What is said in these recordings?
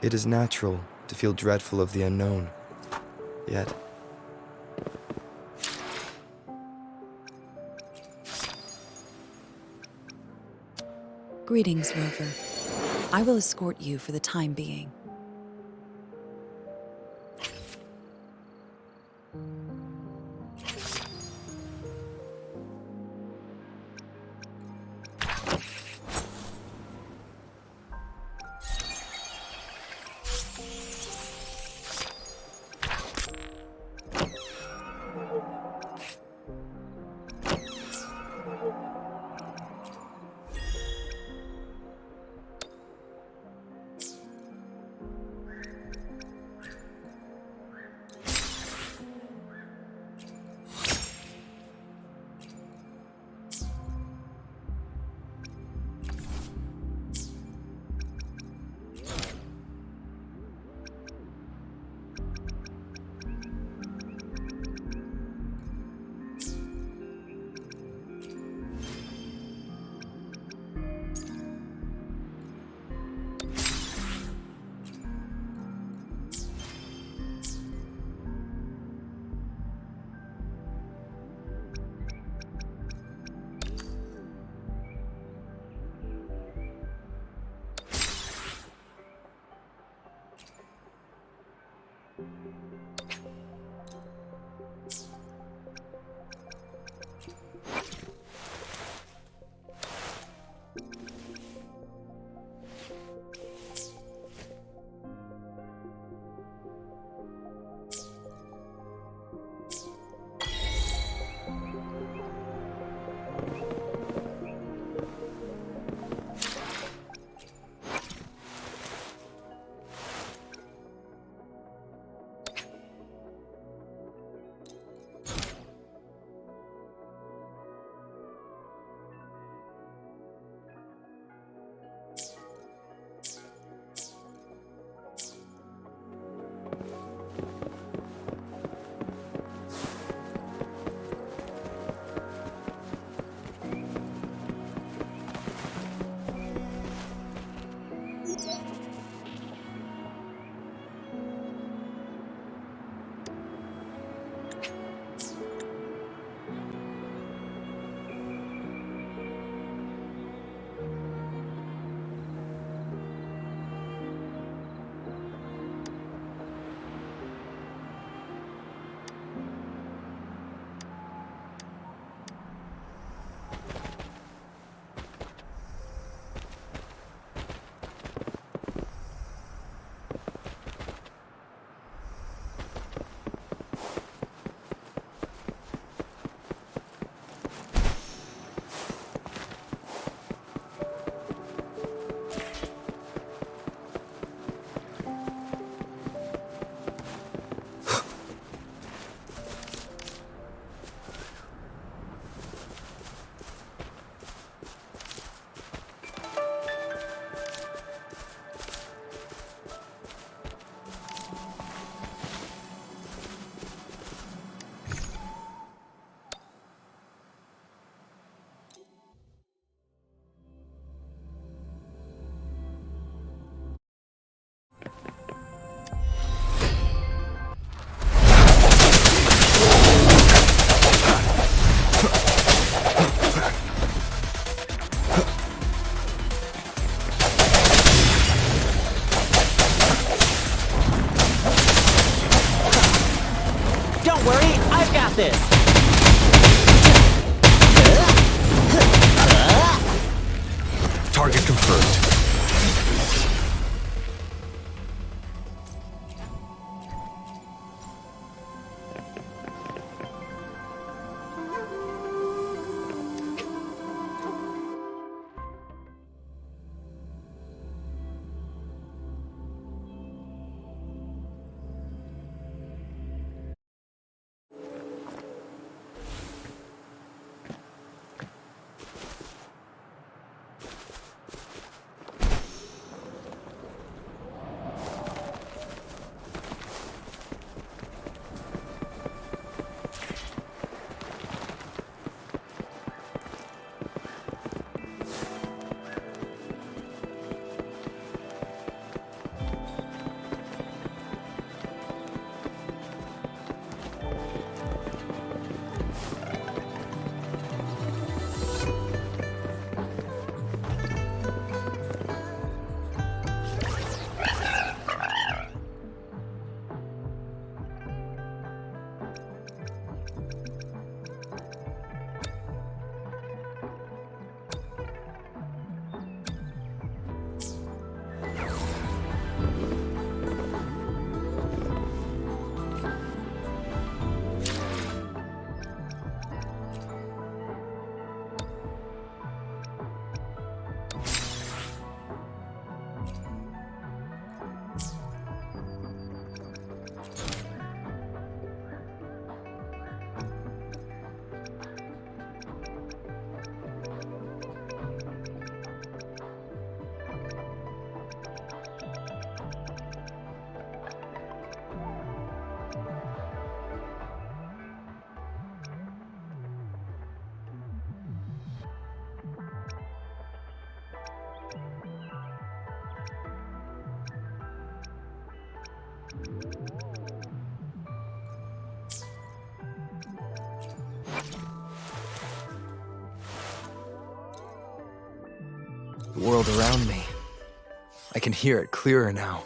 It is natural to feel dreadful of the unknown. Yet, Greetings, Rover. I will escort you for the time being. this! Target confirmed. world around me. I can hear it clearer now.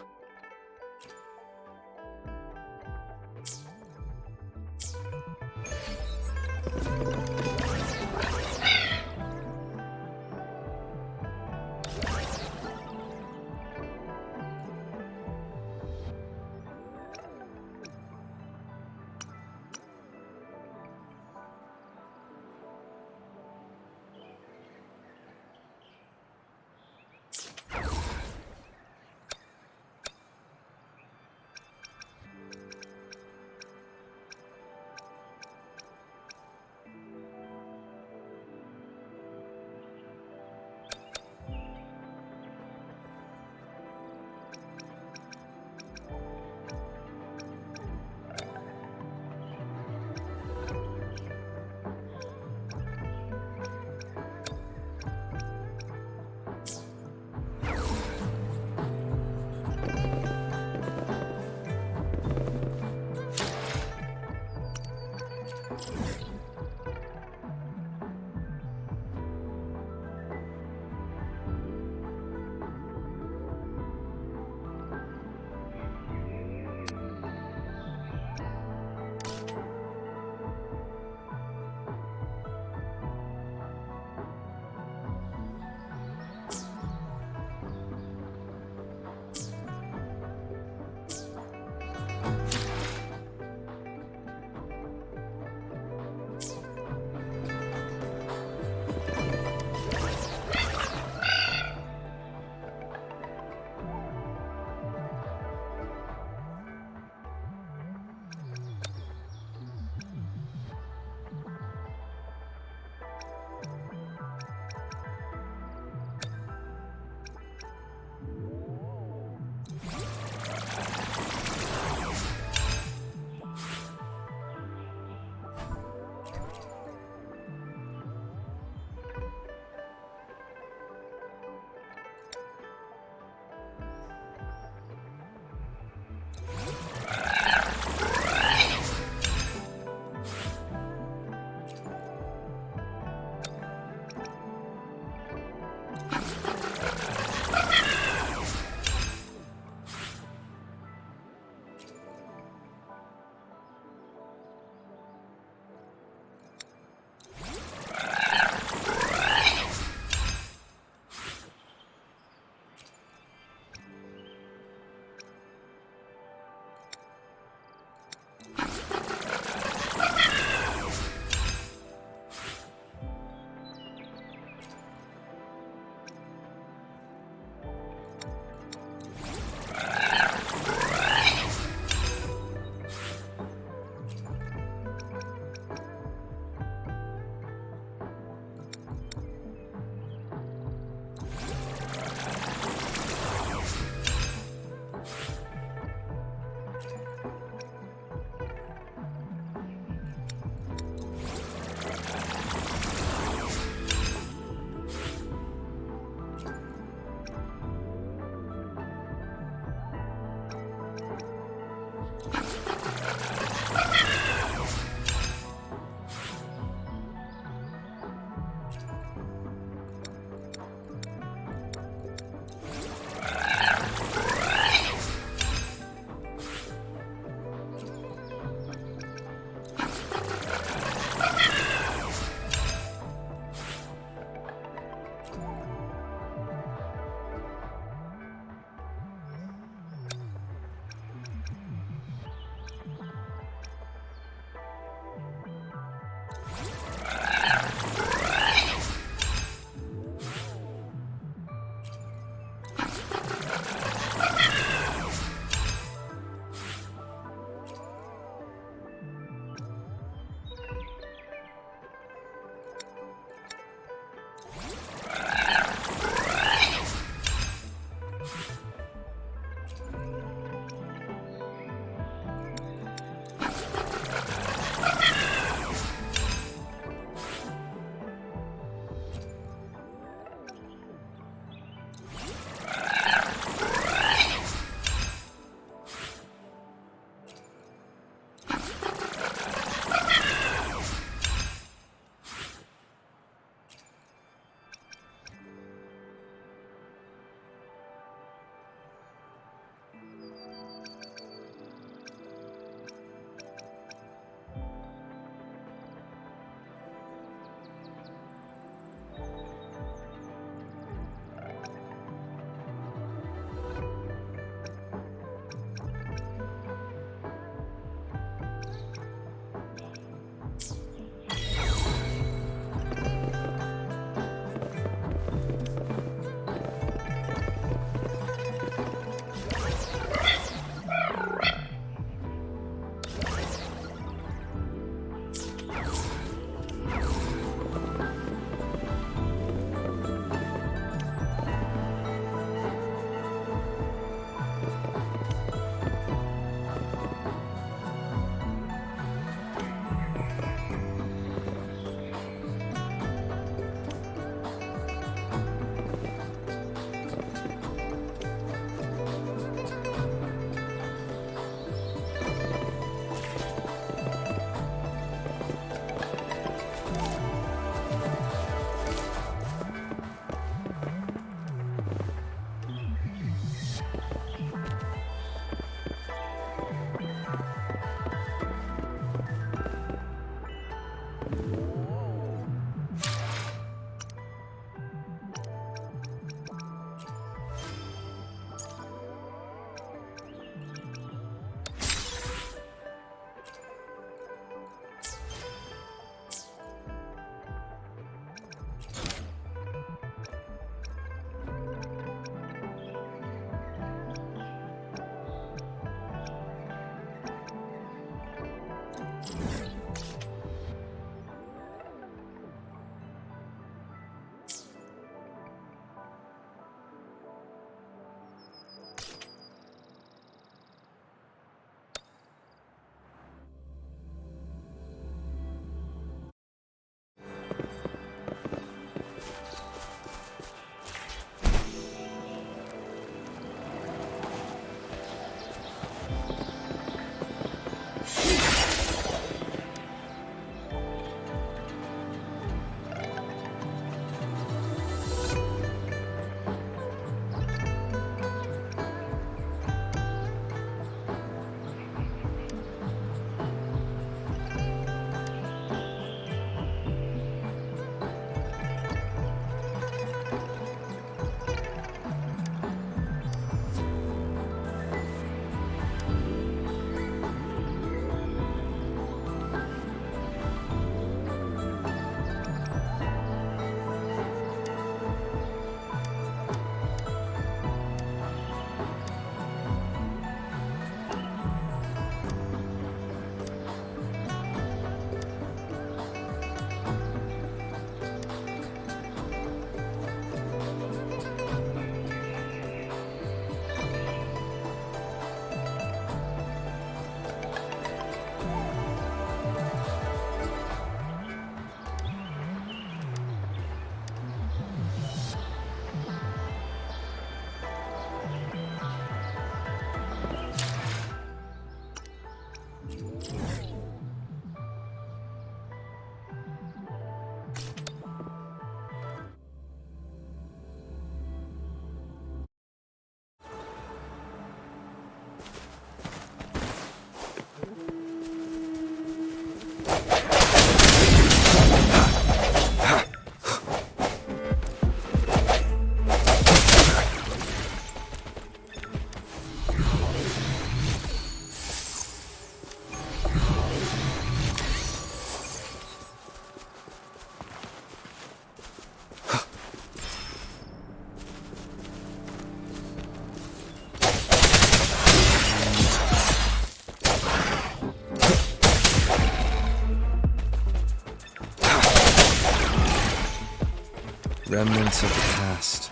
Remnants of the past.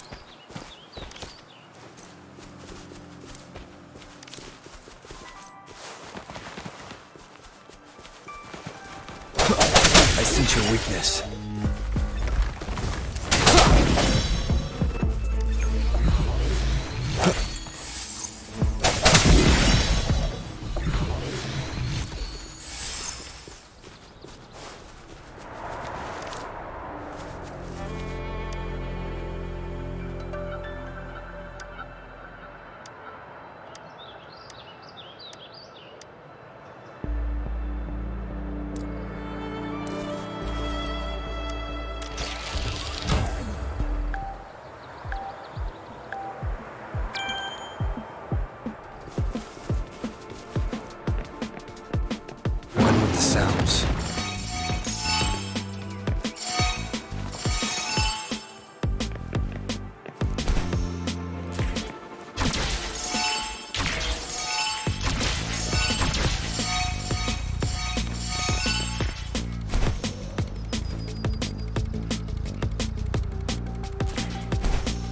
I sense your weakness. One with the sounds.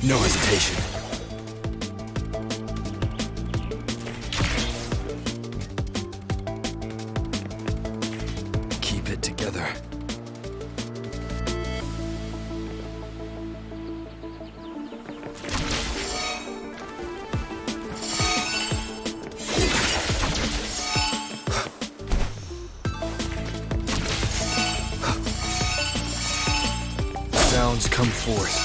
No hesitation. Keep it together. Sounds come forth.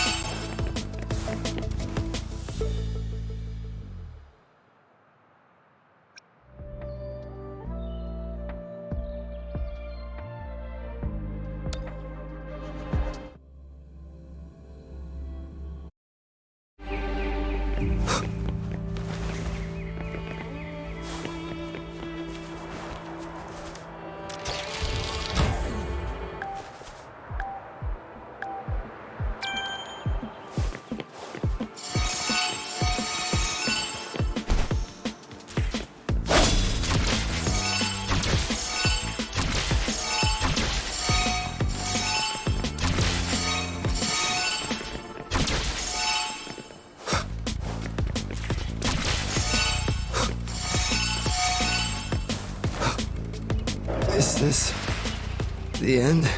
Is this the end?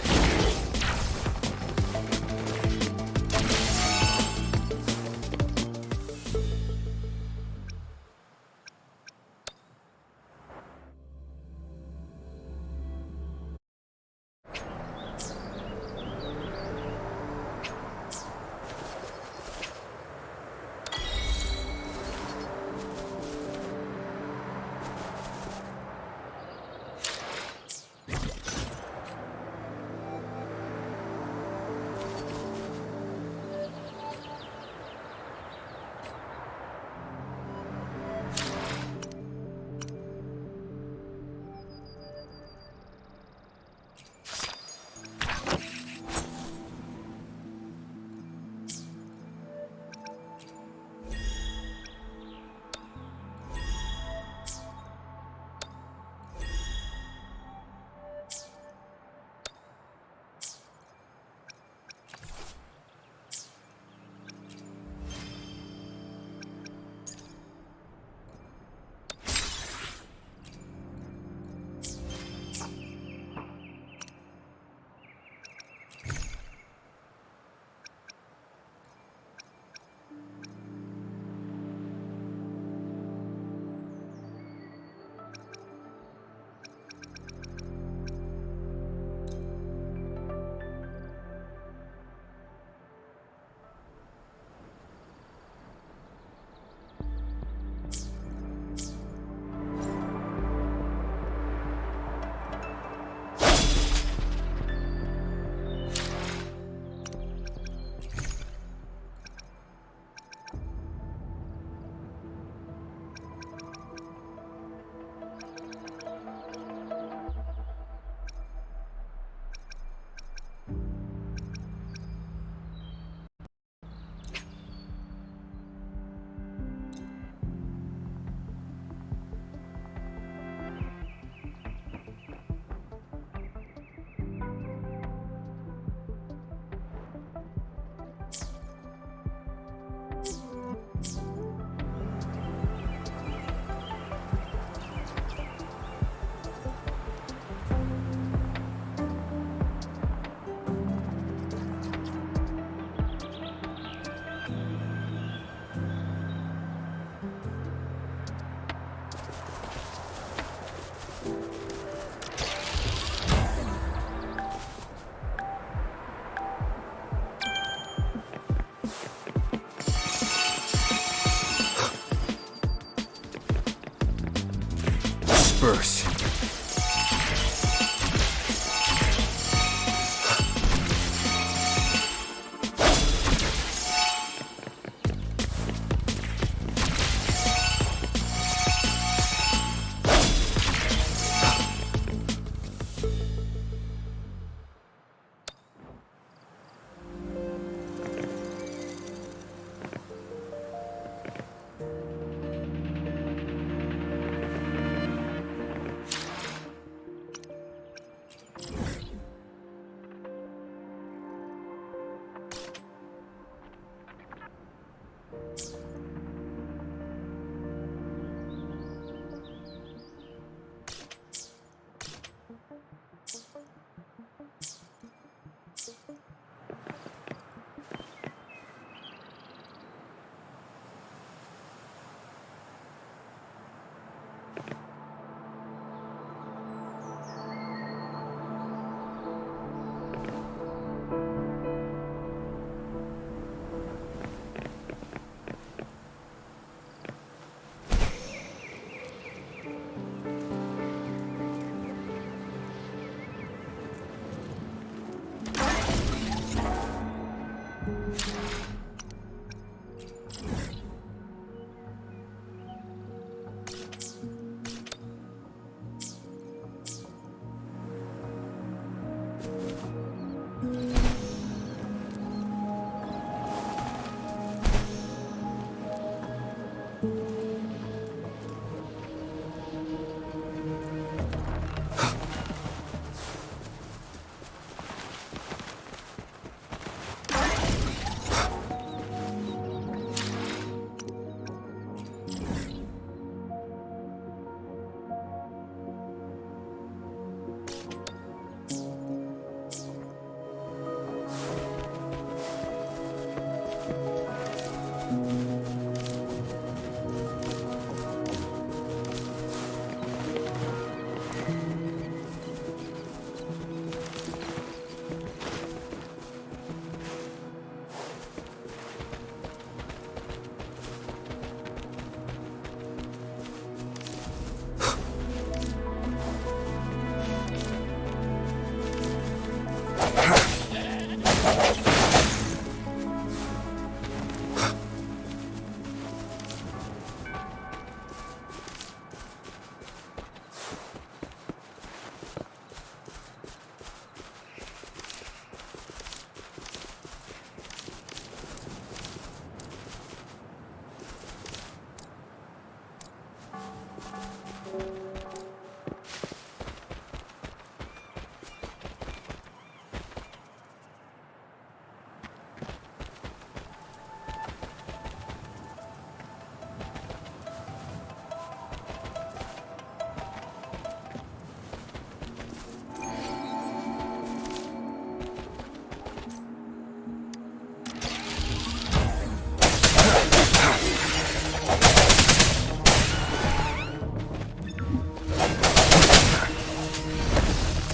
disperse.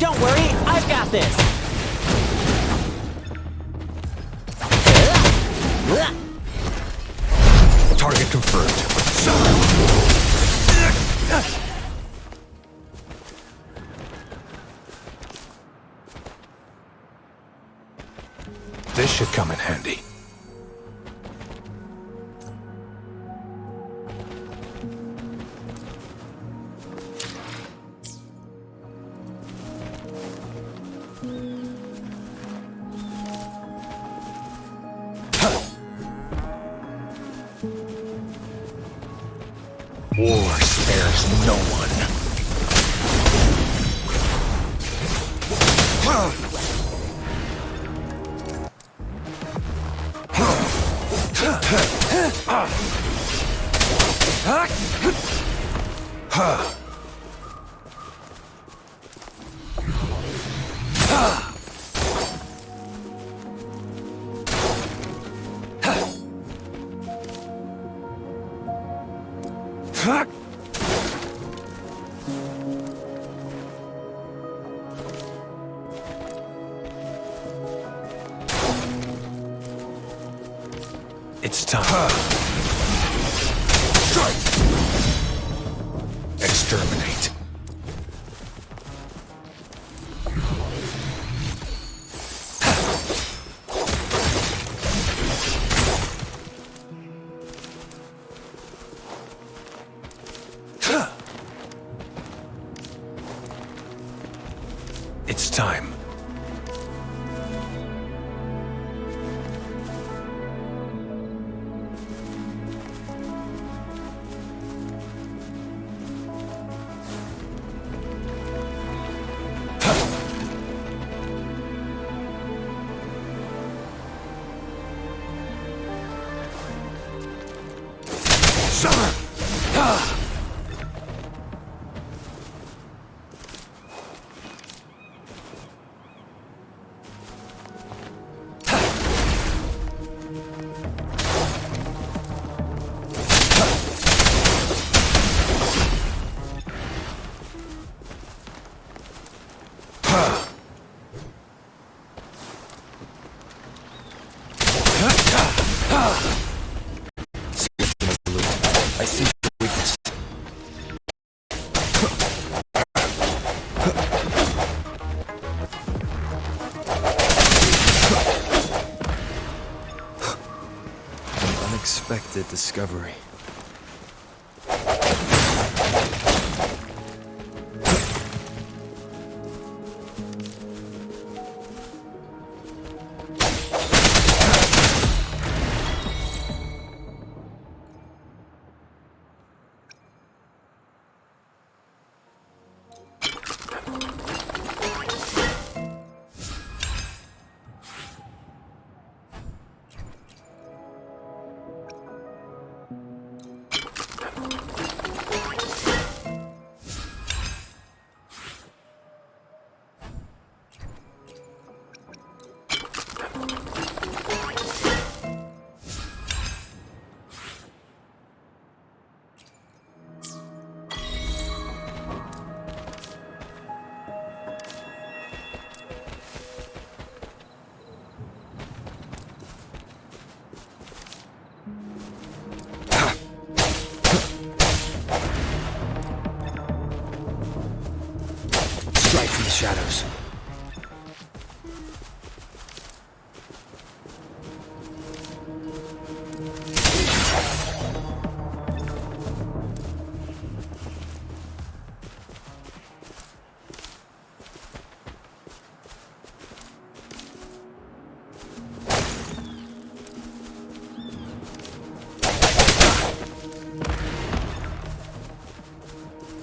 Don't worry, I've got this! Target confirmed. This should come in handy. War spares no one. It's time. Exterminate. It's time. I see weakness. An unexpected discovery. Strike from the shadows.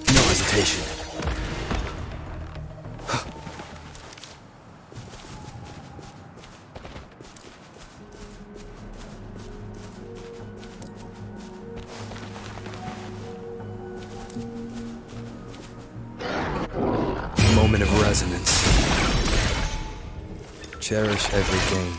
No hesitation. Moment of resonance. Cherish every gain.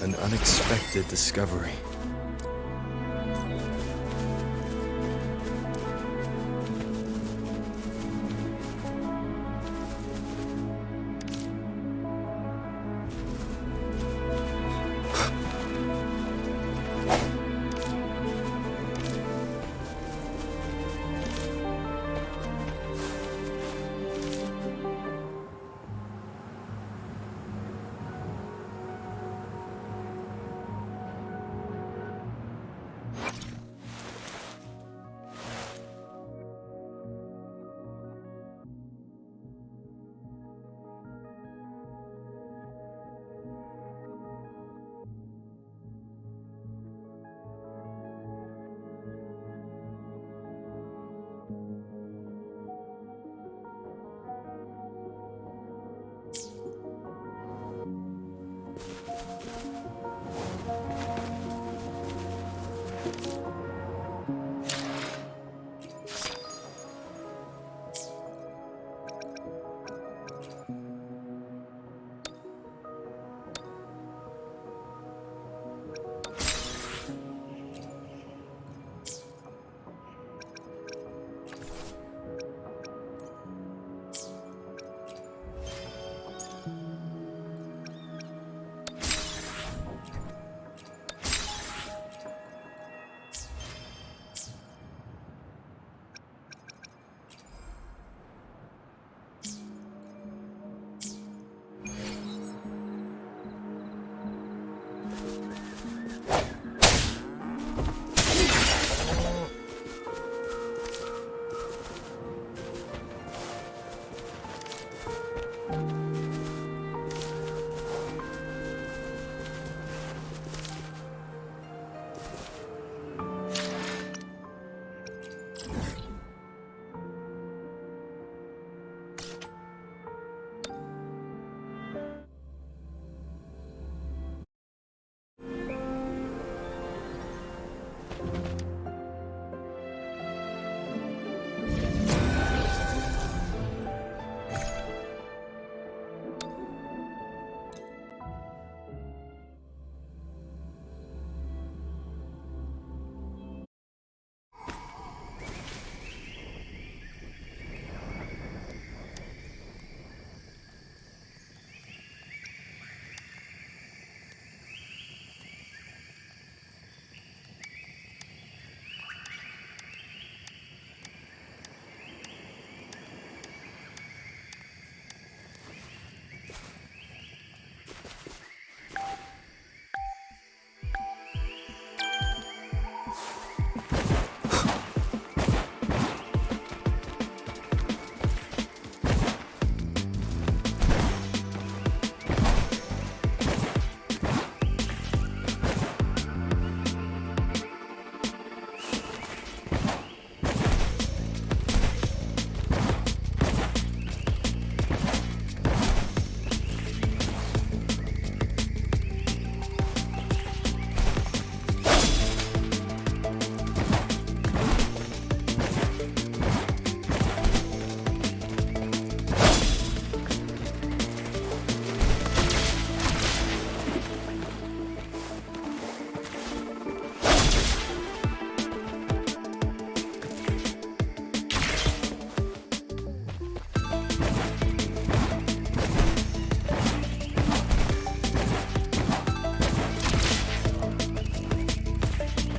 An unexpected discovery.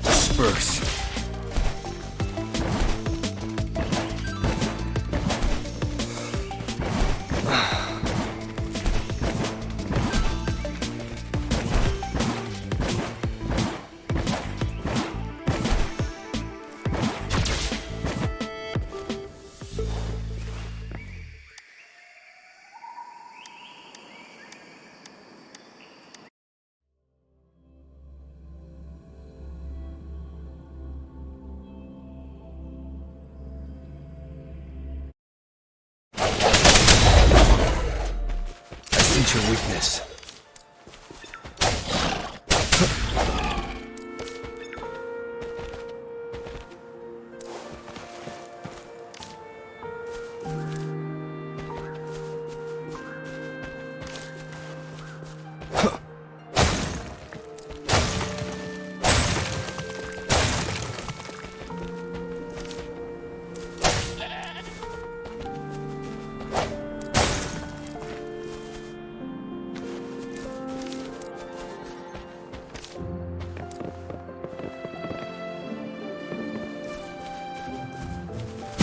Disperse. Your weakness.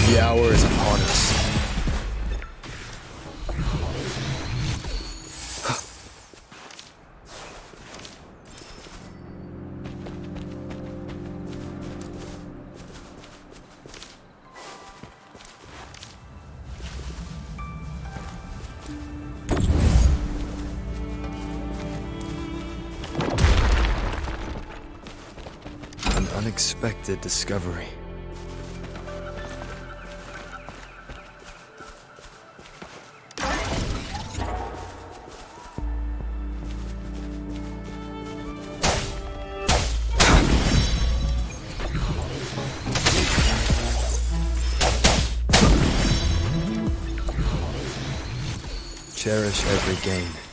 The hour is upon us. An unexpected discovery. cherish every gain.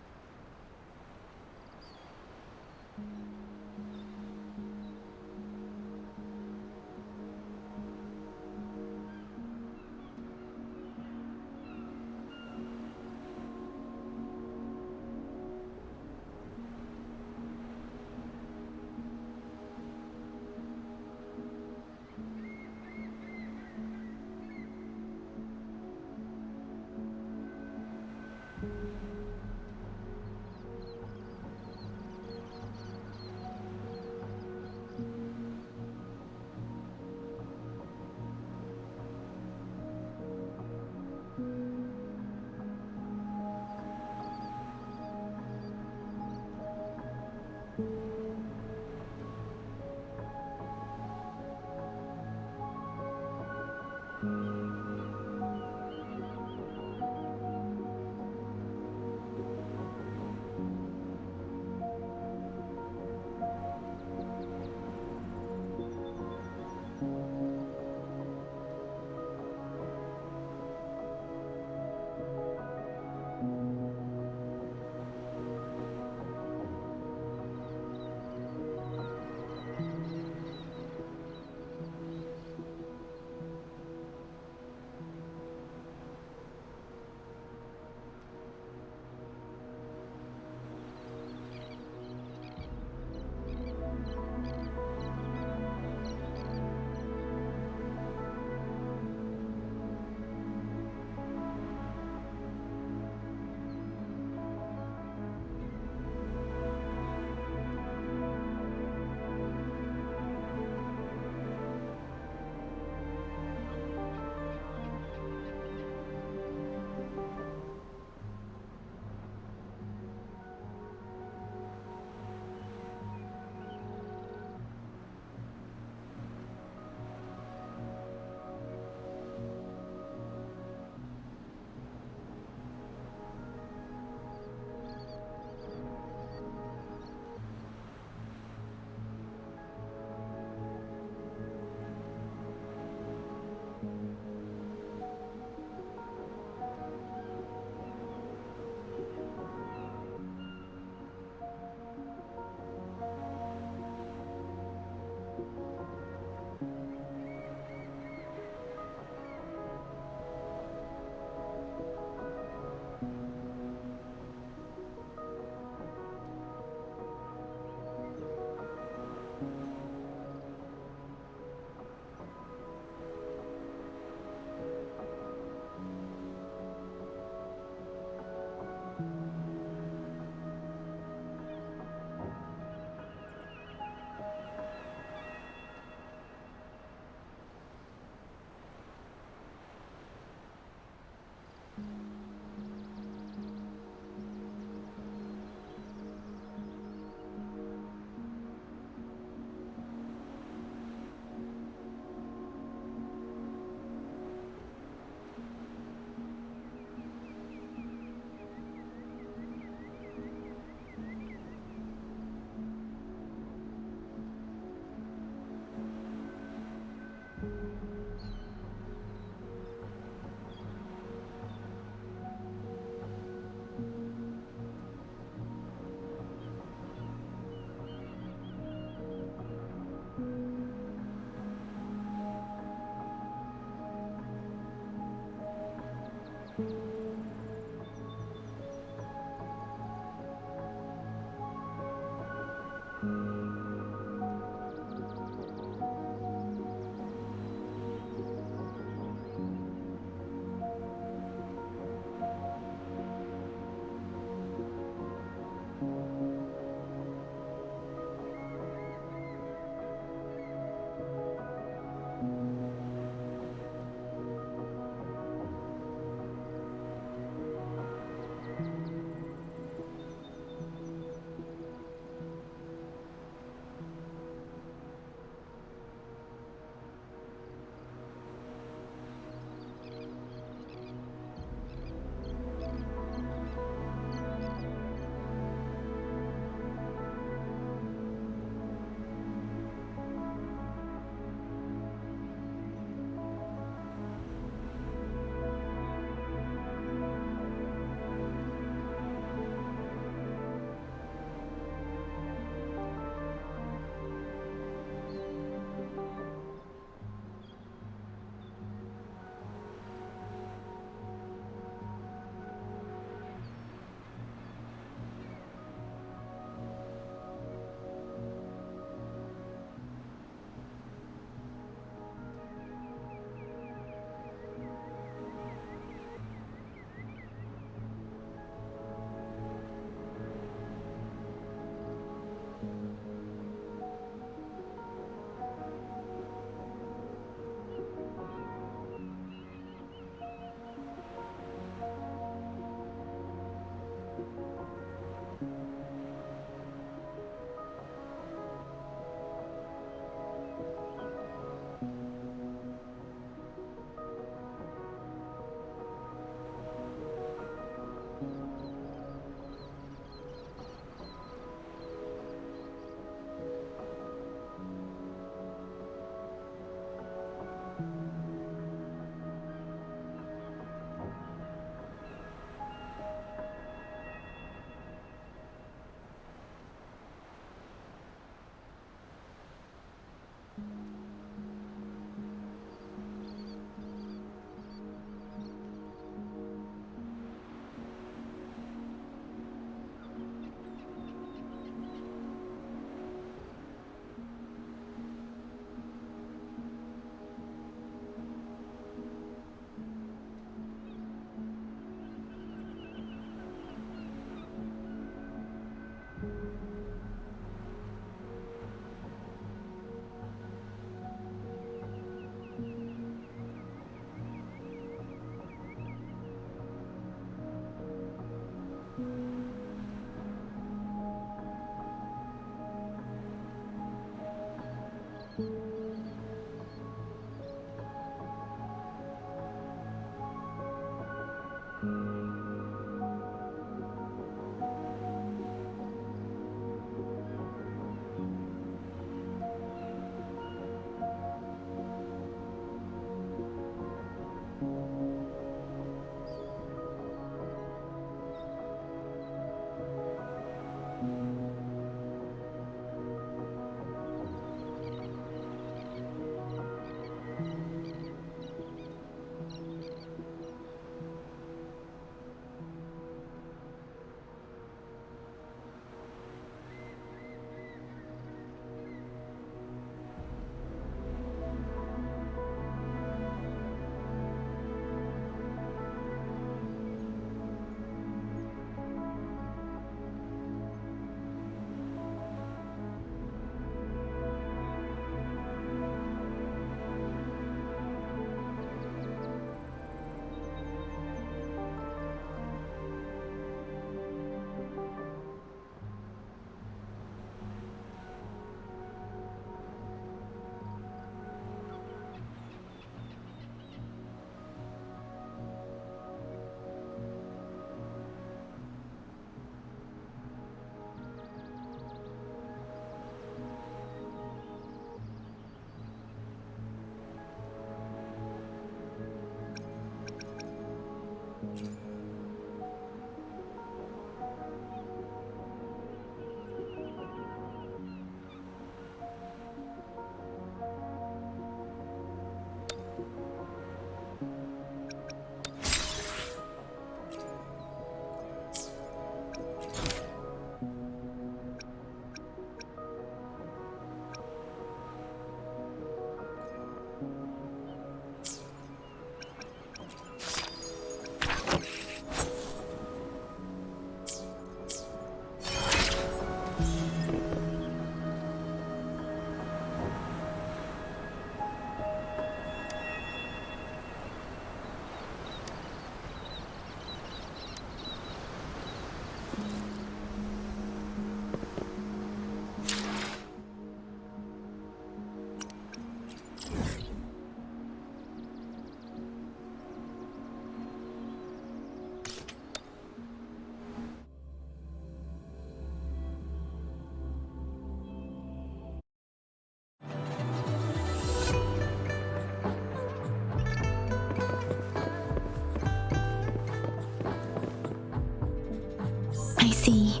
I see.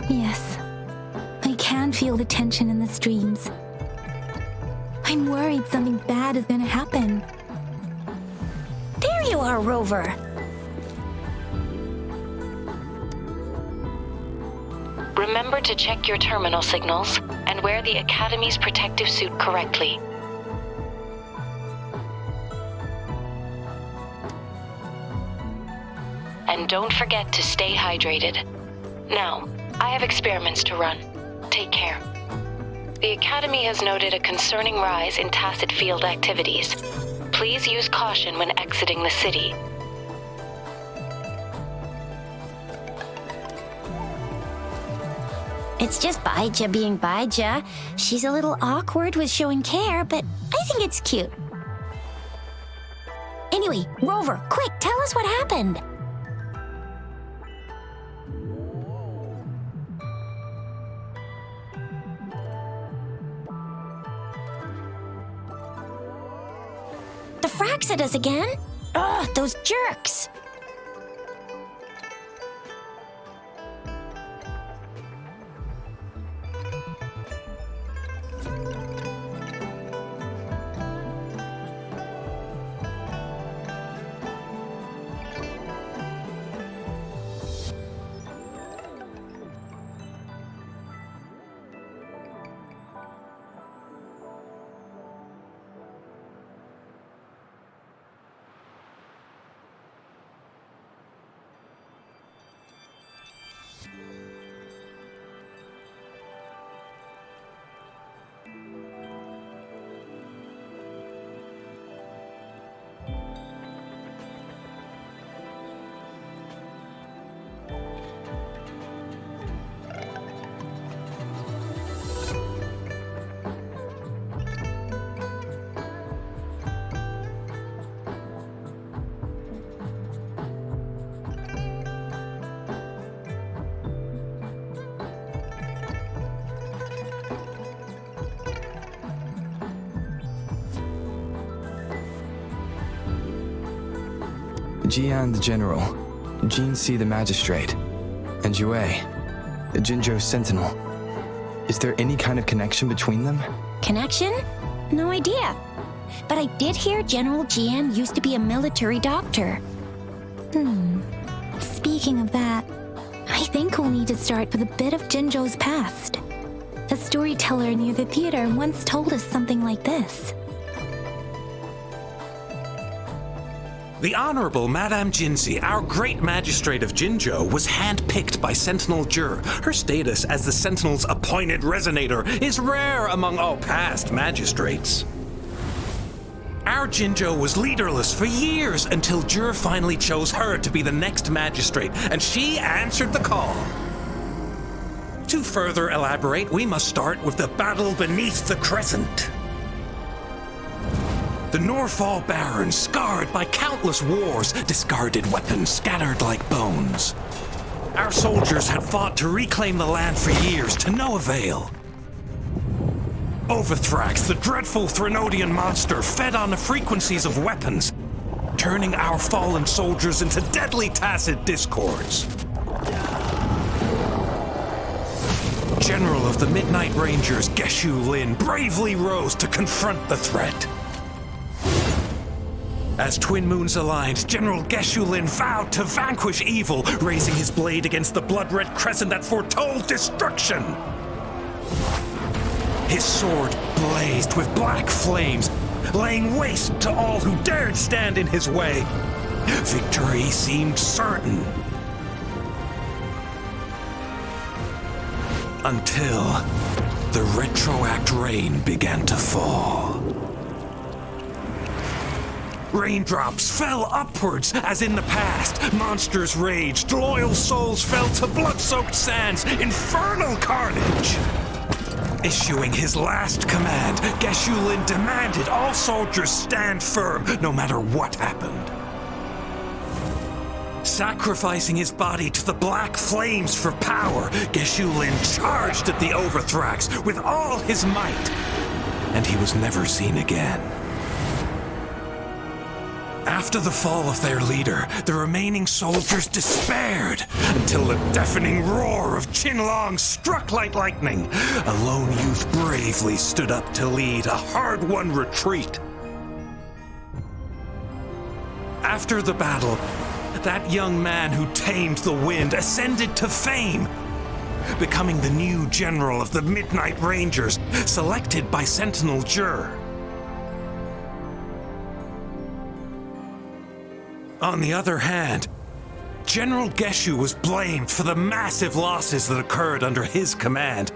Yes. I can feel the tension in the streams. I'm worried something bad is gonna happen. There you are, Rover. Remember to check your terminal signals and wear the Academy's protective suit correctly. And don't forget to stay hydrated. Now, I have experiments to run. Take care. The Academy has noted a concerning rise in tacit field activities. Please use caution when exiting the city. It's just Baija being Baija. She's a little awkward with showing care, but I think it's cute. Anyway, Rover, quick, tell us what happened. The Frax at us again? Ugh, those jerks! Jian the General, Jinsi the Magistrate, and Jue, the Jinzhou Sentinel. Is there any kind of connection between them? Connection? No idea. But I did hear General Jian used to be a military doctor. Speaking of that, I think we'll need to start with a bit of Jinzhou's past. A storyteller near the theater once told us something like this. The Honorable Madame Jinzi, our great magistrate of Jinzhou, was handpicked by Sentinel Jur. Her status as the Sentinel's appointed resonator is rare among all past magistrates. Our Jinzhou was leaderless for years until Jur finally chose her to be the next magistrate, and she answered the call. To further elaborate, we must start with the battle beneath the Crescent. The Norfall Barons, scarred by countless wars, discarded weapons scattered like bones. Our soldiers had fought to reclaim the land for years, to no avail. Overthrax, the dreadful Threnodian monster, fed on the frequencies of weapons, turning our fallen soldiers into deadly tacit discords. General of the Midnight Rangers, Geshu Lin, bravely rose to confront the threat. As Twin Moons aligned, General Geshu Lin vowed to vanquish evil, raising his blade against the blood-red crescent that foretold destruction. His sword blazed with black flames, laying waste to all who dared stand in his way. Victory seemed certain. Until the retroact rain began to fall. Raindrops fell upwards as in the past. Monsters raged, loyal souls fell to blood-soaked sands, infernal carnage. Issuing his last command, Geshu Lin demanded all soldiers stand firm, no matter what happened. Sacrificing his body to the black flames for power, Geshu Lin charged at the Overthrax with all his might, and he was never seen again. After the fall of their leader, the remaining soldiers despaired until the deafening roar of Qinlong struck like lightning. A lone youth bravely stood up to lead a hard-won retreat. After the battle, that young man who tamed the wind ascended to fame, becoming the new general of the Midnight Rangers, selected by Sentinel Jur. On the other hand, General Geshu was blamed for the massive losses that occurred under his command,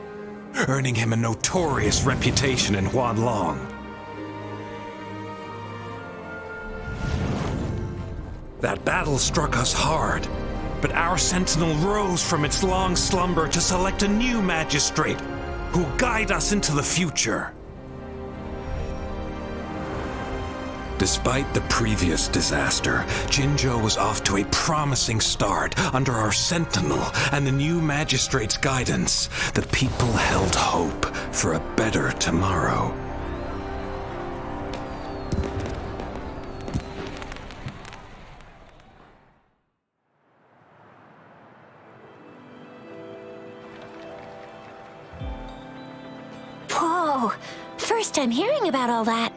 earning him a notorious reputation in Huanlong. That battle struck us hard, but our sentinel rose from its long slumber to select a new magistrate who'll guide us into the future. Despite the previous disaster, Jinzhou was off to a promising start under our sentinel and the new magistrate's guidance. The people held hope for a better tomorrow. Whoa! First time hearing about all that.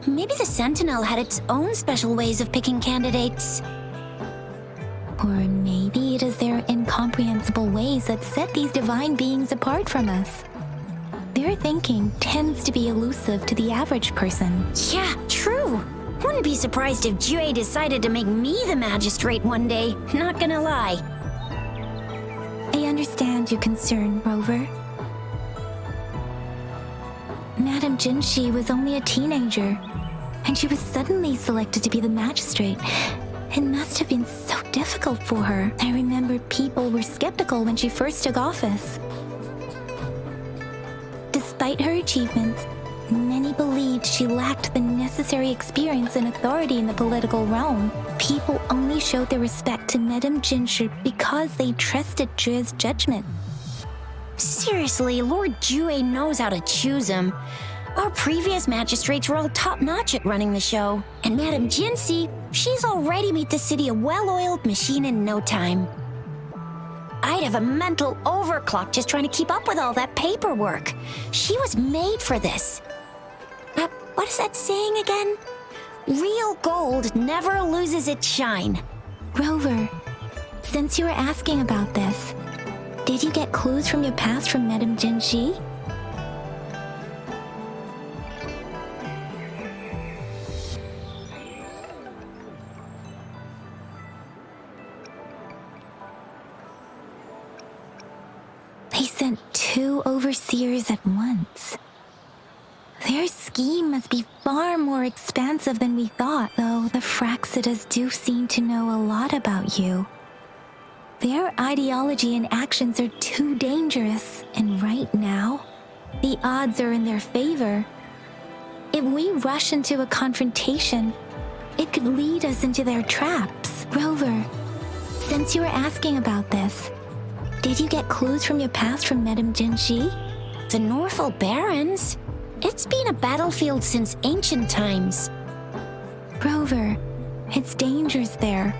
Maybe the Sentinel had its own special ways of picking candidates. Or maybe it is their incomprehensible ways that set these divine beings apart from us. Their thinking tends to be elusive to the average person. Yeah, true. Wouldn't be surprised if Jue decided to make me the magistrate one day, not gonna lie. I understand your concern, Rover. Madame Jinshi was only a teenager, and she was suddenly selected to be the magistrate. It must have been so difficult for her. I remember people were skeptical when she first took office. Despite her achievements, many believed she lacked the necessary experience and authority in the political realm. People only showed their respect to Madame Jinshi because they trusted Jue's judgment. Seriously, Lord Jue knows how to choose him. Our previous magistrates were all top-notch at running the show. And Madame Jinshi, she's already made the city a well-oiled machine in no time. I'd have a mental overclock just trying to keep up with all that paperwork. She was made for this. What is that saying again? Real gold never loses its shine. Rover, since you were asking about this, did you get clues from your past from Madame Jinshi? They sent 2 overseers at once. Their scheme must be far more expansive than we thought, though the Fraxidas do seem to know a lot about you. Their ideology and actions are too dangerous, and right now, the odds are in their favor. If we rush into a confrontation, it could lead us into their traps. Rover, since you were asking about this, did you get clues from your past from Madame Jinshi? The Norfolk Barrens? It's been a battlefield since ancient times. Rover, it's dangerous there.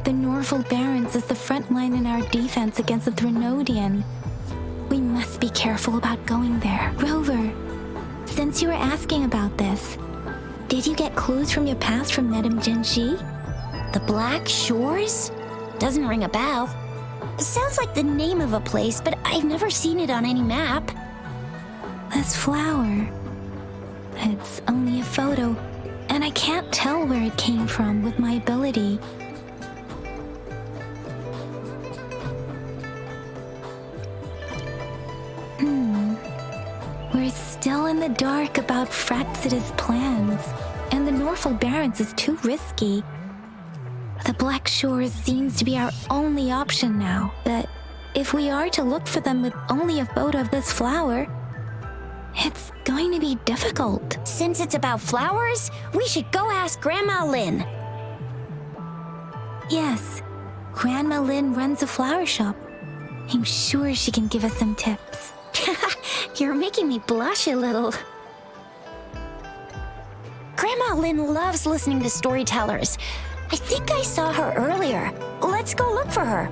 The Norfolk Barrens is the front line in our defense against the Threnodian. We must be careful about going there. Rover, since you were asking about this, did you get clues from your past from Madame Jinshi? The Black Shores? Doesn't ring a bell. Sounds like the name of a place, but I've never seen it on any map. This flower. It's only a photo, and I can't tell where it came from with my ability. We're still in the dark about Fraxida's plans, and the Norfolk Barrens is too risky. The Black Shores seems to be our only option now, but if we are to look for them with only a photo of this flower, it's going to be difficult. Since it's about flowers, we should go ask Grandma Lynn. Yes, Grandma Lynn runs a flower shop. I'm sure she can give us some tips. You're making me blush a little. Grandma Lynn loves listening to storytellers. I think I saw her earlier. Let's go look for her.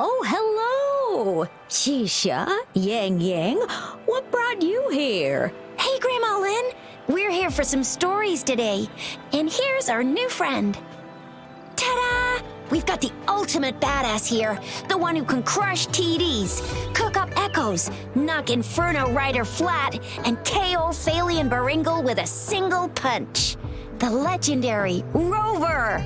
Oh, hello! Shisha, Yang Yang, what brought you here? Hey, Grandma Lynn. We're here for some stories today. And here's our new friend. Ta-da! We've got the ultimate badass here. The one who can crush TDs, cook up echoes, knock Inferno Rider flat, and KO Phalian Baringle with a single punch. The legendary Rover!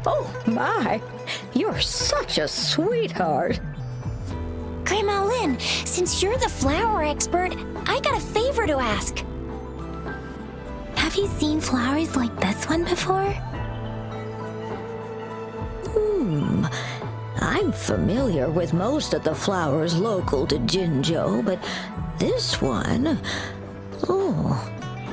Oh, my, you're such a sweetheart. Grandma Lynn, since you're the flower expert, I got a favor to ask. Have you seen flowers like this one before? I'm familiar with most of the flowers local to Jinzhou, but this one,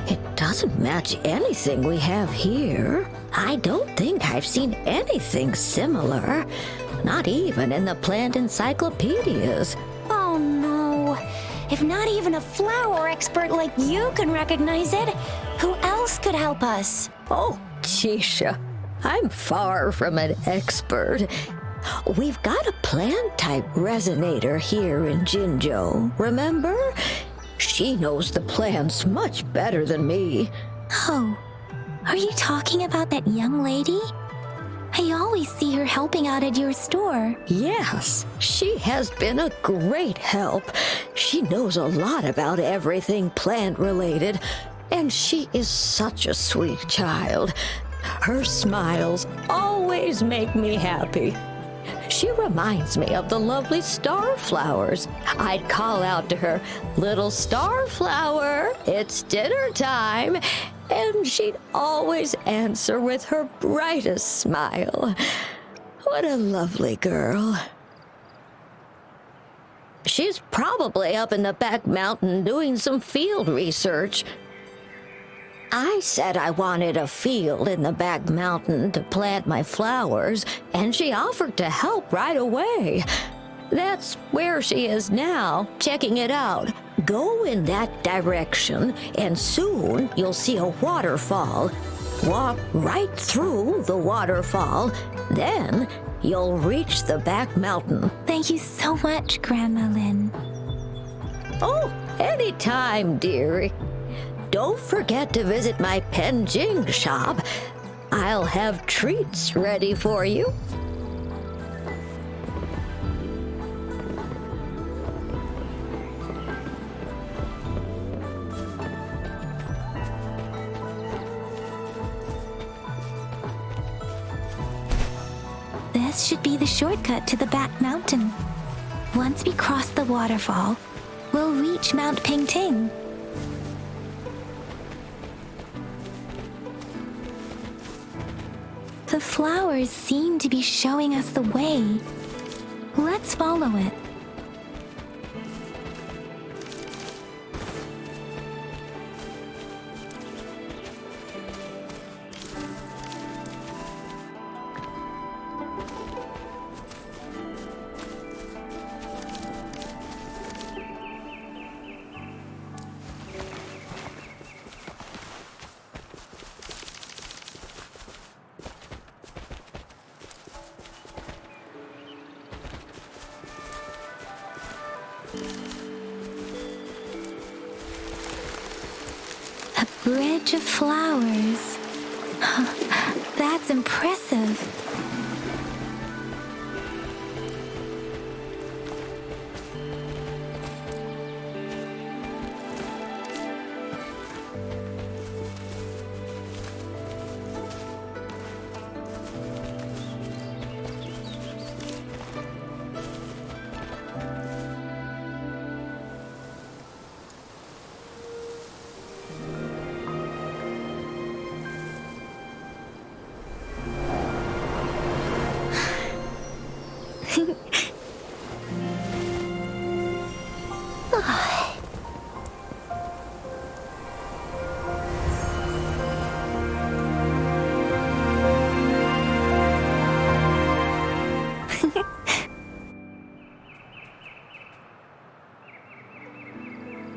it doesn't doesn't match anything we have here. I don't think I've seen anything similar. Not even in the plant encyclopedias. Oh no. If not even a flower expert like you can recognize it, who else could help us? Oh, Chisha, I'm far from an expert. We've got a plant-type resonator here in Jinzhou, remember? She knows the plants much better than me. Oh, are you talking about that young lady? I always see her helping out at your store. Yes, she has been a great help. She knows a lot about everything plant-related, and she is such a sweet child. Her smiles always make me happy. She reminds me of the lovely starflowers. I'd call out to her, "Little starflower, it's dinner time," and she'd always answer with her brightest smile. What a lovely girl. She's probably up in the back mountain doing some field research. I said I wanted a field in the back mountain to plant my flowers, and she offered to help right away. That's where she is now, checking it out. Go in that direction, and soon you'll see a waterfall. Walk right through the waterfall, then you'll reach the back mountain. Thank you so much, Grandma Lin. Oh, anytime, dearie. Don't forget to visit my Penjing shop. I'll have treats ready for you. This should be the shortcut to the back mountain. Once we cross the waterfall, we'll reach Mount Pingting. The flowers seem to be showing us the way. Let's follow it. A bridge of flowers. That's impressive.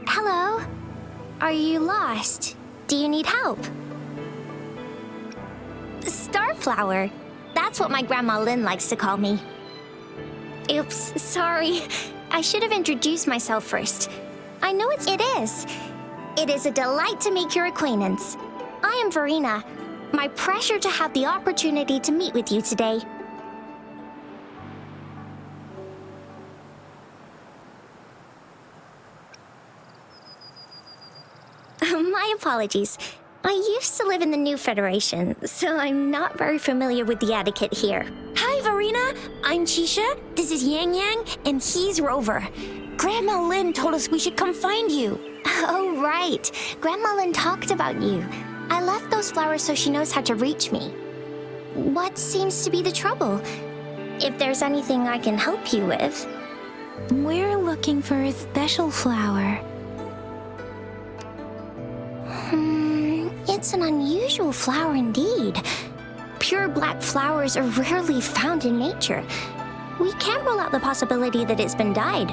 Hello? Are you lost? Do you need help? Starflower. That's what my Grandma Lin likes to call me. Oops, sorry. I should have introduced myself first. I know it is. It is a delight to make your acquaintance. I am Verena. My pleasure to have the opportunity to meet with you today. My apologies. I used to live in the New Federation, so I'm not very familiar with the etiquette here. Hi, Verena. I'm Chisha, this is Yang Yang, and he's Rover. Grandma Lin told us we should come find you. Oh, right. Grandma Lin talked about you. I left those flowers so she knows how to reach me. What seems to be the trouble? If there's anything I can help you with. We're looking for a special flower. It's an unusual flower indeed. Pure black flowers are rarely found in nature. We can't rule out the possibility that it's been dyed.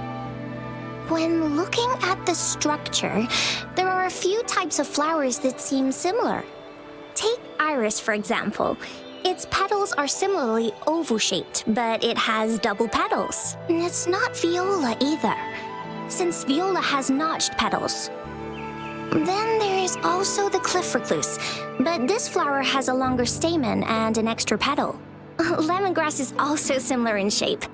When looking at the structure, there are a few types of flowers that seem similar. Take iris, for example. Its petals are similarly oval-shaped, but it has double petals. And it's not viola either, since viola has notched petals. Then there is also the cliff recluse, but this flower has a longer stamen and an extra petal. Lemongrass is also similar in shape.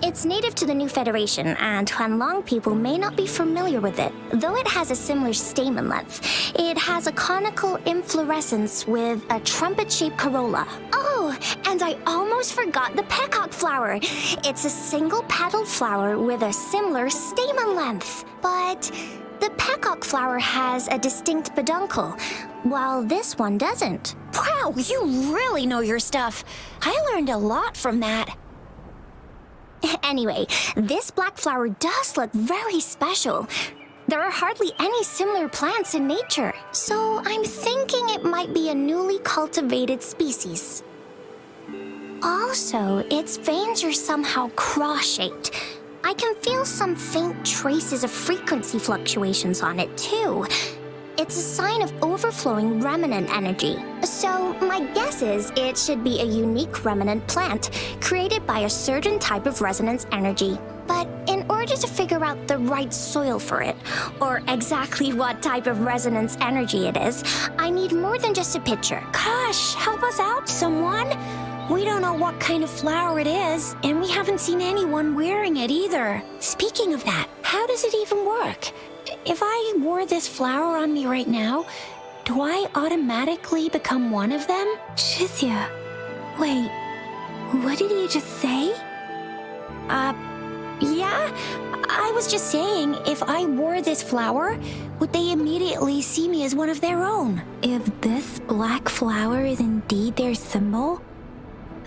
It's native to the New Federation, and Huanlong people may not be familiar with it. Though it has a similar stamen length, it has a conical inflorescence with a trumpet-shaped corolla. Oh, and I almost forgot the peacock flower. It's a single-petaled flower with a similar stamen length, but the peacock flower has a distinct peduncle, while this one doesn't. Wow, you really know your stuff. I learned a lot from that. Anyway, this black flower does look very special. There are hardly any similar plants in nature, so I'm thinking it might be a newly cultivated species. Also, its veins are somehow cross-shaped. I can feel some faint traces of frequency fluctuations on it, too. It's a sign of overflowing remnant energy. So my guess is it should be a unique remnant plant created by a certain type of resonance energy. But in order to figure out the right soil for it, or exactly what type of resonance energy it is, I need more than just a picture. Gosh, help us out, someone. We don't know what kind of flower it is, and we haven't seen anyone wearing it either. Speaking of that, how does it even work? If I wore this flower on me right now, do I automatically become one of them? Shizia, wait, what did you just say? Yeah? I was just saying, if I wore this flower, would they immediately see me as one of their own? If this black flower is indeed their symbol,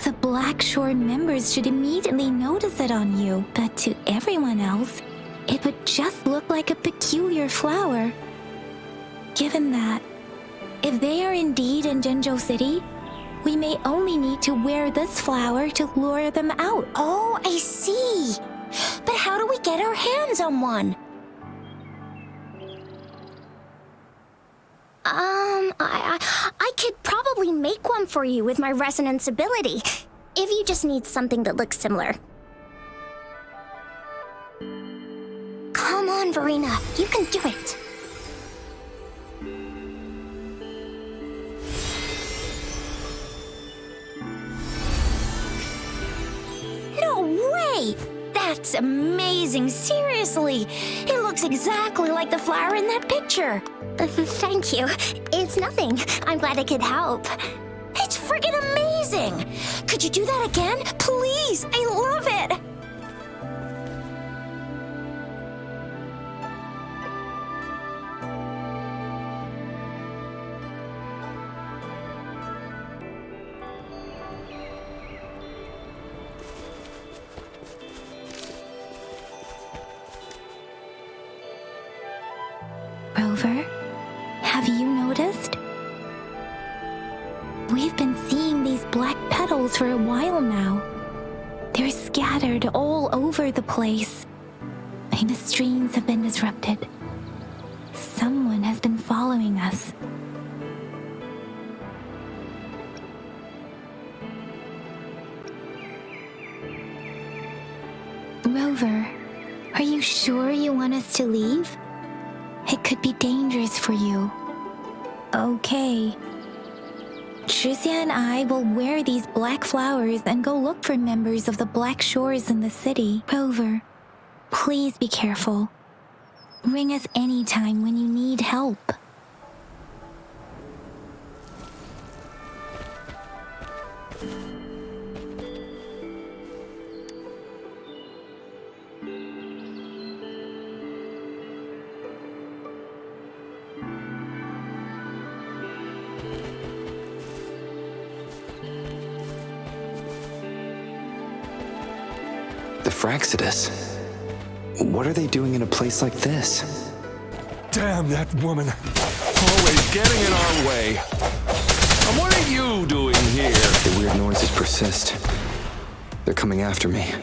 the Black Shore members should immediately notice it on you, but to everyone else, it would just look like a peculiar flower. Given that, if they are indeed in Jinzhou City, we may only need to wear this flower to lure them out. Oh, I see. But how do we get our hands on one? I could probably make one for you with my resonance ability, if you just need something that looks similar. Come on, Verena, you can do it. No way! That's amazing, seriously! It looks exactly like the flower in that picture. Thank you. It's nothing. I'm glad I could help. It's friggin' amazing! Could you do that again? Please, I love it! Rover, have you noticed? We've been seeing these black petals for a while now. They're scattered all over the place. And the streams have been disrupted. Someone has been following us. Rover, are you sure you want us to leave? It could be dangerous for you. Okay. Shizia and I will wear these black flowers and go look for members of the Black Shores in the city. Rover, please be careful. Ring us anytime when you need help. The Fraxidus. What are they doing in a place like this? Damn that woman! Always getting in our way. And what are you doing here? The weird noises persist. They're coming after me.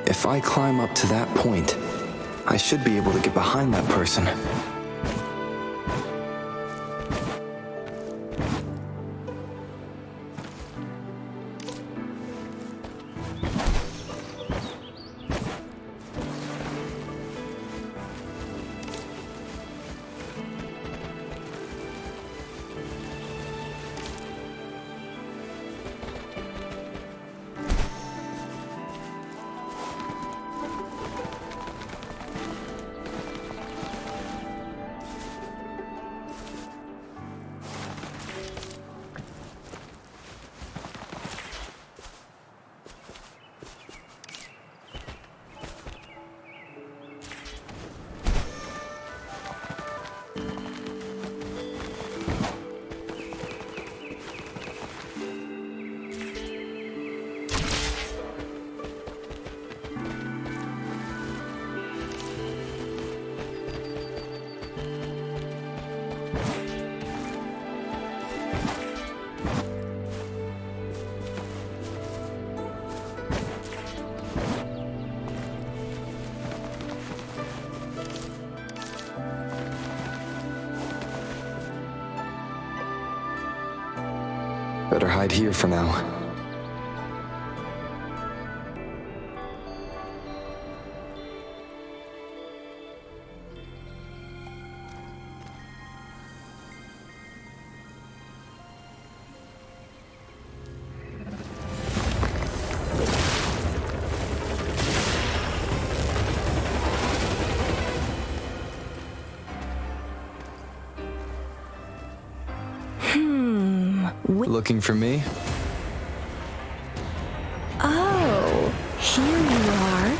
If I climb up to that point, I should be able to get behind that person. Better hide here for now. Looking for me? Oh, here you are.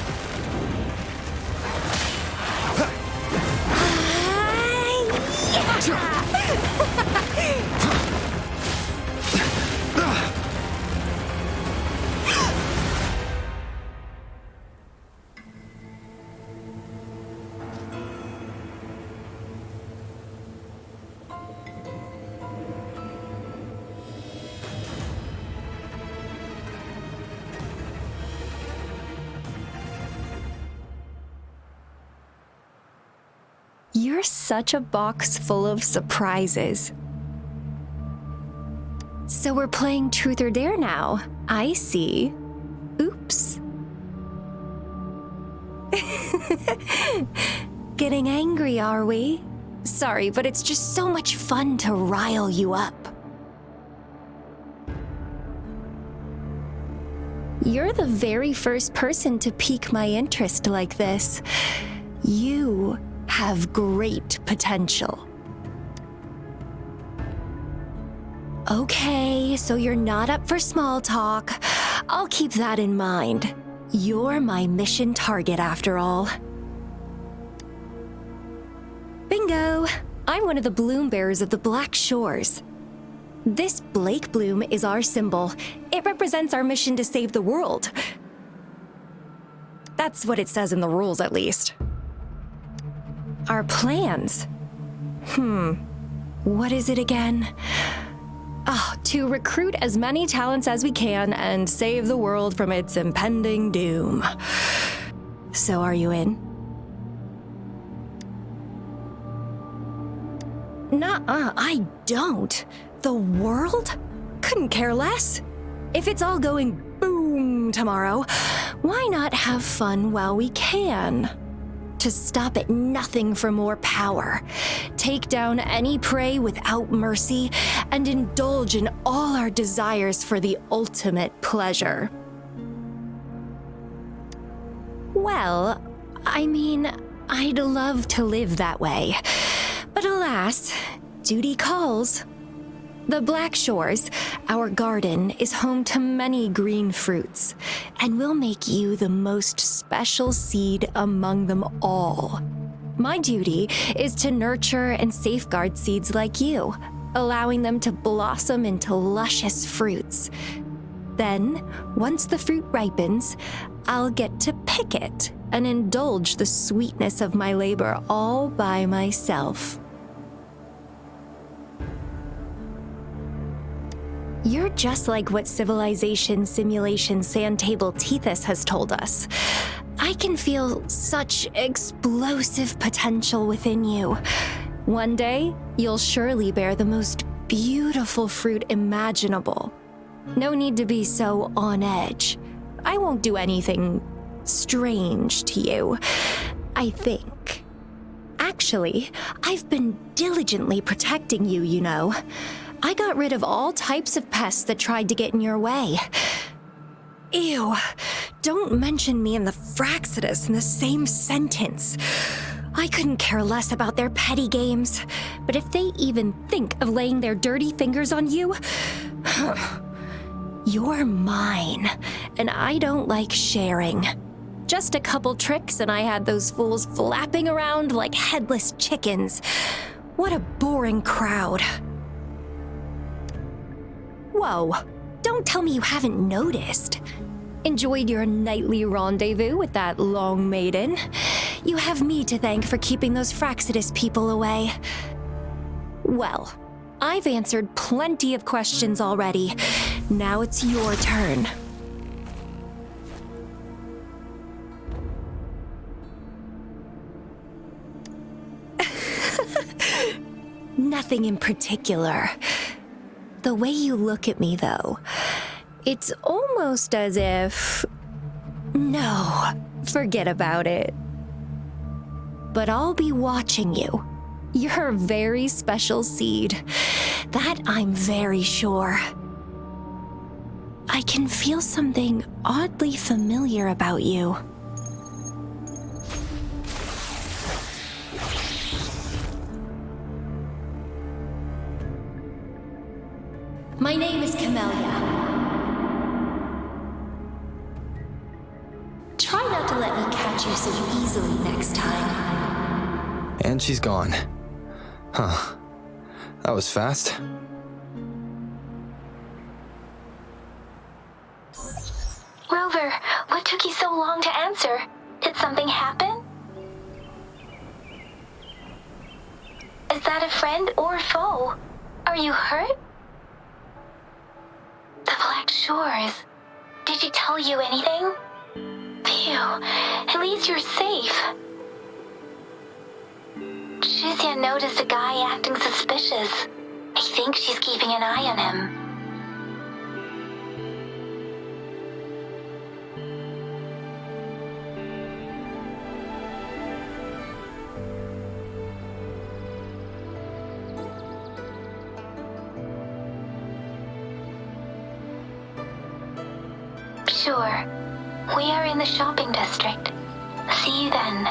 You're such a box full of surprises. So we're playing Truth or Dare now. I see. Oops. Getting angry, are we? Sorry, but it's just so much fun to rile you up. You're the very first person to pique my interest like this. You have great potential. Okay, so you're not up for small talk. I'll keep that in mind. You're my mission target after all. Bingo! I'm one of the bloom bearers of the Black Shores. This Blake bloom is our symbol. It represents our mission to save the world. That's what it says in the rules, at least. Our plans? What is it again? To recruit as many talents as we can and save the world from its impending doom. So are you in? Nuh-uh, I don't. The world? Couldn't care less. If it's all going boom tomorrow, why not have fun while we can? To stop at nothing for more power, take down any prey without mercy, and indulge in all our desires for the ultimate pleasure. Well, I mean, I'd love to live that way, but alas, duty calls. The Black Shores, our garden, is home to many green fruits, and will make you the most special seed among them all. My duty is to nurture and safeguard seeds like you, allowing them to blossom into luscious fruits. Then, once the fruit ripens, I'll get to pick it and indulge the sweetness of my labor all by myself. You're just like what Civilization Simulation Sandtable Tethys has told us. I can feel such explosive potential within you. One day, you'll surely bear the most beautiful fruit imaginable. No need to be so on edge. I won't do anything strange to you, I think. Actually, I've been diligently protecting you, you know. I got rid of all types of pests that tried to get in your way. Ew, don't mention me and the Fraxidus in the same sentence. I couldn't care less about their petty games, but if they even think of laying their dirty fingers on you, you're mine, and I don't like sharing. Just a couple tricks and I had those fools flapping around like headless chickens. What a boring crowd. Whoa, don't tell me you haven't noticed. Enjoyed your nightly rendezvous with that long maiden. You have me to thank for keeping those Fraxidus people away. Well, I've answered plenty of questions already. Now it's your turn. Nothing in particular. The way you look at me, though, it's almost as if... No, forget about it. But I'll be watching you. You're a very special seed. That I'm very sure. I can feel something oddly familiar about you. My name is Camellia. Try not to let me catch you so easily next time. And she's gone. Huh. That was fast. Rover, what took you so long to answer? Did something happen? Is that a friend or foe? Are you hurt? The Black Shores. Did she tell you anything? Phew, at least you're safe. Shuzia noticed a guy acting suspicious. I think she's keeping an eye on him. Sure. We are in the shopping district. See you then.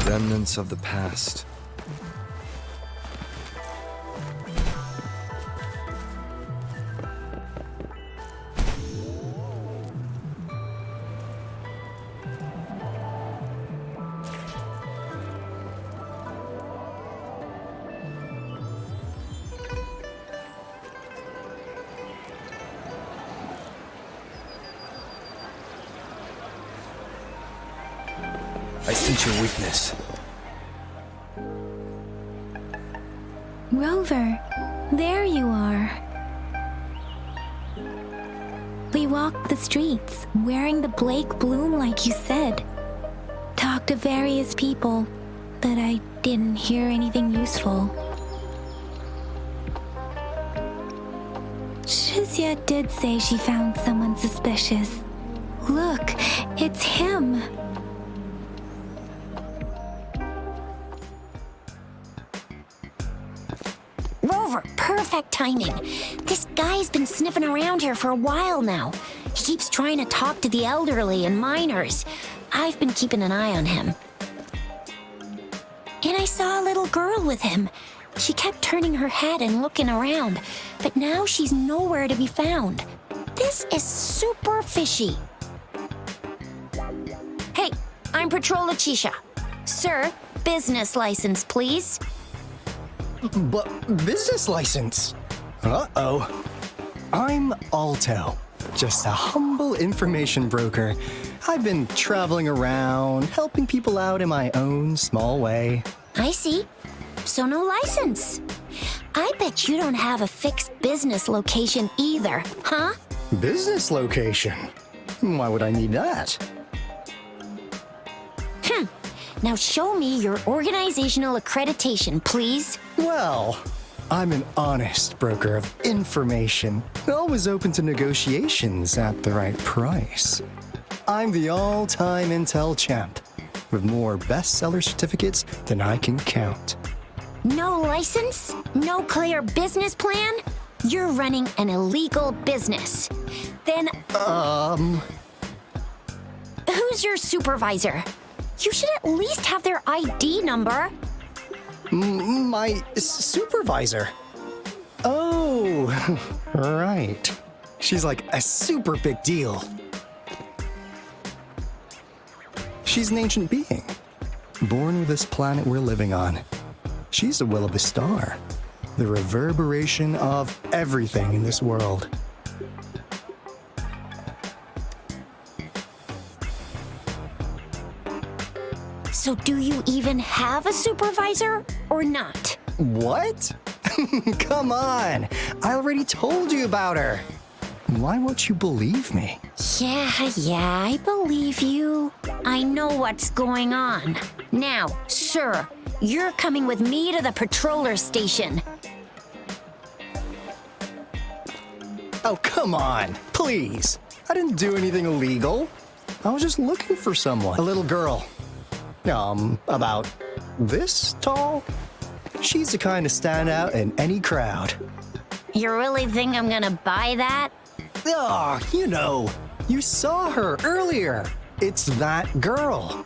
Remnants of the past. I sense your weakness. Rover, there you are. We walked the streets, wearing the Blake bloom like you said. Talked to various people, but I didn't hear anything useful. Shizia did say she found someone suspicious. Look, it's him. Rover, perfect timing. This guy's been sniffing around here for a while now. He keeps trying to talk to the elderly and minors. I've been keeping an eye on him. And I saw a little girl with him. She kept turning her head and looking around, but now she's nowhere to be found. This is super fishy. Hey, I'm Patrol Letitia. Sir, business license, please. But business license? Uh-oh. I'm Alto, just a humble information broker. I've been traveling around, helping people out in my own small way. I see. So no license. I bet you don't have a fixed business location either, huh? Business location? Why would I need that? Now show me your organizational accreditation, please. Well, I'm an honest broker of information, always open to negotiations at the right price. I'm the all-time Intel champ, with more bestseller certificates than I can count. No license? No clear business plan? You're running an illegal business. Then... Who's your supervisor? You should at least have their ID number. My supervisor? Oh, right. She's like a super big deal. She's an ancient being, born with this planet we're living on. She's the will of the star, the reverberation of everything in this world. So do you even have a supervisor or not? What? Come on! I already told you about her. Why won't you believe me? Yeah, I believe you. I know what's going on. Now, sir, you're coming with me to the patroller station. Oh, come on, please. I didn't do anything illegal. I was just looking for someone. A little girl. About this tall? She's the kind to stand out in any crowd. You really think I'm gonna buy that? Oh, you saw her earlier. It's that girl.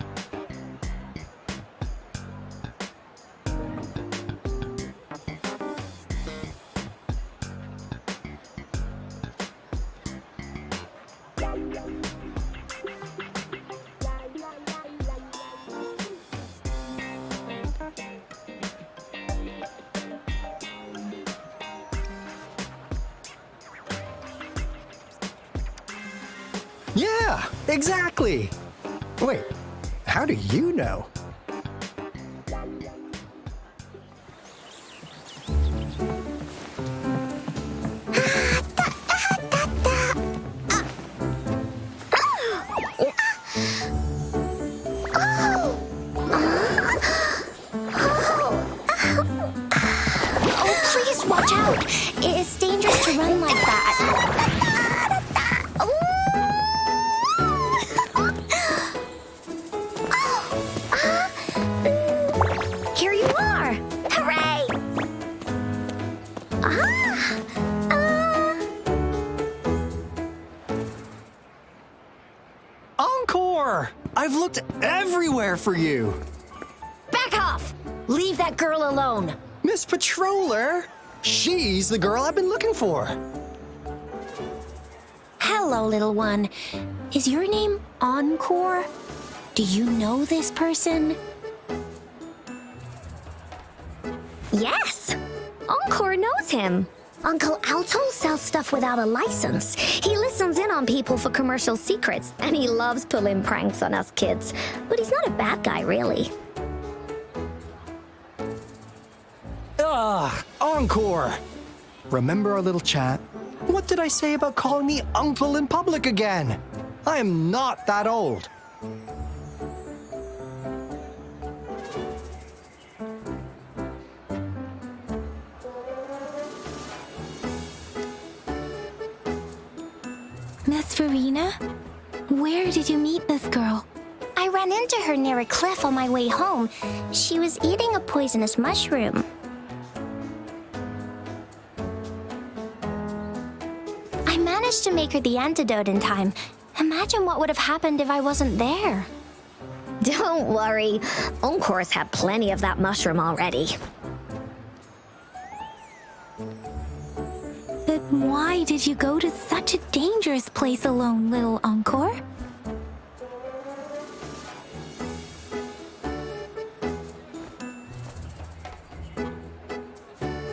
Yeah, exactly. Wait, how do you know? Oh, please watch out. It's dangerous to run like that. Here you are! Hooray! Encore! I've looked everywhere for you. Back off! Leave that girl alone. Miss Patroller! She's the girl I've been looking for. Hello, little one. Is your name Encore? Do you know this person? Yes! Encore knows him. Uncle Alto sells stuff without a license. He listens in on people for commercial secrets, and he loves pulling pranks on us kids. But he's not a bad guy, really. Encore! Remember our little chat? What did I say about calling me uncle in public again? I am not that old. Miss Farina, where did you meet this girl? I ran into her near a cliff on my way home. She was eating a poisonous mushroom. I managed to make her the antidote in time. Imagine what would have happened if I wasn't there. Don't worry. Encore's had plenty of that mushroom already. But why did you go to such a dangerous place alone, little Encore?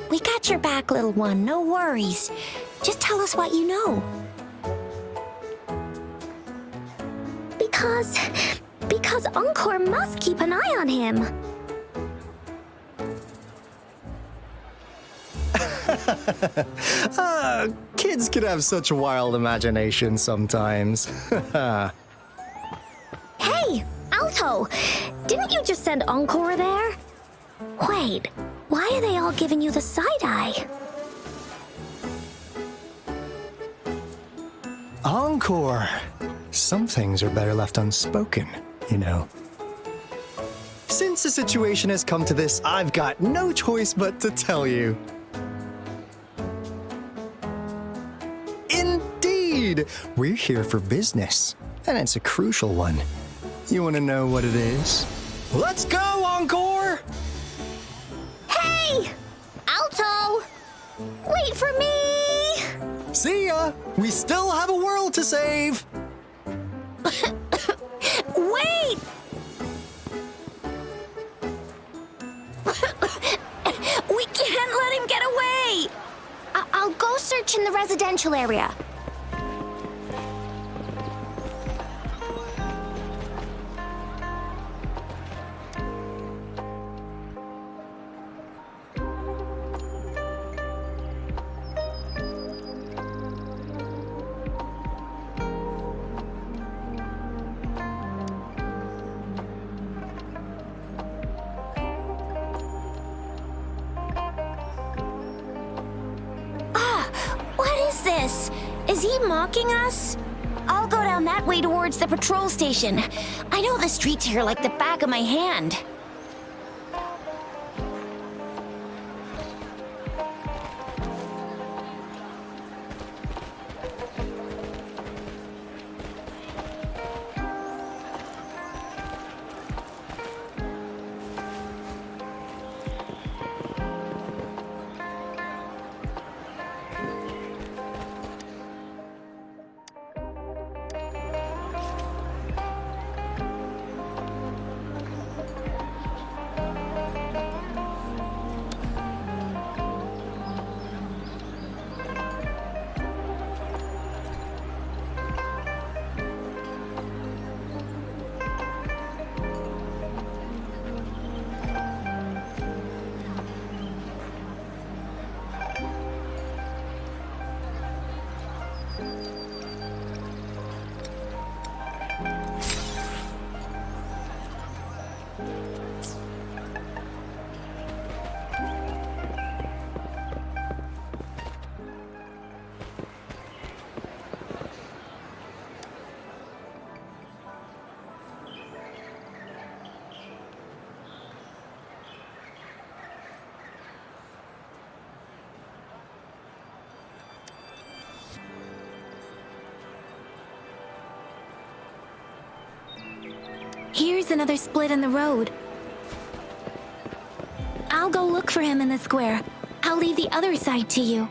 We got your back, little one. No worries. Just tell us what you know. Because Encore must keep an eye on him. Kids can have such wild imaginations sometimes. Hey, Alto! Didn't you just send Encore there? Wait, why are they all giving you the side-eye? Encore! Some things are better left unspoken, you know. Since the situation has come to this, I've got no choice but to tell you. Indeed! We're here for business, and it's a crucial one. You want to know what it is? Let's go, Encore! Hey! Alto! Wait for me! See ya! We still have a world to save! Wait! We can't let him get away! I'll go search in the residential area. Is he mocking us? I'll go down that way towards the patrol station. I know the streets here like the back of my hand. Here's another split in the road. I'll go look for him in the square. I'll leave the other side to you.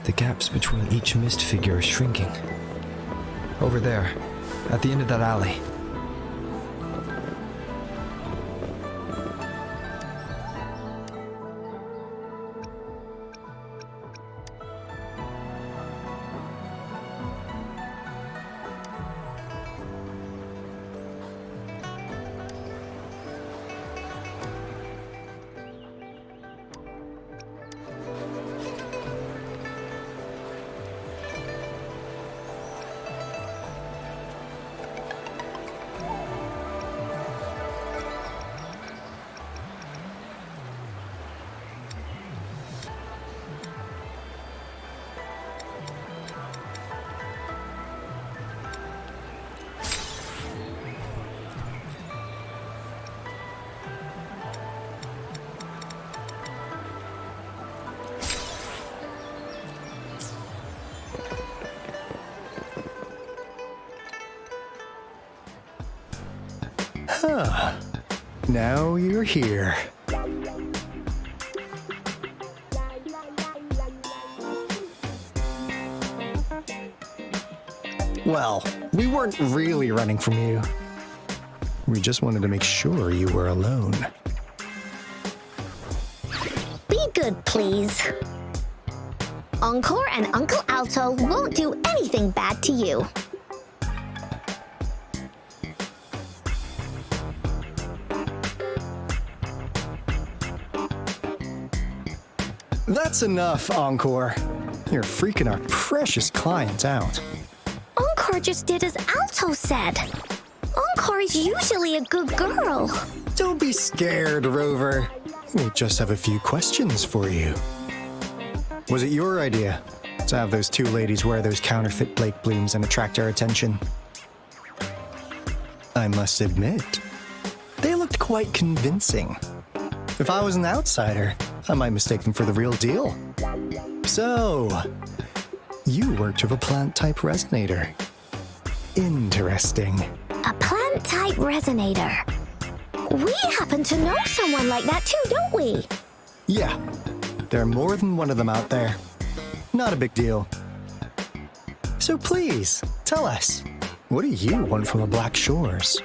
The gaps between each mist figure are shrinking. Over there, at the end of that alley. Huh. Now you're here. Well, we weren't really running from you. We just wanted to make sure you were alone. Be good, please. Encore and Uncle Alto won't do anything bad to you. That's enough, Encore. You're freaking our precious client out. Encore just did as Alto said. Encore is usually a good girl. Don't be scared, Rover. We just have a few questions for you. Was it your idea to have those two ladies wear those counterfeit Blake blooms and attract our attention? I must admit, they looked quite convincing. If I was an outsider, I might mistake them for the real deal. So, you worked with a plant-type resonator. Interesting. A plant-type resonator. We happen to know someone like that too, don't we? Yeah, there are more than one of them out there. Not a big deal. So please, tell us, what do you want from the Black Shores?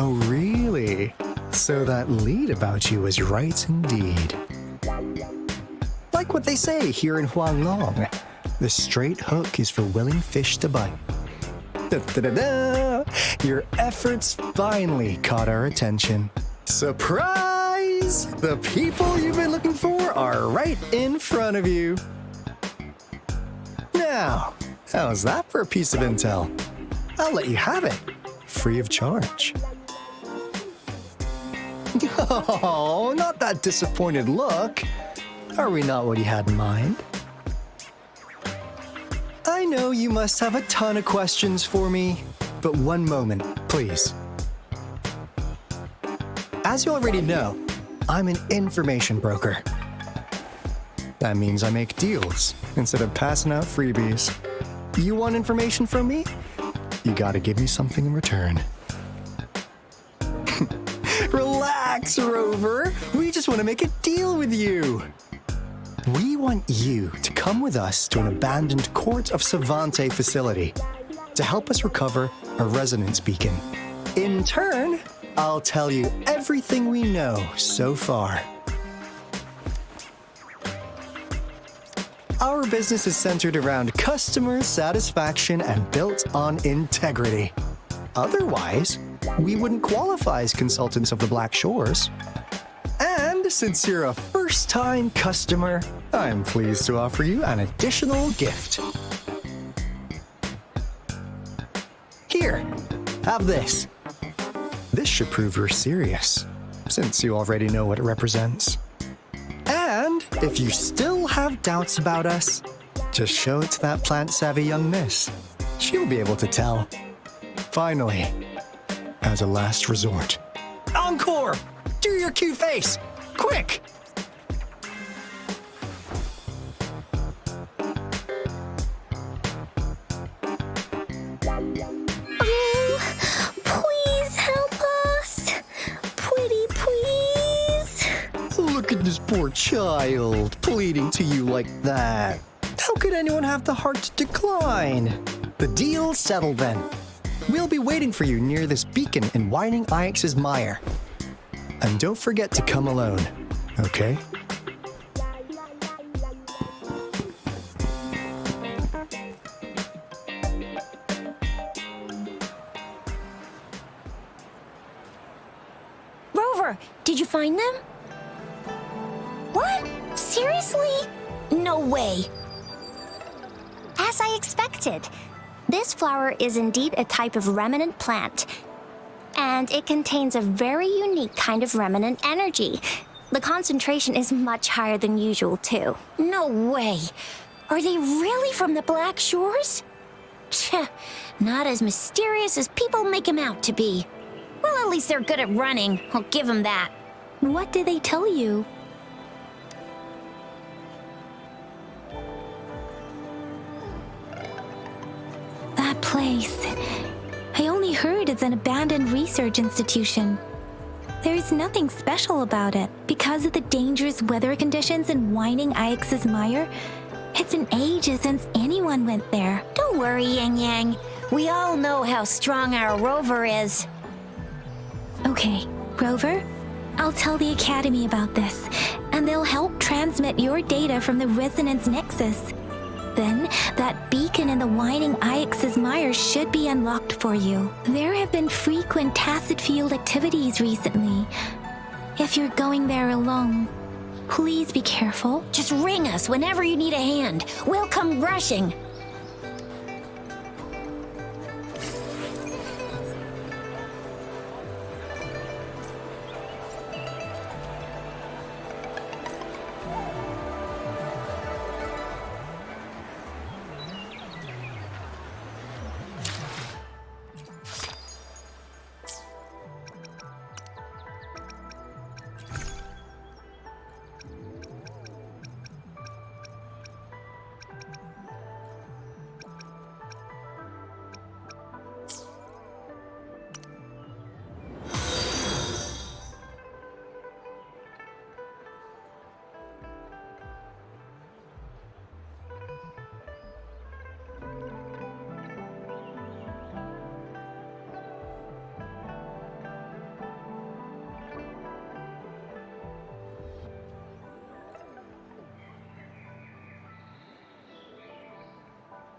Oh, really? So that lead about you was right indeed. Like what they say here in Huanglong, the straight hook is for willing fish to bite. Da-da-da-da! Your efforts finally caught our attention. Surprise! The people you've been looking for are right in front of you. Now, how's that for a piece of intel? I'll let you have it, free of charge. Oh, not that disappointed look. Are we not what you had in mind? I know you must have a ton of questions for me, but one moment, please. As you already know, I'm an information broker. That means I make deals instead of passing out freebies. You want information from me? You gotta give me something in return. Relax, Rover. We just want to make a deal with you. We want you to come with us to an abandoned Court of Savante facility to help us recover a resonance beacon. In turn, I'll tell you everything we know so far. Our business is centered around customer satisfaction and built on integrity. Otherwise, we wouldn't qualify as consultants of the Black Shores. And since you're a first-time customer, I'm pleased to offer you an additional gift. Here, have this. This should prove you're serious, since you already know what it represents. And if you still have doubts about us, just show it to that plant-savvy young miss. She'll be able to tell. Finally, as a last resort. Encore! Do your cute face! Quick! Oh, please help us. Pretty please. Look at this poor child, pleading to you like that. How could anyone have the heart to decline? The deal's settled then. We'll be waiting for you near this beacon in Whining Ix's mire. And don't forget to come alone, okay? Rover, did you find them? What? Seriously? No way. As I expected. This flower is indeed a type of remnant plant, and it contains a very unique kind of remnant energy. The concentration is much higher than usual, too. No way! Are they really from the Black Shores? Not as mysterious as people make them out to be. Well, at least they're good at running. I'll give them that. What did they tell you? That place. I only heard it's an abandoned research institution. There is nothing special about it. Because of the dangerous weather conditions in Whining Ix's Mire, it's been ages since anyone went there. Don't worry, Yang Yang. We all know how strong our rover is. Okay, Rover, I'll tell the Academy about this, and they'll help transmit your data from the Resonance Nexus. Then, that beacon in the Whining Ix's Mire should be unlocked for you. There have been frequent tacit field activities recently. If you're going there alone, please be careful. Just ring us whenever you need a hand. We'll come rushing.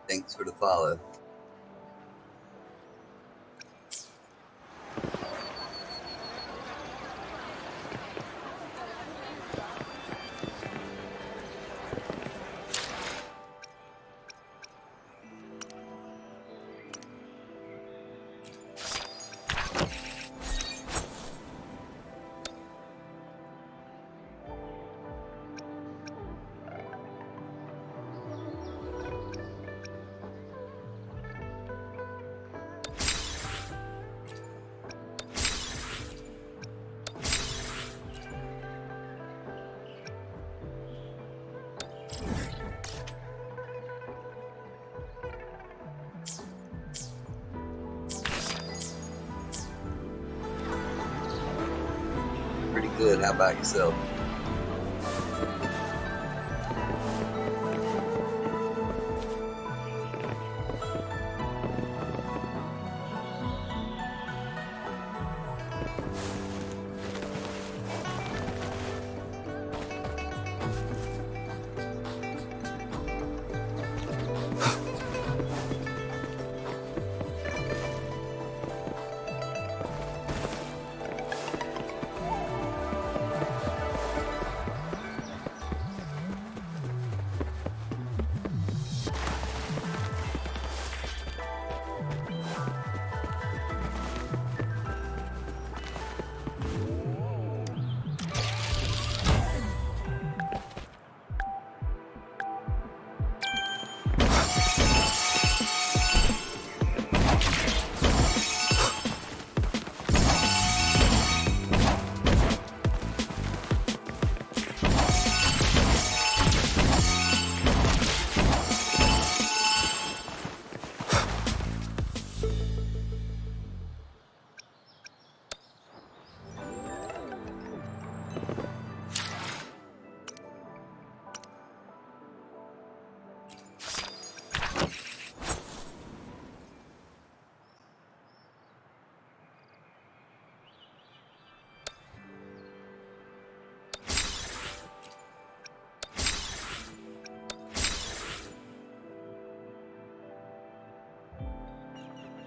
Thanks for the follow. Pretty good. How about yourself?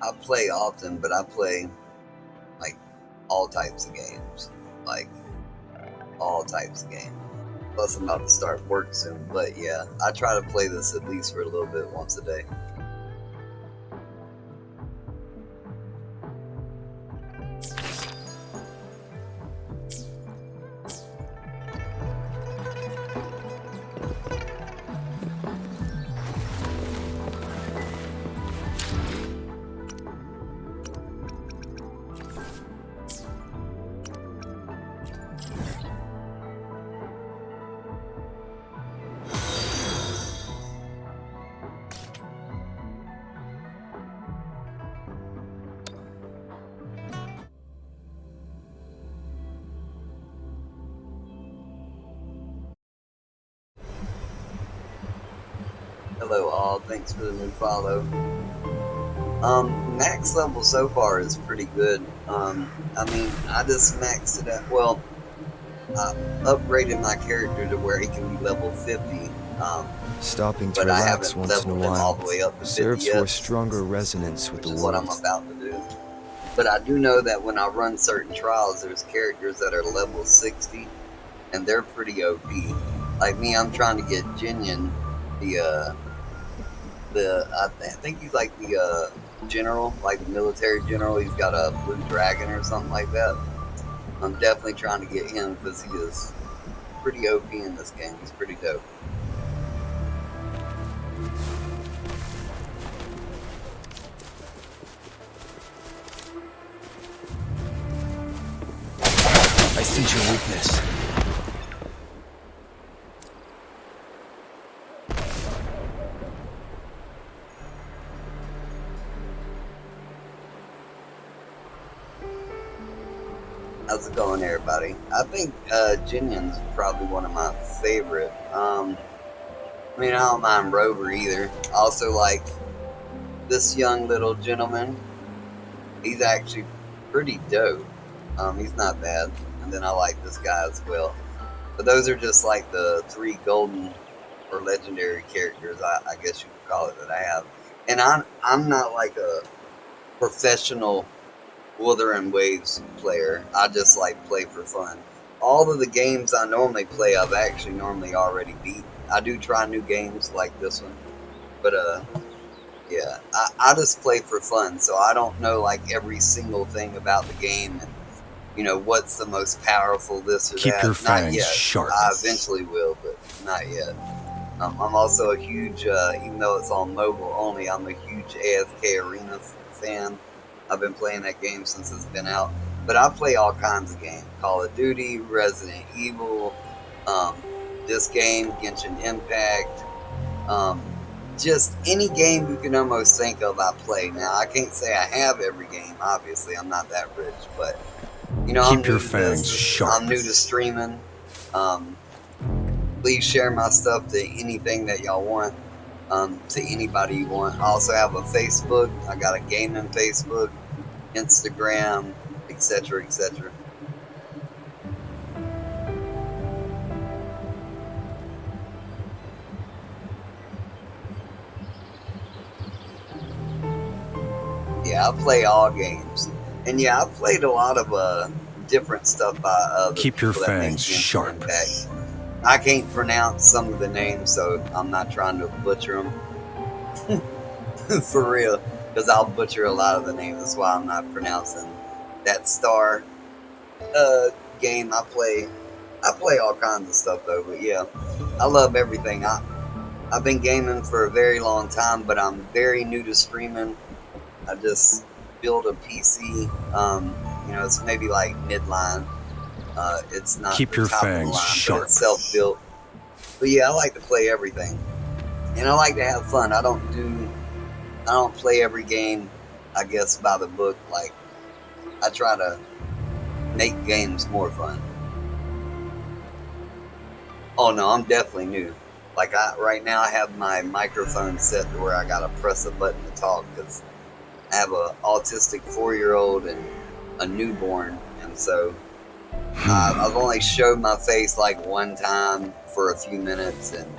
I play often, but I play like all types of games. Like all types of games. Plus I'm about to start work soon, but yeah, I try to play this at least for a little bit once a day. Hello all, thanks for the new follow. Max level so far is pretty good. I mean, I just maxed it out. Well, I upgraded my character to where he can be level 50. Stopping to but I relax haven't once in a leveled him all while the way up to 50 serves yet, for a stronger resonance with which the is what I'm world. about to do. But I do know that when I run certain trials, there's characters that are level 60, and they're pretty OP. Like me, I'm trying to get Jinyan, I think he's like the general, like the military general. He's got a blue dragon or something like that. I'm definitely trying to get him because he is pretty OP in this game. He's pretty dope. I sense your weakness. How's it going, everybody? I think Jinyan's probably one of my favorite. I mean, I don't mind Rover either. I also like this young little gentleman. He's actually pretty dope. He's not bad. And then I like this guy as well. But those are just like the 3 golden or legendary characters, I guess you could call it, that I have. And I'm not like a professional Wuthering Waves player. I just like play for fun. All of the games I normally play, I've actually normally already beat. I do try new games like this one, but yeah, I just play for fun. So I don't know like every single thing about the game and what's the most powerful this or Keep that. your Not fangs yet. sharp. I eventually will, but not yet. I'm also a huge, even though it's on mobile only, I'm a huge AFK Arena fan. I've been playing that game since it's been out. But I play all kinds of games. Call of Duty, Resident Evil, this game, Genshin Impact. Just any game you can almost think of, I play. Now, I can't say I have every game, obviously. I'm not that rich. But, I'm Keep your new to fangs this. sharp. I'm new to streaming. Please share my stuff to anything that y'all want. To anybody you want. I also have a Facebook. I got a gaming Facebook, Instagram, etc., etc. Yeah, I play all games, and yeah, I've played a lot of different stuff by other Keep your people that make fangs Genshin sharp. Impact. I can't pronounce some of the names, so I'm not trying to butcher them. For real, because I'll butcher a lot of the names. That's why I'm not pronouncing that Star game. I play all kinds of stuff though, but yeah, I love everything. I've been gaming for a very long time, but I'm very new to streaming. I just built a PC. It's maybe like midline. It's not Keep the your top of the fangs line, sharp. but it's self-built. But yeah, I like to play everything, and I like to have fun. I don't play every game, I guess, by the book. Like, I try to make games more fun. Oh no, I'm definitely new. Like, right now I have my microphone set to where I gotta press a button to talk because I have a autistic 4-year-old and a newborn, and so I've only showed my face like one time for a few minutes, and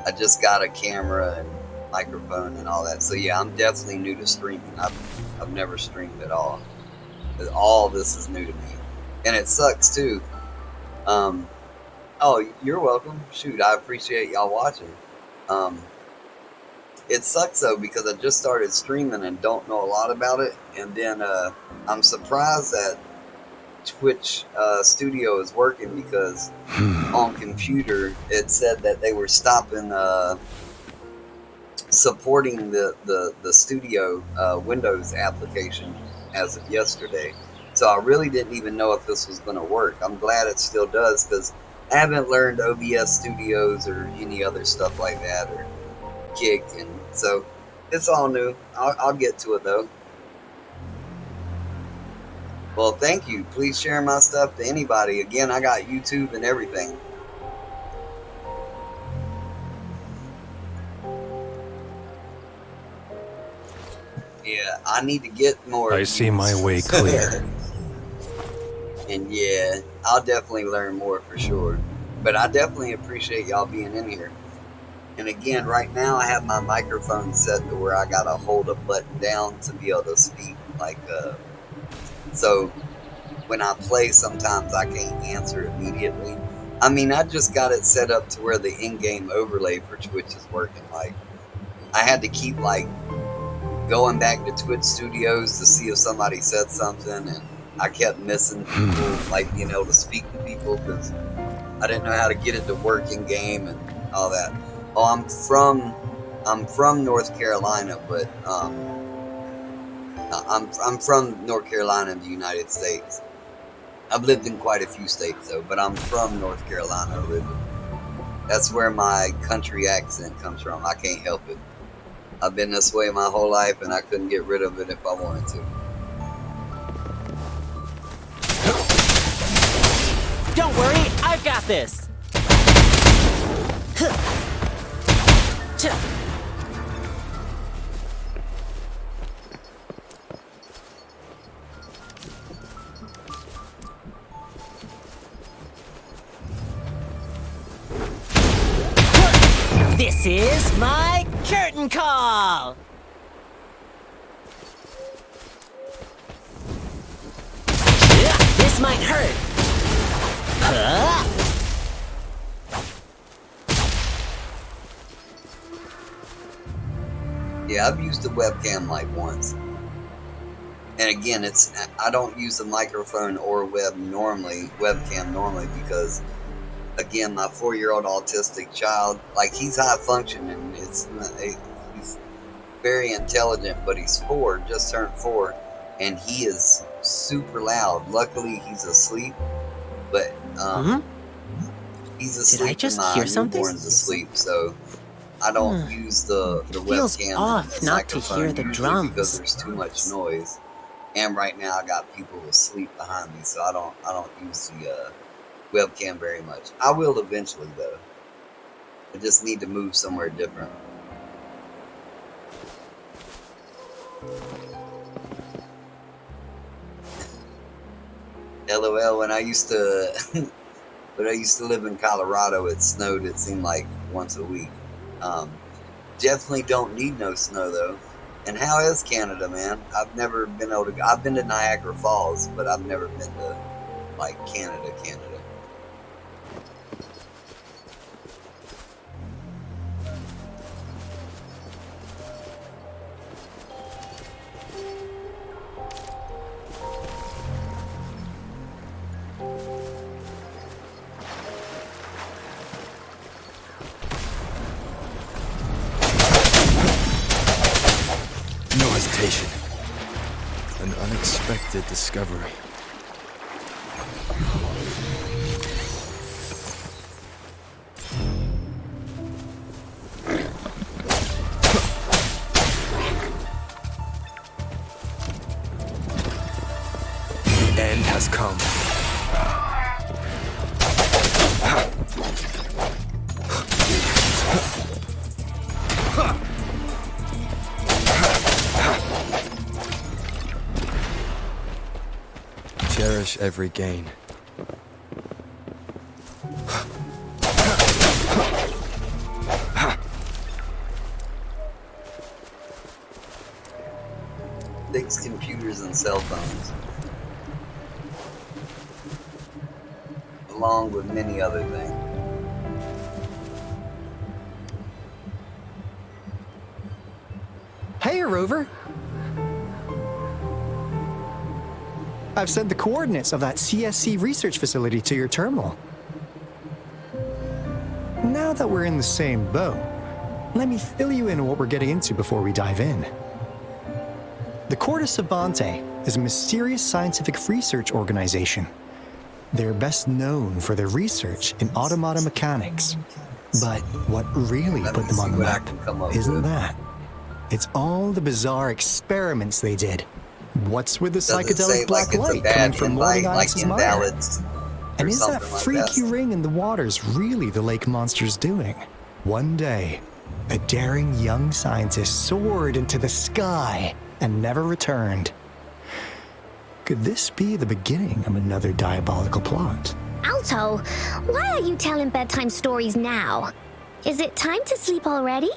I just got a camera and microphone and all that. So yeah, I'm definitely new to streaming. I've never streamed at all. All this is new to me, and it sucks too. Oh, you're welcome. Shoot, I appreciate y'all watching. It sucks though because I just started streaming and don't know a lot about it, and then I'm surprised that Twitch Studio is working because on computer it said that they were stopping supporting the Studio Windows application as of yesterday. So I really didn't even know if this was going to work. I'm glad it still does because I haven't learned OBS Studios or any other stuff like that or Kick, and so it's all new. I'll get to it though. Well, thank you. Please share my stuff to anybody. Again, I got YouTube and everything. I need to get more. I see my way clear. And yeah, I'll definitely learn more for sure. But I definitely appreciate y'all being in here. And again, right now I have my microphone set to where I gotta hold a button down to be able to speak. So when I play, sometimes I can't answer immediately. I mean, I just got it set up to where the in-game overlay for Twitch is working. Like, I had to keep going back to Twitch Studios to see if somebody said something, and I kept missing people, being able to speak to people because I didn't know how to get it to work in game and all that. Oh, I'm from North Carolina, but I'm from North Carolina in the United States. I've lived in quite a few states though, but I'm from North Carolina originally. That's where my country accent comes from. I can't help it. I've been this way my whole life, and I couldn't get rid of it if I wanted to. Don't worry, I've got this. This is my curtain call! This might hurt. Yeah, I've used the webcam once. And again, I don't use the microphone or webcam normally because, again, my 4-year-old autistic child, he's high functioning. He's very intelligent, but he's 4, just turned 4, and he is super loud. Luckily, he's asleep, but he's asleep. Did I just and hear my something? newborn's asleep, so I don't use the Feels webcam off and not to microphone hear the usually drums. because there's too much noise. And right now I got people asleep behind me, so I don't use the webcam very much. I will eventually though. I just need to move somewhere different. LOL, when I used to live in Colorado, it snowed, it seemed like once a week. Definitely don't need no snow though. And how is Canada, man? I've never been able to. I've been to Niagara Falls, but I've never been to Canada. No hesitation. An unexpected discovery. The end has come. Cherish every gain. Fix computers and cell phones, along with many other things. Hey, Rover. I've sent the coordinates of that CSC research facility to your terminal. Now that we're in the same boat, let me fill you in on what we're getting into before we dive in. The Corte Savante is a mysterious scientific research organization. They're best known for their research in automata mechanics. But what really put them on the map isn't that. It's all the bizarre experiments they did. What's with the psychedelic black light coming from Morning Onyx's mire? And is that freaky ring in the waters really the lake monster's doing? One day, a daring young scientist soared into the sky and never returned. Could this be the beginning of another diabolical plot? Alto, why are you telling bedtime stories now? Is it time to sleep already?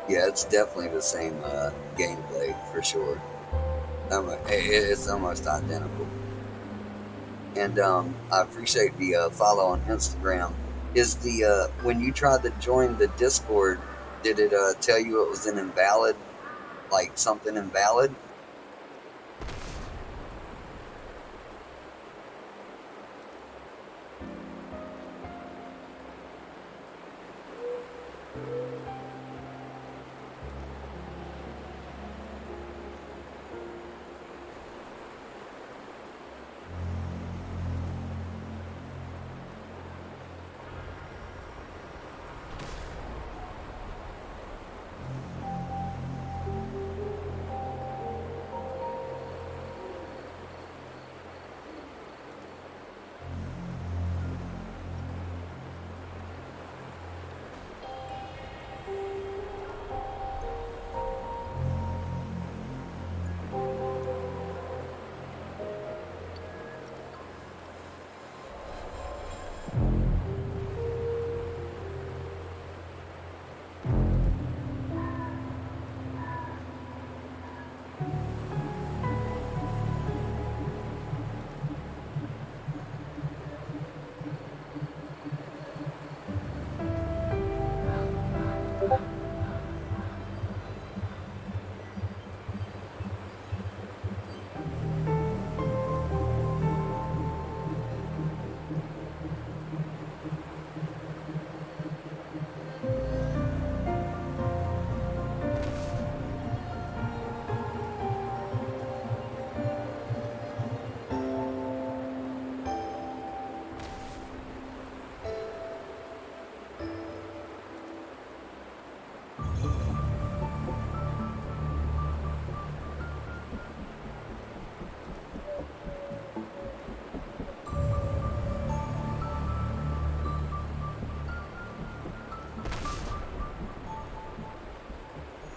Yeah, it's definitely the same gameplay for sure. It's almost identical. And I appreciate the follow on Instagram. Is the when you tried to join the Discord, did it tell you it was an invalid, like something invalid?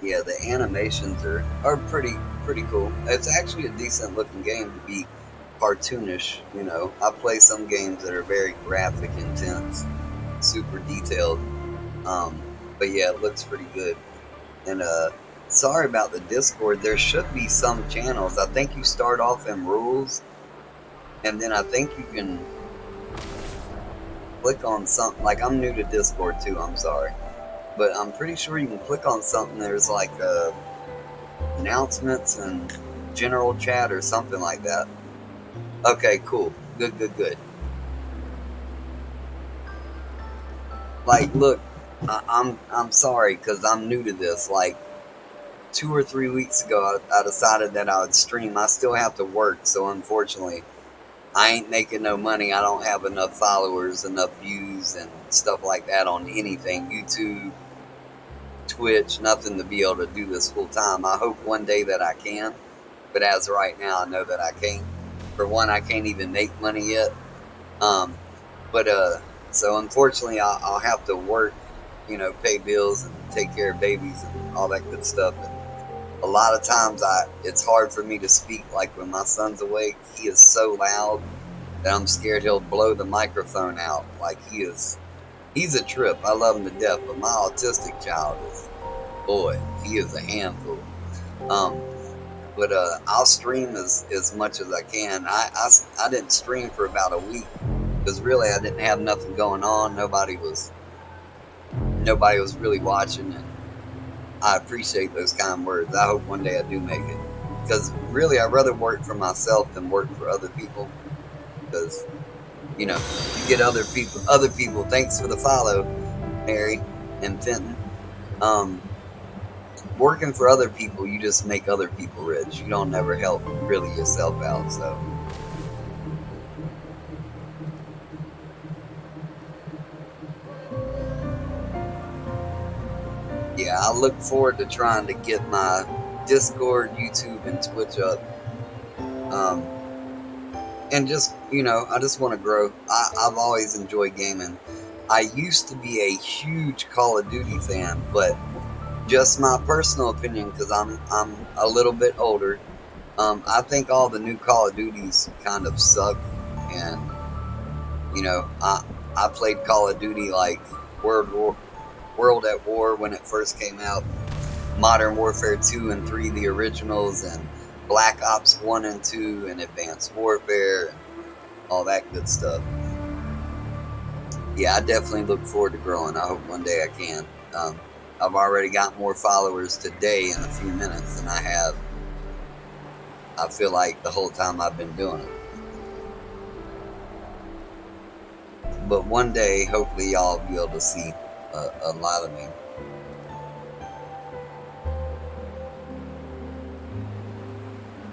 Yeah, the animations are pretty cool. It's actually a decent looking game to be cartoonish. You know, I play some games that are very graphic, intense, super detailed. But yeah, it looks pretty good. And sorry about the Discord. There should be some channels. I think you start off in rules, and then I think you can click on something. Like, I'm new to Discord too. I'm sorry. But I'm pretty sure you can click on something. There's like announcements and general chat or something like that. Okay, cool. Good. Like, look, I'm sorry because I'm new to this. Like 2 or 3 weeks ago, I decided that I would stream. I still have to work, so unfortunately, I ain't making no money. I don't have enough followers, enough views, and stuff like that on anything. YouTube, Twitch, nothing to be able to do this full time. I hope one day that I can, but as of right now, I know that I can't. For one, I can't even make money yet. So unfortunately, I'll have to work, you know, pay bills and take care of babies and all that good stuff. And a lot of times, it's hard for me to speak. Like when my son's awake, he is so loud that I'm scared he'll blow the microphone out. Like he's a trip. I love him to death, but my autistic child is, boy, he is a handful. But I'll stream as much as I can. I didn't stream for about a week because really I didn't have nothing going on. Nobody was really watching, and I appreciate those kind words. I hope one day I do make it, because really I'd rather work for myself than work for other people, because you know, you get other people. Thanks for the follow, Mary and Fenton. Working for other people, you just make other people rich. You don't never help really yourself out. So yeah, I look forward to trying to get my Discord, YouTube, and Twitch up. and just, you know, I just want to grow. I've always enjoyed gaming. I used to be a huge Call of Duty fan, but just my personal opinion, because I'm a little bit older. I think all the new Call of Duties kind of suck, and you know, I played Call of Duty like World at War when it first came out, Modern Warfare 2 and 3, the originals, and Black Ops 1 and 2, and Advanced Warfare, and all that good stuff. Yeah, I definitely look forward to growing. I hope one day I can. I've already got more followers today in a few minutes than I have, I feel like, the whole time I've been doing it. But one day, hopefully, y'all will be able to see a lot of me.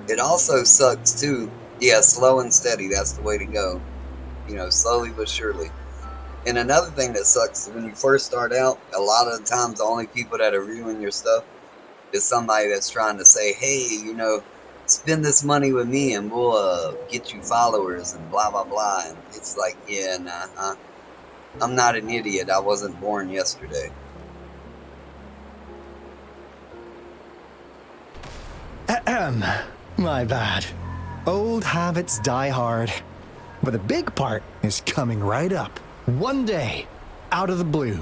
It also sucks too. Yeah, slow and steady. That's the way to go. You know, slowly but surely. And another thing that sucks, when you first start out, a lot of the times the only people that are viewing your stuff is somebody that's trying to say, hey, you know, spend this money with me and we'll get you followers and blah, blah, blah. And it's like, yeah, nah, I'm not an idiot. I wasn't born yesterday. My bad. Old habits die hard. But the big part is coming right up. One day, out of the blue,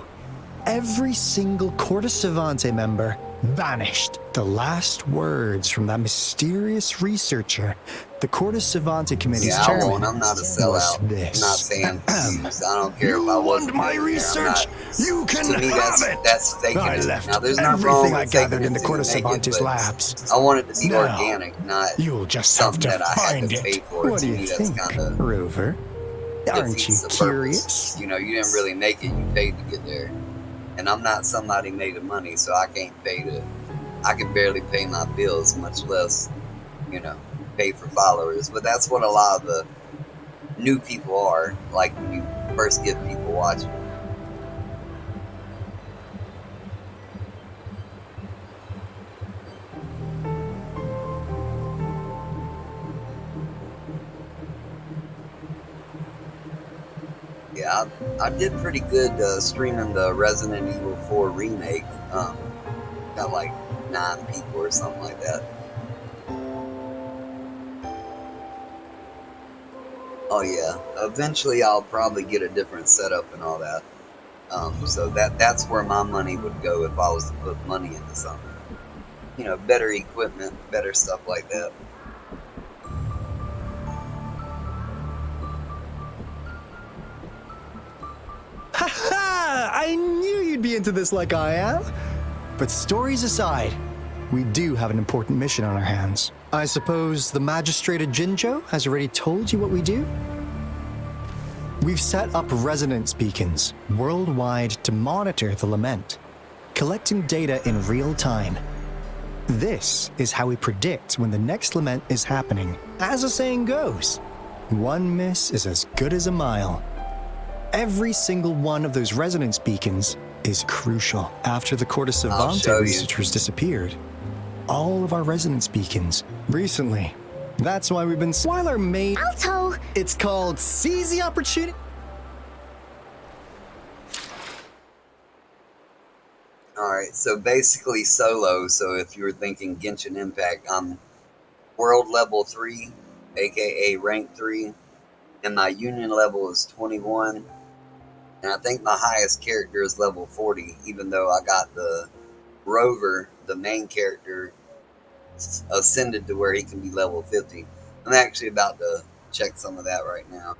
every single Corte Savante member vanished. The last words from that mysterious researcher, the Corte Savante Committee's chairman, I'm not a sellout. I'm not saying views. I don't care if I wasn't my research. You can to me, that's faking I it. left Now, there's not wrong everything I with faking gathered in it the Corte to make it, Savante's but labs. I want it to be Now, organic, not you'll just have something to that I had find to pay it. for. What To do you me, that's think, kind of Rover? Aren't you curious? You know, you didn't really make it. You paid to get there. And I'm not somebody made of money, so I can't pay to. I can barely pay my bills, much less, you know, pay for followers. But that's what a lot of the new people are, like when you first get people watching. Yeah, I did pretty good streaming the Resident Evil 4 remake. Got like 9 people or something like that. Oh yeah, eventually I'll probably get a different setup and all that. So that's where my money would go if I was to put money into something. You know, better equipment, better stuff like that. Ha! I knew you'd be into this like I am. But stories aside, we do have an important mission on our hands. I suppose the magistrate at Jinzhou has already told you what we do? We've set up resonance beacons worldwide to monitor the lament, collecting data in real time. This is how we predict when the next lament is happening. As the saying goes, one miss is as good as a mile. Every single one of those resonance beacons is crucial. After the Corte Savante researchers disappeared, all of our resonance beacons recently. That's why we've been while our main Alto. It's called Seize the Opportunity. Alright, so basically solo. So if you were thinking Genshin Impact, I'm world level 3, aka rank 3, and my union level is 21. And I think my highest character is level 40, even though I got the Rover, the main character, ascended to where he can be level 50. I'm actually about to check some of that right now.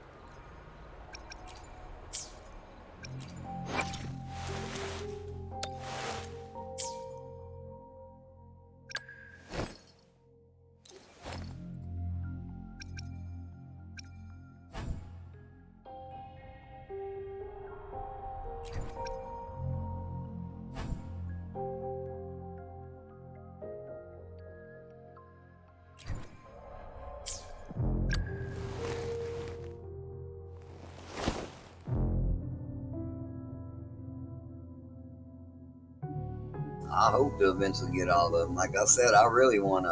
I hope to eventually get all of them. Like I said, I really want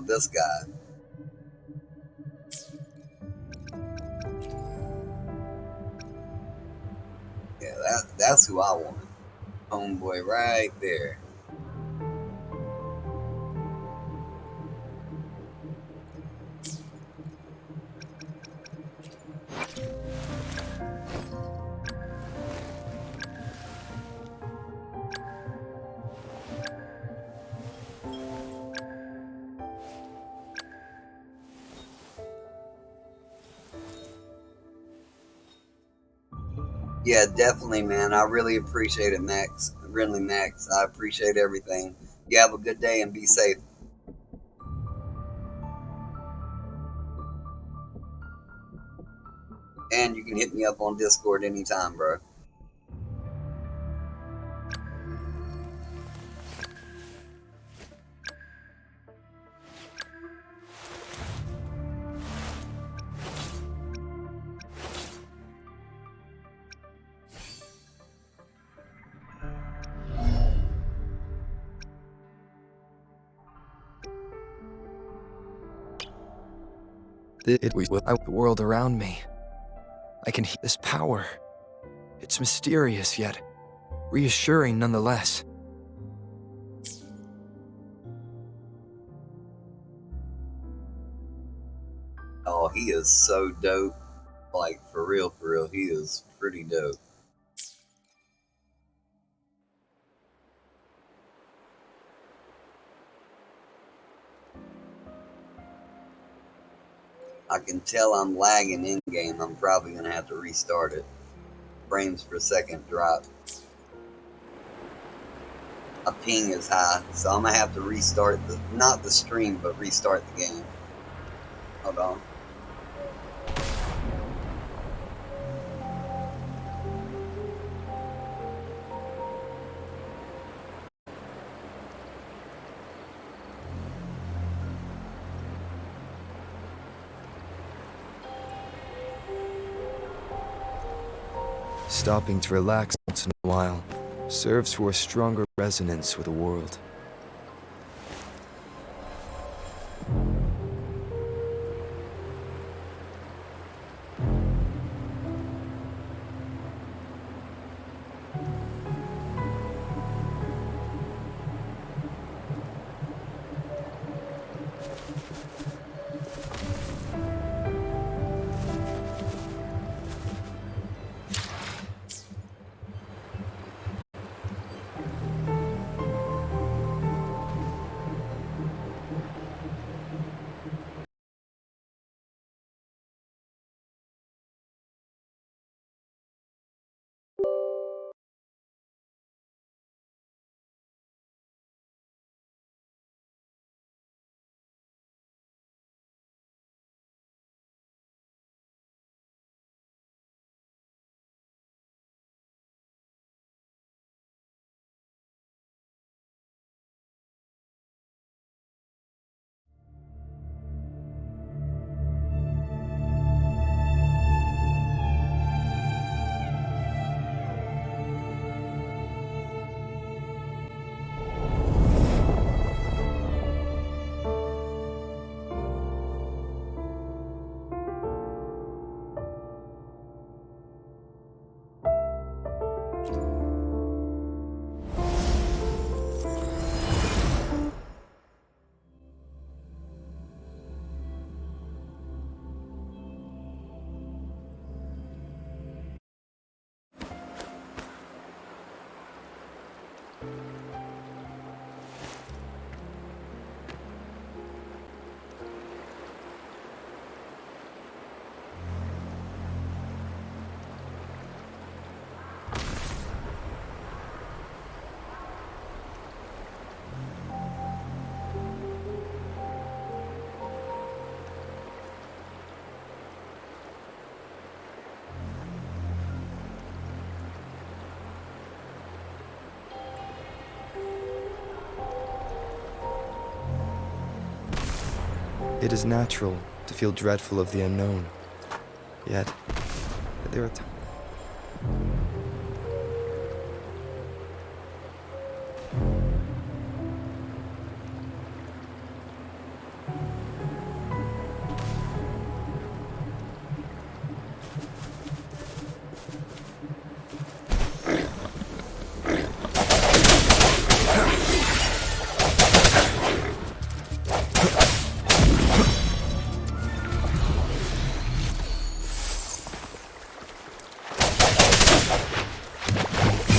this guy. Yeah, that's who I want. Homeboy right there. Yeah, definitely, man. I really appreciate it, Max. Really, Max. I appreciate everything. You have a good day and be safe. And you can hit me up on Discord anytime, bro. It was the world around me. I can hear this power. It's mysterious yet reassuring nonetheless. Oh, he is so dope. Like, for real, he is pretty dope. I can tell I'm lagging in-game. I'm probably going to have to restart it. Frames per second drop. My ping is high, so I'm going to have to restart not the stream, but restart the game. Hold on. Stopping to relax once in a while serves for a stronger resonance with the world. It is natural to feel dreadful of the unknown. Yet, there are times.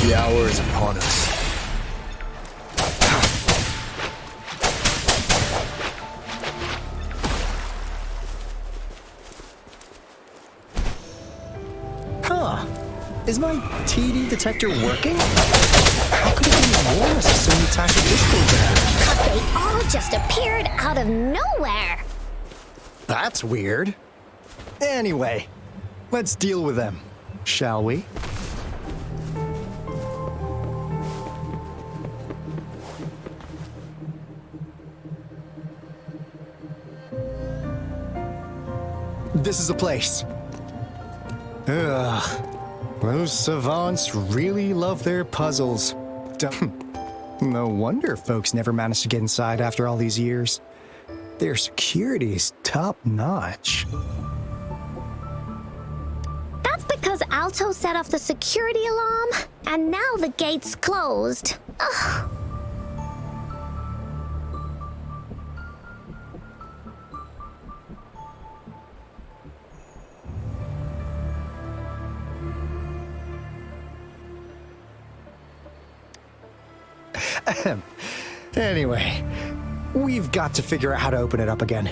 The hour is upon us. Huh. Is my TD detector working? How could it be warm as so many tactic discords there? They all just appeared out of nowhere. That's weird. Anyway, let's deal with them, shall we? This is the place. Ugh. Those savants really love their puzzles. No wonder folks never managed to get inside after all these years. Their security is top-notch. That's because Alto set off the security alarm, and now the gate's closed. Ugh. Anyway, we've got to figure out how to open it up again.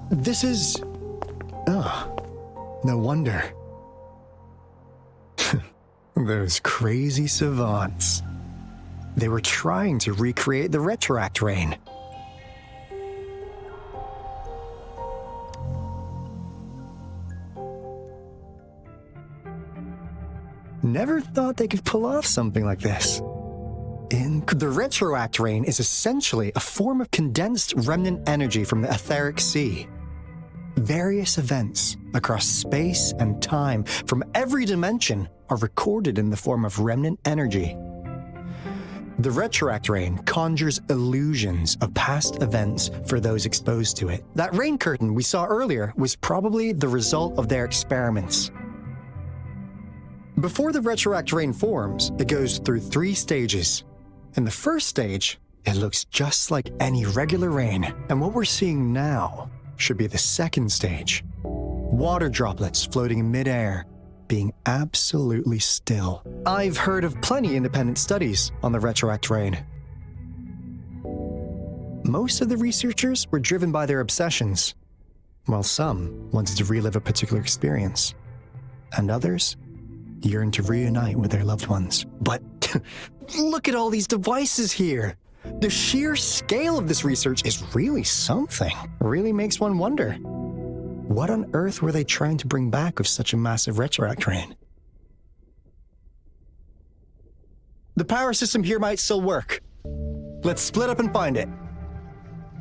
This is... Oh, no wonder. Those crazy savants. They were trying to recreate the Retroact Rain. Never thought they could pull off something like this. The Retroact Rain is essentially a form of condensed remnant energy from the etheric sea. Various events across space and time from every dimension are recorded in the form of remnant energy. The Retroact Rain conjures illusions of past events for those exposed to it. That rain curtain we saw earlier was probably the result of their experiments. Before the Retroact Rain forms, it goes through 3 stages. In the first stage, it looks just like any regular rain, and what we're seeing now should be the second stage. Water droplets floating in midair, being absolutely still. I've heard of plenty independent studies on the Retroact Rain. Most of the researchers were driven by their obsessions, while some wanted to relive a particular experience, and others yearned to reunite with their loved ones. But look at all these devices here. The sheer scale of this research is really something. Really makes one wonder. What on earth were they trying to bring back with such a massive Retroact Rain? The power system here might still work. Let's split up and find it.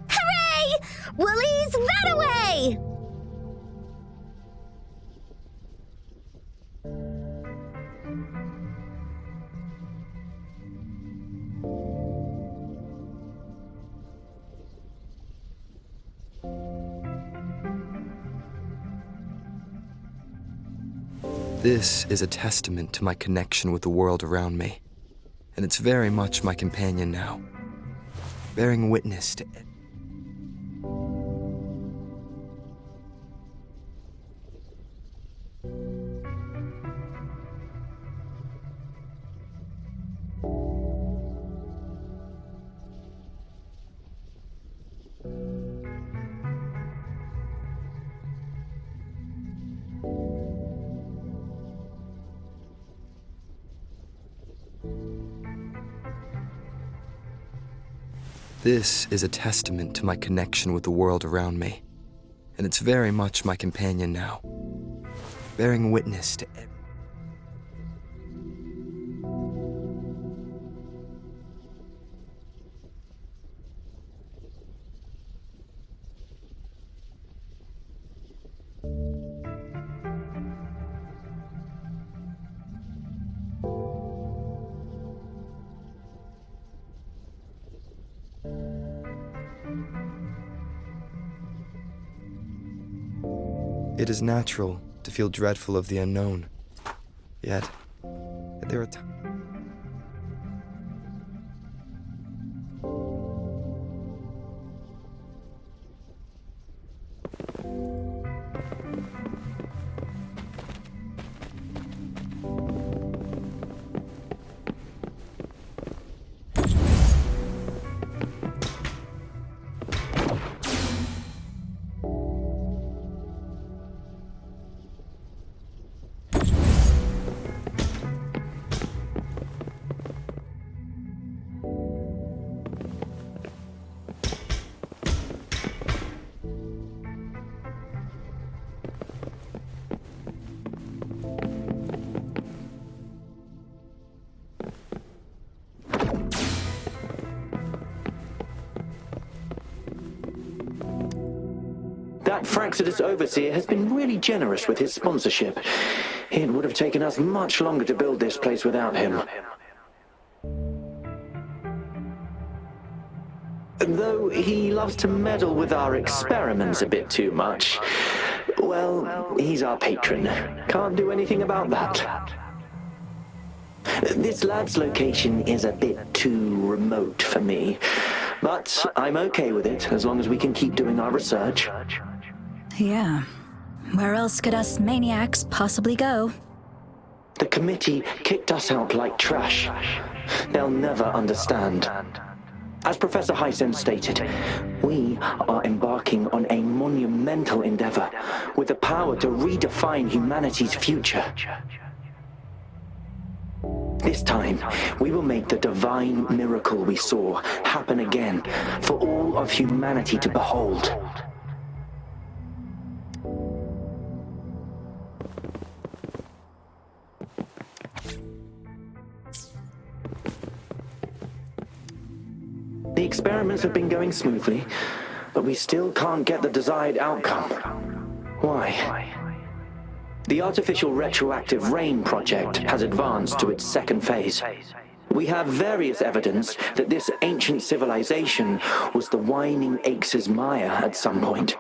Hooray! Woolies, that away! This is a testament to my connection with the world around me, and it's very much my companion now, bearing witness to it. This is a testament to my connection with the world around me, and it's very much my companion now, bearing witness to every... It is natural to feel dreadful of the unknown. Yet, there are times... That Fraxidus overseer has been really generous with his sponsorship. It would have taken us much longer to build this place without him. Though he loves to meddle with our experiments a bit too much. Well, he's our patron. Can't do anything about that. This lab's location is a bit too remote for me. But I'm okay with it, as long as we can keep doing our research. Yeah. Where else could us maniacs possibly go? The committee kicked us out like trash. They'll never understand. As Professor Hysen stated, we are embarking on a monumental endeavor with the power to redefine humanity's future. This time, we will make the divine miracle we saw happen again for all of humanity to behold. The experiments have been going smoothly, but we still can't get the desired outcome. Why? The artificial retroactive rain project has advanced to its second phase. We have various evidence that this ancient civilization was the Whining Aches' Maya at some point.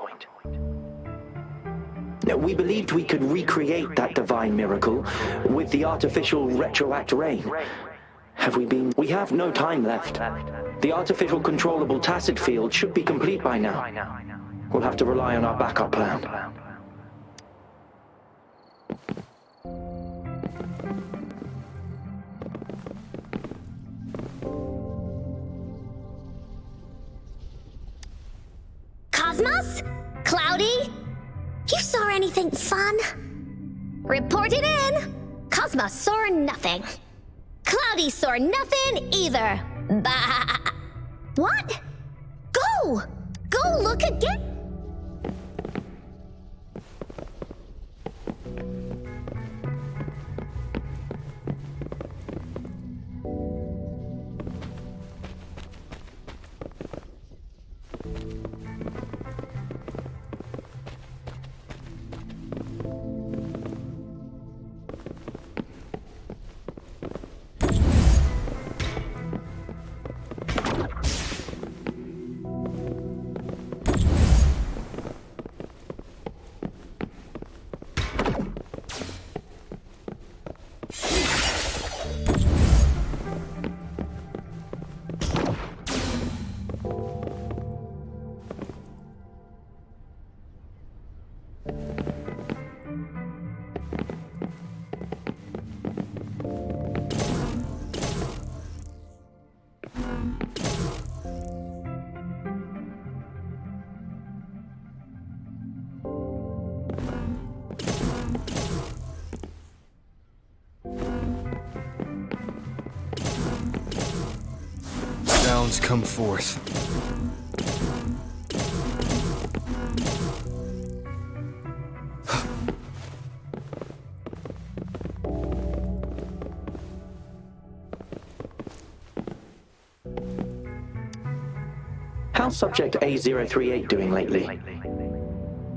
We believed we could recreate that divine miracle with the artificial retroact rain. We have no time left. The artificial controllable tacit field should be complete by now. We'll have to rely on our backup plan. Cosmos? Cloudy? You saw anything fun? Report it in! Cosmos saw nothing. Cloudy saw nothing either. Bah! What? Go! Go look again! Sounds come forth. How's Subject A038 doing lately?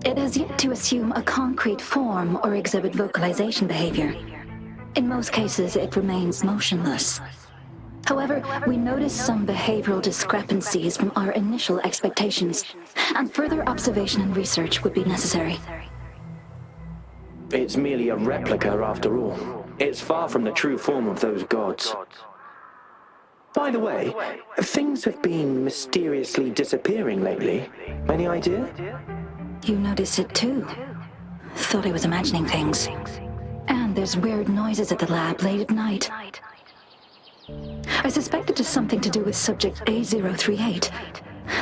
It has yet to assume a concrete form or exhibit vocalization behavior. In most cases, it remains motionless. However, we noticed some behavioral discrepancies from our initial expectations, and further observation and research would be necessary. It's merely a replica after all. It's far from the true form of those gods. By the way, things have been mysteriously disappearing lately. Any idea? You notice it too. Thought I was imagining things. And there's weird noises at the lab late at night. I suspect it is something to do with subject A038.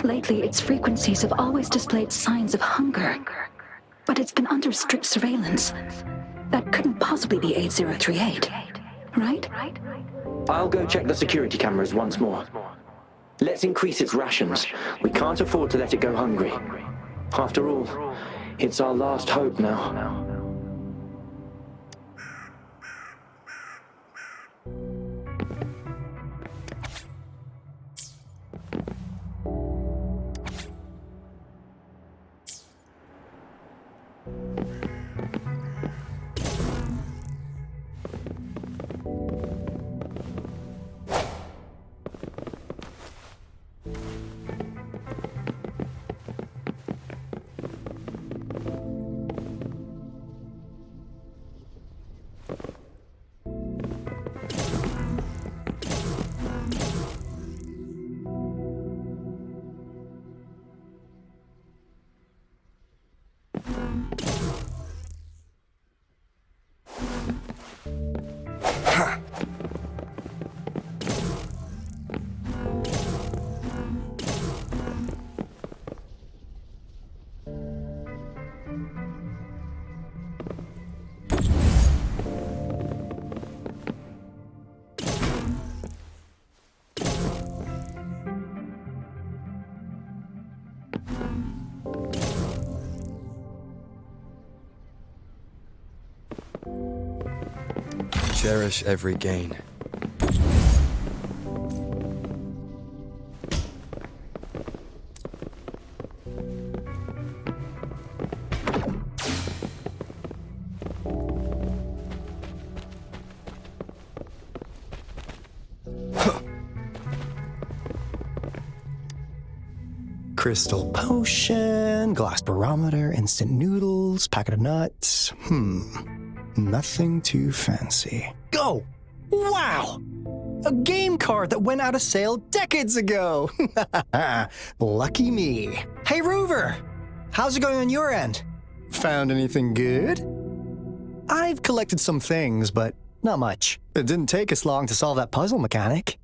Lately, its frequencies have always displayed signs of hunger. But it's been under strict surveillance. That couldn't possibly be A038, right? I'll go check the security cameras once more. Let's increase its rations. We can't afford to let it go hungry. After all, it's our last hope now. Cherish every gain. Crystal potion, glass barometer, instant noodles, packet of nuts. Nothing too fancy. Oh! Wow! A game card that went out of sale decades ago! Lucky me. Hey, Rover! How's it going on your end? Found anything good? I've collected some things, but not much. It didn't take us long to solve that puzzle mechanic.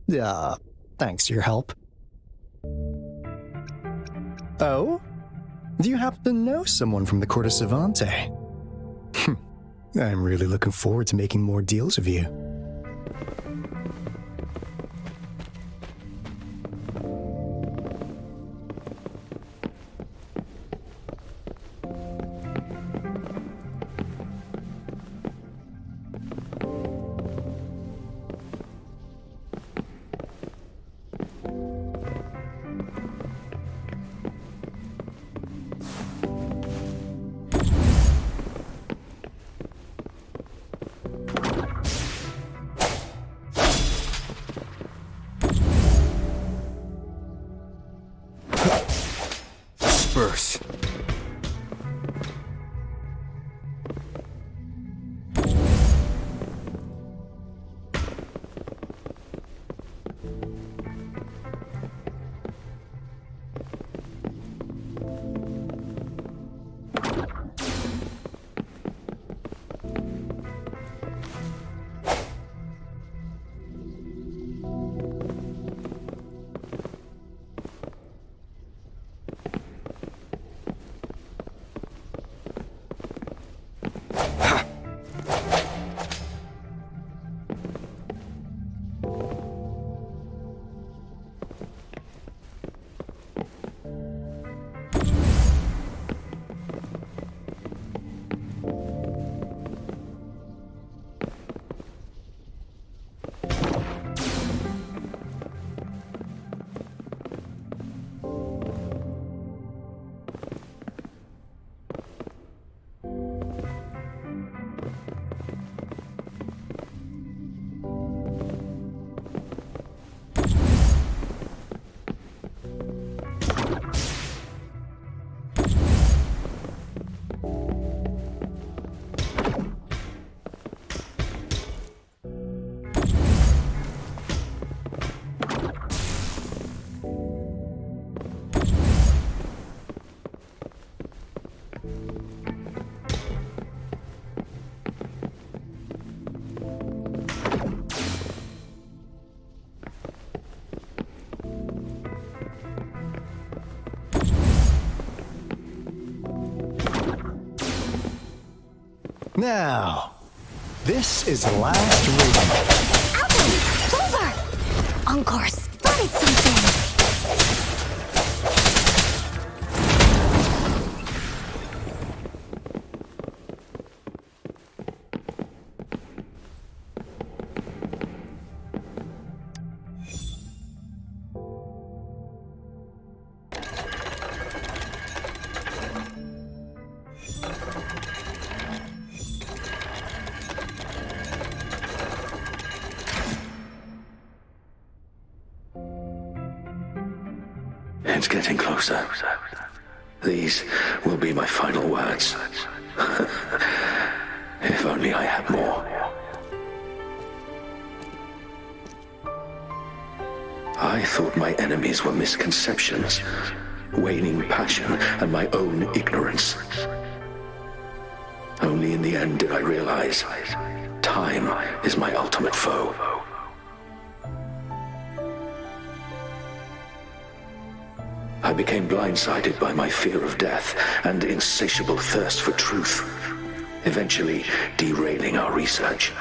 Thanks to your help. Oh? Do you happen to know someone from the Court of Savante? I'm really looking forward to making more deals with you. Disperse. Now, this is last reading. Alto! Clover! Encore spotted something! It's getting closer. These will be my final words. If only I had more. I thought my enemies were misconceptions, waning passion, and my own ignorance. Only in the end did I realize time is my ultimate foe. I became blindsided by my fear of death and insatiable thirst for truth, eventually derailing our research.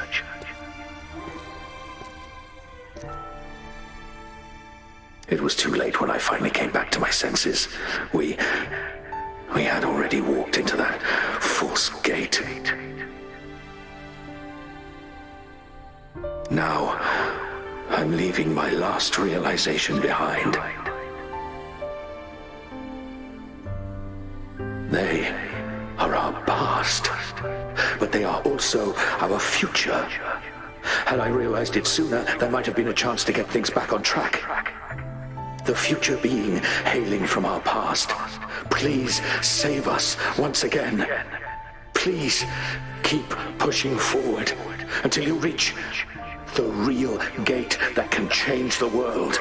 It was too late when I finally came back to my senses. We had already walked into that false gate. Now, I'm leaving my last realization behind. They are our past, but they are also our future. Had I realized it sooner, there might have been a chance to get things back on track. The future being hailing from our past. Please save us once again. Please keep pushing forward until you reach the real gate that can change the world.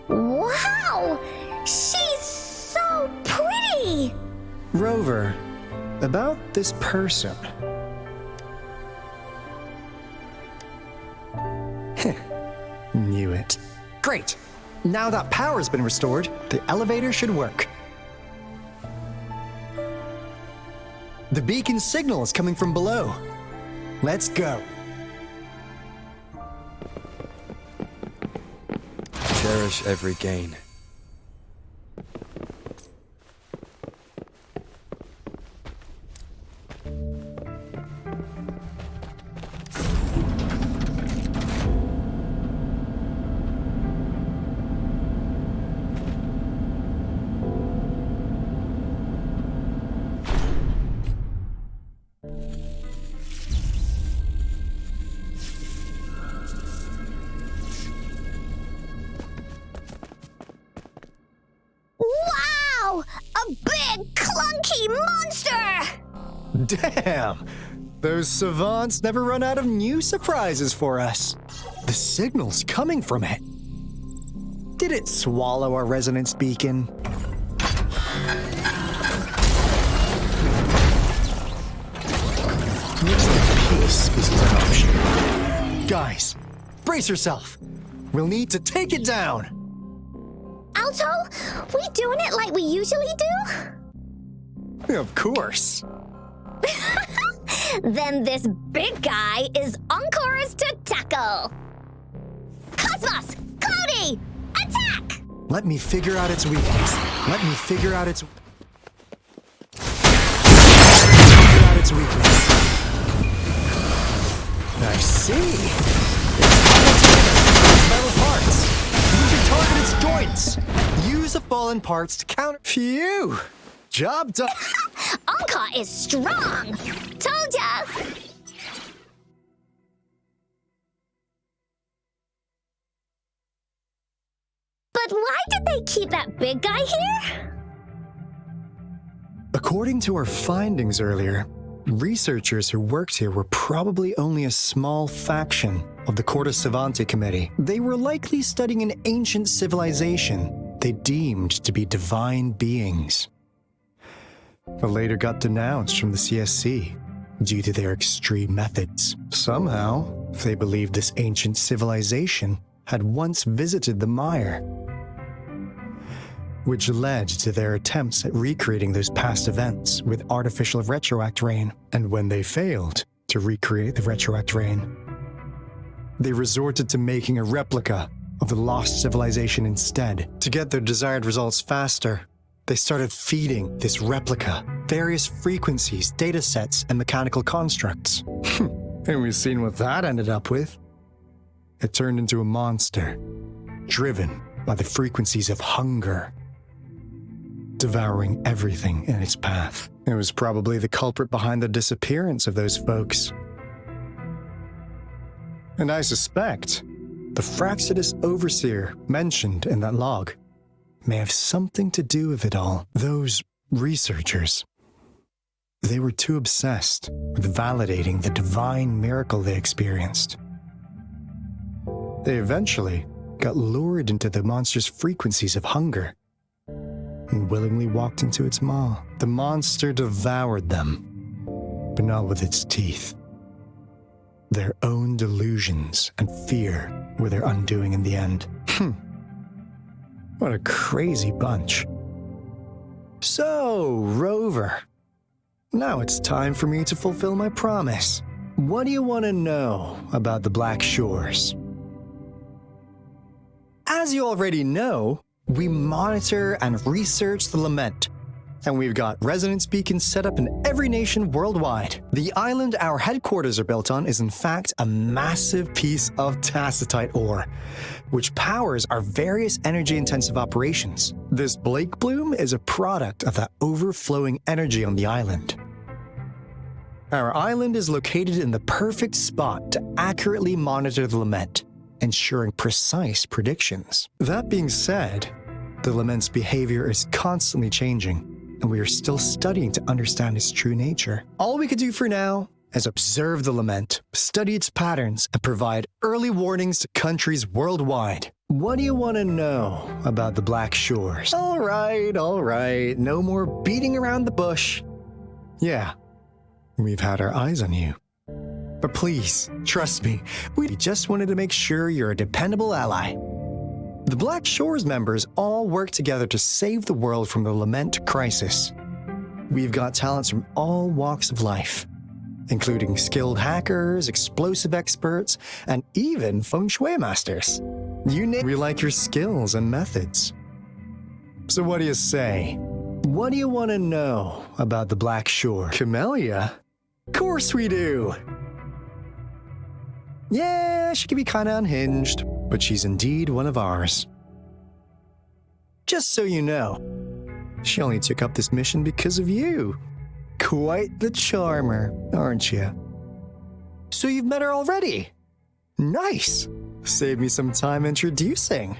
Wow! She's so pretty! Rover, about this person. Knew it. Great! Now that power's been restored, the elevator should work. The beacon signal is coming from below. Let's go. Cherish every gain. Wow! A big, clunky monster! Damn! Those savants never run out of new surprises for us. The signal's coming from it. Did it swallow our resonance beacon? Looks like peace isn't an option. Guys, brace yourself. We'll need to take it down. Alto, we doing it like we usually do? Of course. Then this big guy is Encore's to tackle. Cosmos! Cloudy! Attack! Let me figure out its weakness. Let me figure out its weakness. I see. It's metal parts. You can target its joints. Use the fallen parts to counter. Phew! Job done. Encore is strong. Told ya. But why did they keep that big guy here? According to our findings earlier, researchers who worked here were probably only a small faction of the Corte Savante Committee. They were likely studying an ancient civilization they deemed to be divine beings. but later got denounced from the CSC due to their extreme methods. Somehow, they believed this ancient civilization had once visited the mire, which led to their attempts at recreating those past events with artificial retroact rain. And when they failed to recreate the retroact rain, they resorted to making a replica of the lost civilization instead. To get their desired results faster, they started feeding this replica various frequencies, data sets, and mechanical constructs. And we've seen what that ended up with. It turned into a monster, driven by the frequencies of hunger, devouring everything in its path. It was probably the culprit behind the disappearance of those folks. And I suspect the Fraxidus Overseer mentioned in that log may have something to do with it all. Those researchers, they were too obsessed with validating the divine miracle they experienced. They eventually got lured into the monster's frequencies of hunger and willingly walked into its maw. The monster devoured them, but not with its teeth. Their own delusions and fear were their undoing in the end. What a crazy bunch. So, Rover, now it's time for me to fulfill my promise. What do you want to know about the Black Shores? As you already know, we monitor and research the Lament, and we've got resonance beacons set up in every nation worldwide. The island our headquarters are built on is in fact a massive piece of tacitite ore, which powers our various energy-intensive operations. This Blake Bloom is a product of that overflowing energy on the island. Our island is located in the perfect spot to accurately monitor the Lament, ensuring precise predictions. That being said, the Lament's behavior is constantly changing, and we are still studying to understand its true nature. All we could do for now is observe the Lament, study its patterns, and provide early warnings to countries worldwide. What do you want to know about the Black Shores? All right, no more beating around the bush. Yeah, we've had our eyes on you. But please, trust me, we just wanted to make sure you're a dependable ally. The Black Shores members all work together to save the world from the Lament crisis. We've got talents from all walks of life, including skilled hackers, explosive experts, and even feng shui masters. We like your skills and methods. So what do you say? What do you want to know about the Black Shore? Camellia? Of course we do! Yeah, she can be kinda unhinged, but she's indeed one of ours. Just so you know, she only took up this mission because of you. Quite the charmer, aren't you? So you've met her already? Nice! Save me some time introducing.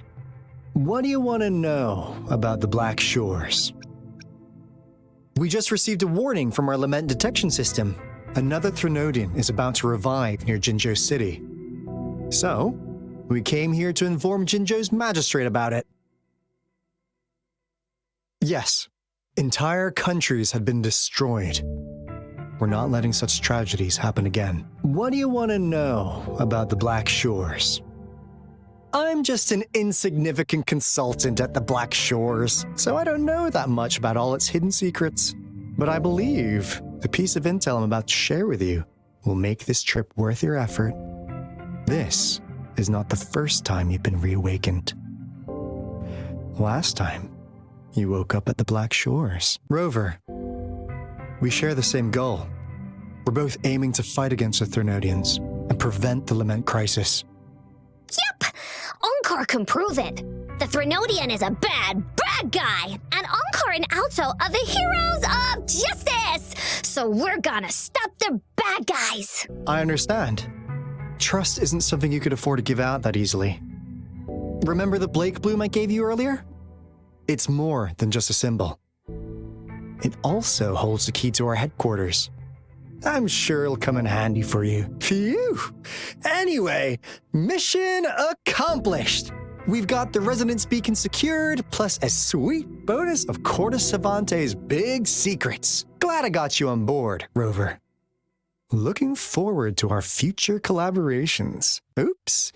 What do you want to know about the Black Shores? We just received a warning from our Lament detection system. Another Threnodian is about to revive near Jinzhou City. So, we came here to inform Jinzhou's magistrate about it. Yes, entire countries had been destroyed. We're not letting such tragedies happen again. What do you want to know about the Black Shores? I'm just an insignificant consultant at the Black Shores, so I don't know that much about all its hidden secrets. But I believe the piece of intel I'm about to share with you will make this trip worth your effort. This is not the first time you've been reawakened. Last time, you woke up at the Black Shores. Rover, we share the same goal. We're both aiming to fight against the Threnodians and prevent the Lament crisis. Yep! Onkar can prove it. The Threnodian is a bad guy, and Onkar and Alto are the heroes of justice! So we're gonna stop the bad guys! I understand. Trust isn't something you could afford to give out that easily. Remember the Blake Bloom I gave you earlier? It's more than just a symbol. It also holds the key to our headquarters. I'm sure it'll come in handy for you. Phew! Anyway, mission accomplished! We've got the resonance beacon secured, plus a sweet bonus of Corte Savante's big secrets. Glad I got you on board, Rover. Looking forward to our future collaborations. Oops,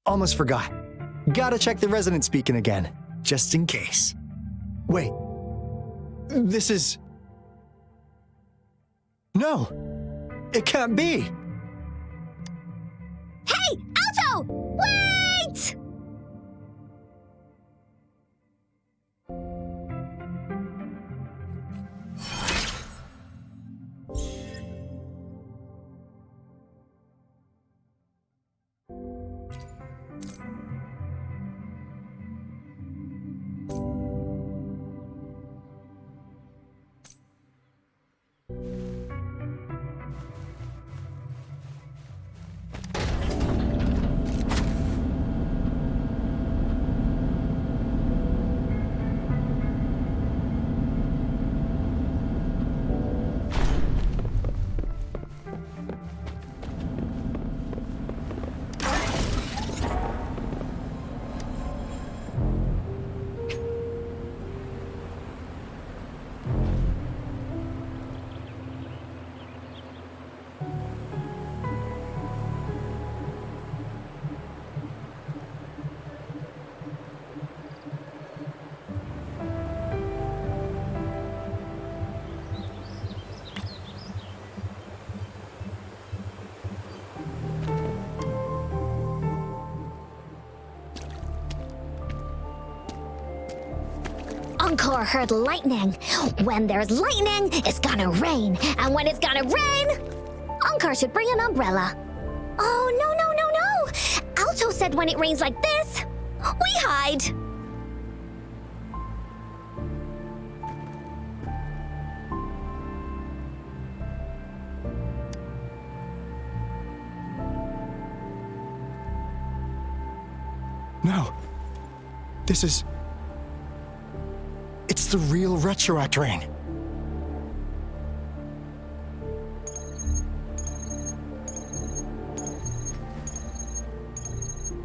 almost forgot. Gotta check the resonance beacon again, just in case. Wait, this is... No, it can't be. Hey, Alto! Wait! Encore heard lightning. When there's lightning, it's gonna rain. And when it's gonna rain, Encore should bring an umbrella. Oh, no. Alto said when it rains like this, we hide. No, this is... It's the real Retroact rain.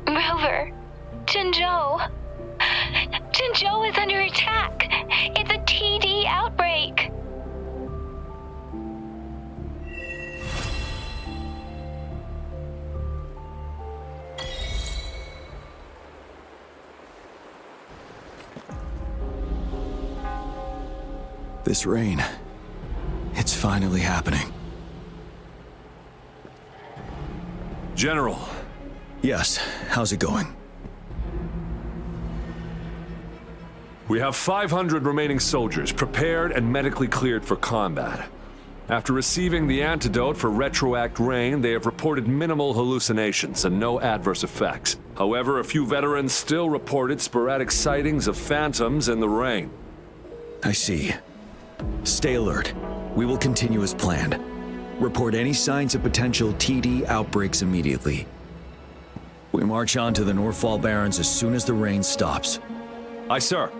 Rover, Jinzhou. Jinzhou is under attack. It's a TD outbreak. This rain, it's finally happening. General. Yes, how's it going? We have 500 remaining soldiers prepared and medically cleared for combat. After receiving the antidote for Retroact Rain, they have reported minimal hallucinations and no adverse effects. However, a few veterans still reported sporadic sightings of phantoms in the rain. I see. Stay alert. We will continue as planned. Report any signs of potential TD outbreaks immediately. We march on to the Northfall Barrens as soon as the rain stops. Aye, sir.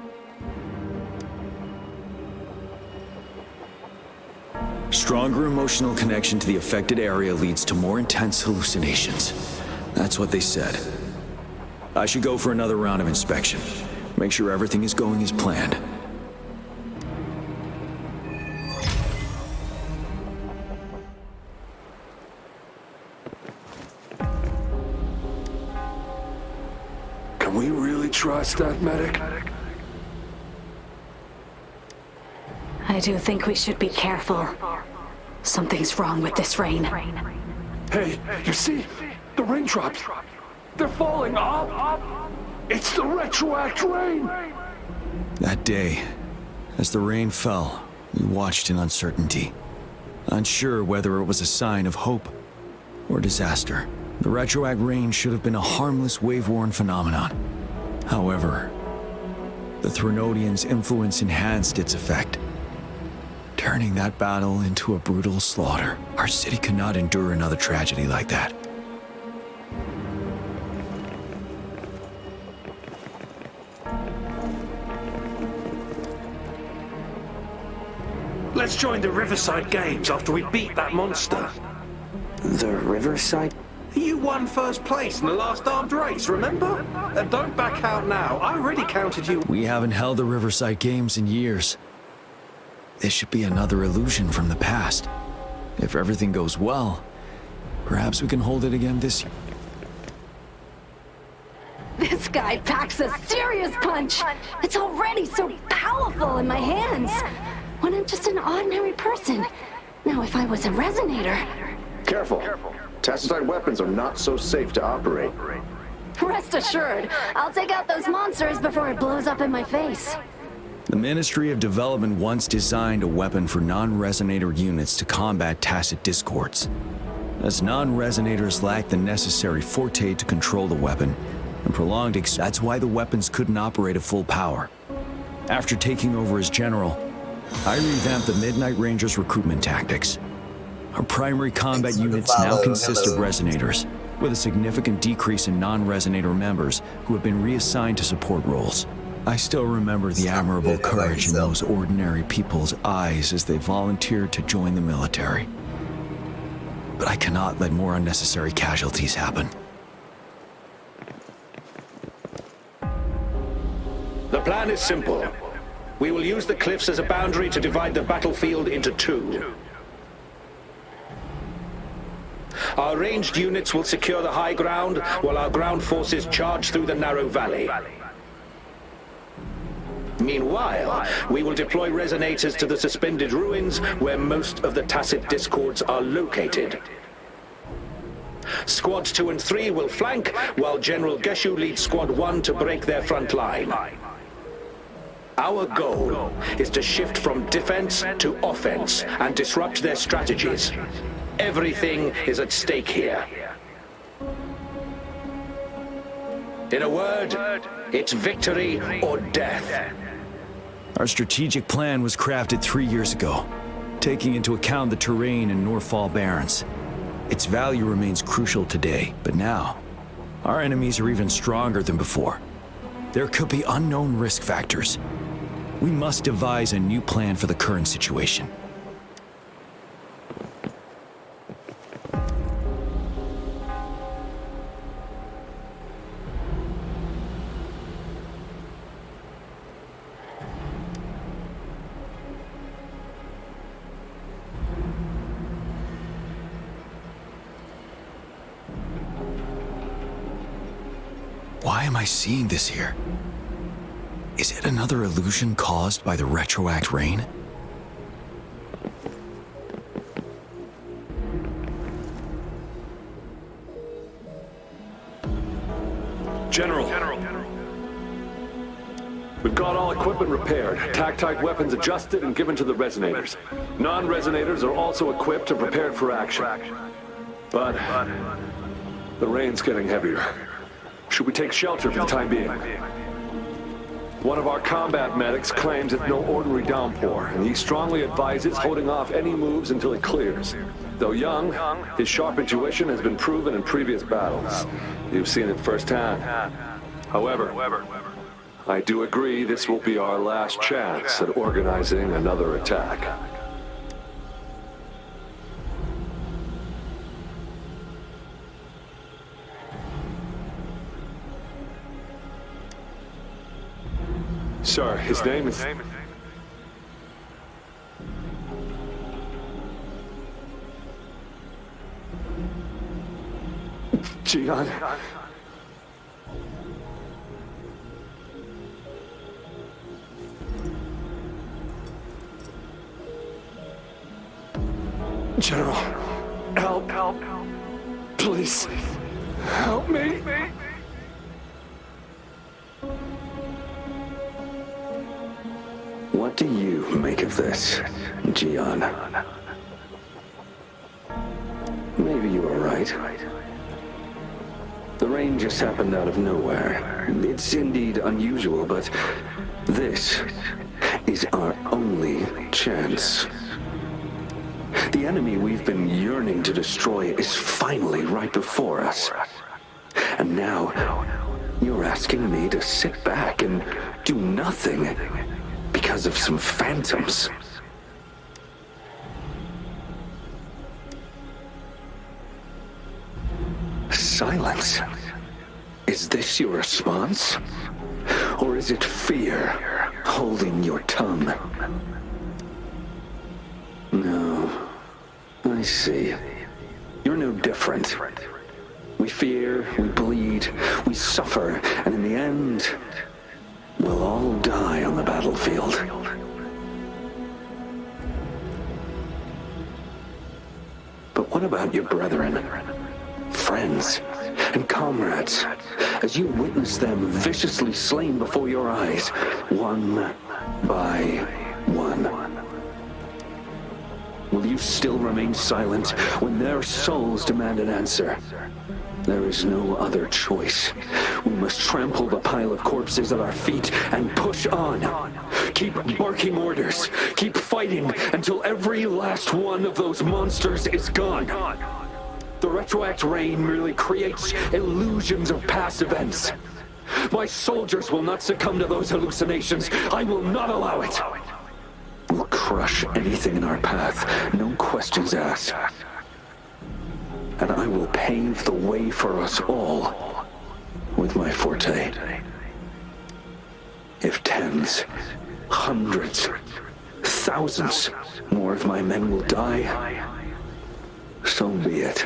Stronger emotional connection to the affected area leads to more intense hallucinations. That's what they said. I should go for another round of inspection. Make sure everything is going as planned. Can we really trust that medic? I do think we should be careful. Something's wrong with this rain. Hey, you see? The raindrops. They're falling up. It's the Retroact rain. That day, as the rain fell, we watched in uncertainty, unsure whether it was a sign of hope or disaster. The Retroact rain should have been a harmless wave-worn phenomenon. However, the Threnodians' influence enhanced its effect, turning that battle into a brutal slaughter. Our city could not endure another tragedy like that. Let's join the Riverside Games after we beat that monster. The Riverside You won first place in the last armed race, remember? Don't back out now. I already counted you. We haven't held the Riverside Games in years. This should be another illusion from the past. If everything goes well, perhaps we can hold it again this year. This guy packs a serious punch. It's already so powerful in my hands. When I'm just an ordinary person. Now, if I was a resonator... Careful. Tacitite weapons are not so safe to operate. Rest assured, I'll take out those monsters before it blows up in my face. The Ministry of Development once designed a weapon for non-resonator units to combat tacit discords. As non-resonators lacked the necessary forte to control the weapon, and prolonged that's why the weapons couldn't operate at full power. After taking over as general, I revamped the Midnight Rangers' recruitment tactics. Our primary combat units now consist of resonators, with a significant decrease in non-resonator members who have been reassigned to support roles. I still remember the admirable courage in those ordinary people's eyes as they volunteered to join the military. But I cannot let more unnecessary casualties happen. The plan is simple. We will use the cliffs as a boundary to divide the battlefield into two. Our ranged units will secure the high ground, while our ground forces charge through the narrow valley. Meanwhile, we will deploy resonators to the suspended ruins where most of the tacit discords are located. Squads 2 and 3 will flank, while General Geshu leads Squad 1 to break their front line. Our goal is to shift from defense to offense and disrupt their strategies. Everything is at stake here. In a word, it's victory or death. Our strategic plan was crafted 3 years ago, taking into account the terrain in Norfall Barrens. Its value remains crucial today, but now, our enemies are even stronger than before. There could be unknown risk factors. We must devise a new plan for the current situation. Why am I seeing this here? Is it another illusion caused by the retroact rain? General. We've got all equipment repaired, tactite weapons adjusted and given to the resonators. Non-resonators are also equipped and prepared for action. But the rain's getting heavier. Should we take shelter for the time being? One of our combat medics claims it's no ordinary downpour, and he strongly advises holding off any moves until it clears. Though young, his sharp intuition has been proven in previous battles. You've seen it firsthand. However, I do agree this will be our last chance at organizing another attack. Sir, his name is... Gian. General, help. Please, help me. What do you make of this, Gian? Maybe you are right. The rain just happened out of nowhere. It's indeed unusual, but this is our only chance. The enemy we've been yearning to destroy is finally right before us. And now, you're asking me to sit back and do nothing because of some phantoms. Silence. Is this your response? Or is it fear holding your tongue? No. I see. You're no different. We fear, we bleed, we suffer, and in the end, we'll all die on the battlefield. But what about your brethren, friends, and comrades, as you witness them viciously slain before your eyes, one by one? Will you still remain silent when their souls demand an answer? There is no other choice. We must trample the pile of corpses at our feet and push on. Keep barking orders. Keep fighting until every last one of those monsters is gone. The retroact rain merely creates illusions of past events. My soldiers will not succumb to those hallucinations. I will not allow it. We'll crush anything in our path, no questions asked. And I will pave the way for us all with my forte. If tens, hundreds, thousands more of my men will die, so be it.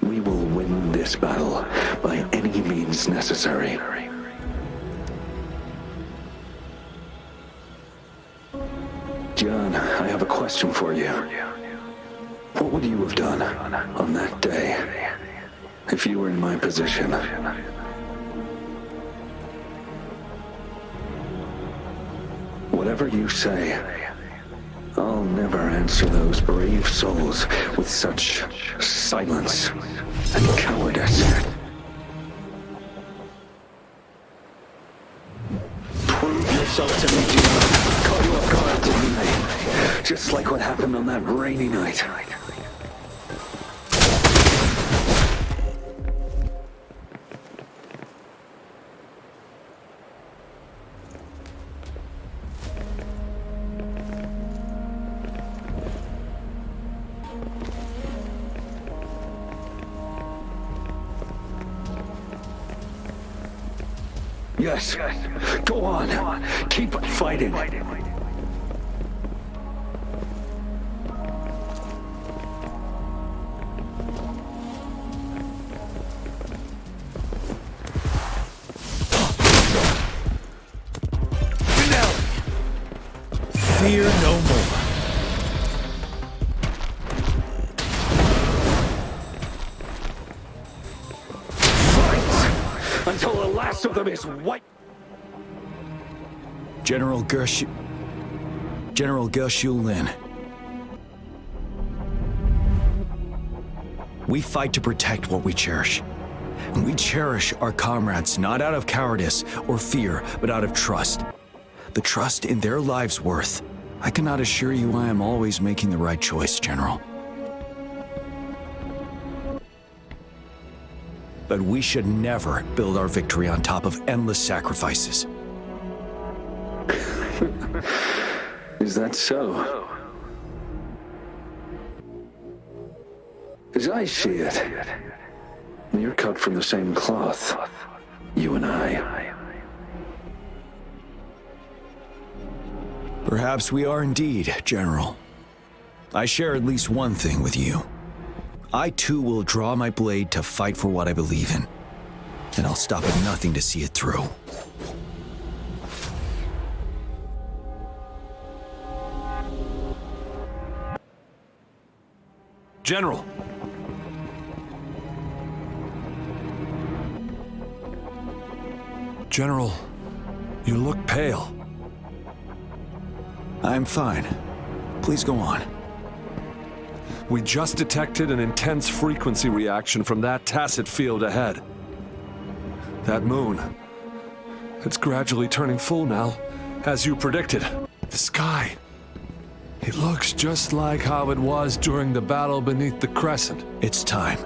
We will win this battle by any means necessary. John, I have a question for you. What would you have done on that day if you were in my position? Whatever you say, I'll never answer those brave souls with such silence and cowardice. Prove yourself to me, John. Caught you off guard, didn't I? Just like what happened on that rainy night. Yes, go on. Keep fighting. Fear no more. Until the last of them is wiped. General Gershul Lin. We fight to protect what we cherish. And we cherish our comrades not out of cowardice or fear, but out of trust. The trust in their lives' worth. I cannot assure you I am always making the right choice, General. But we should never build our victory on top of endless sacrifices. Is that so? As I see it, you're cut from the same cloth, you and I. Perhaps we are indeed, General. I share at least one thing with you. I too will draw my blade to fight for what I believe in. And I'll stop at nothing to see it through. General! General, you look pale. I'm fine. Please go on. We just detected an intense frequency reaction from that tacit field ahead. That moon, it's gradually turning full now, as you predicted. The sky, it looks just like how it was during the battle beneath the crescent. It's time.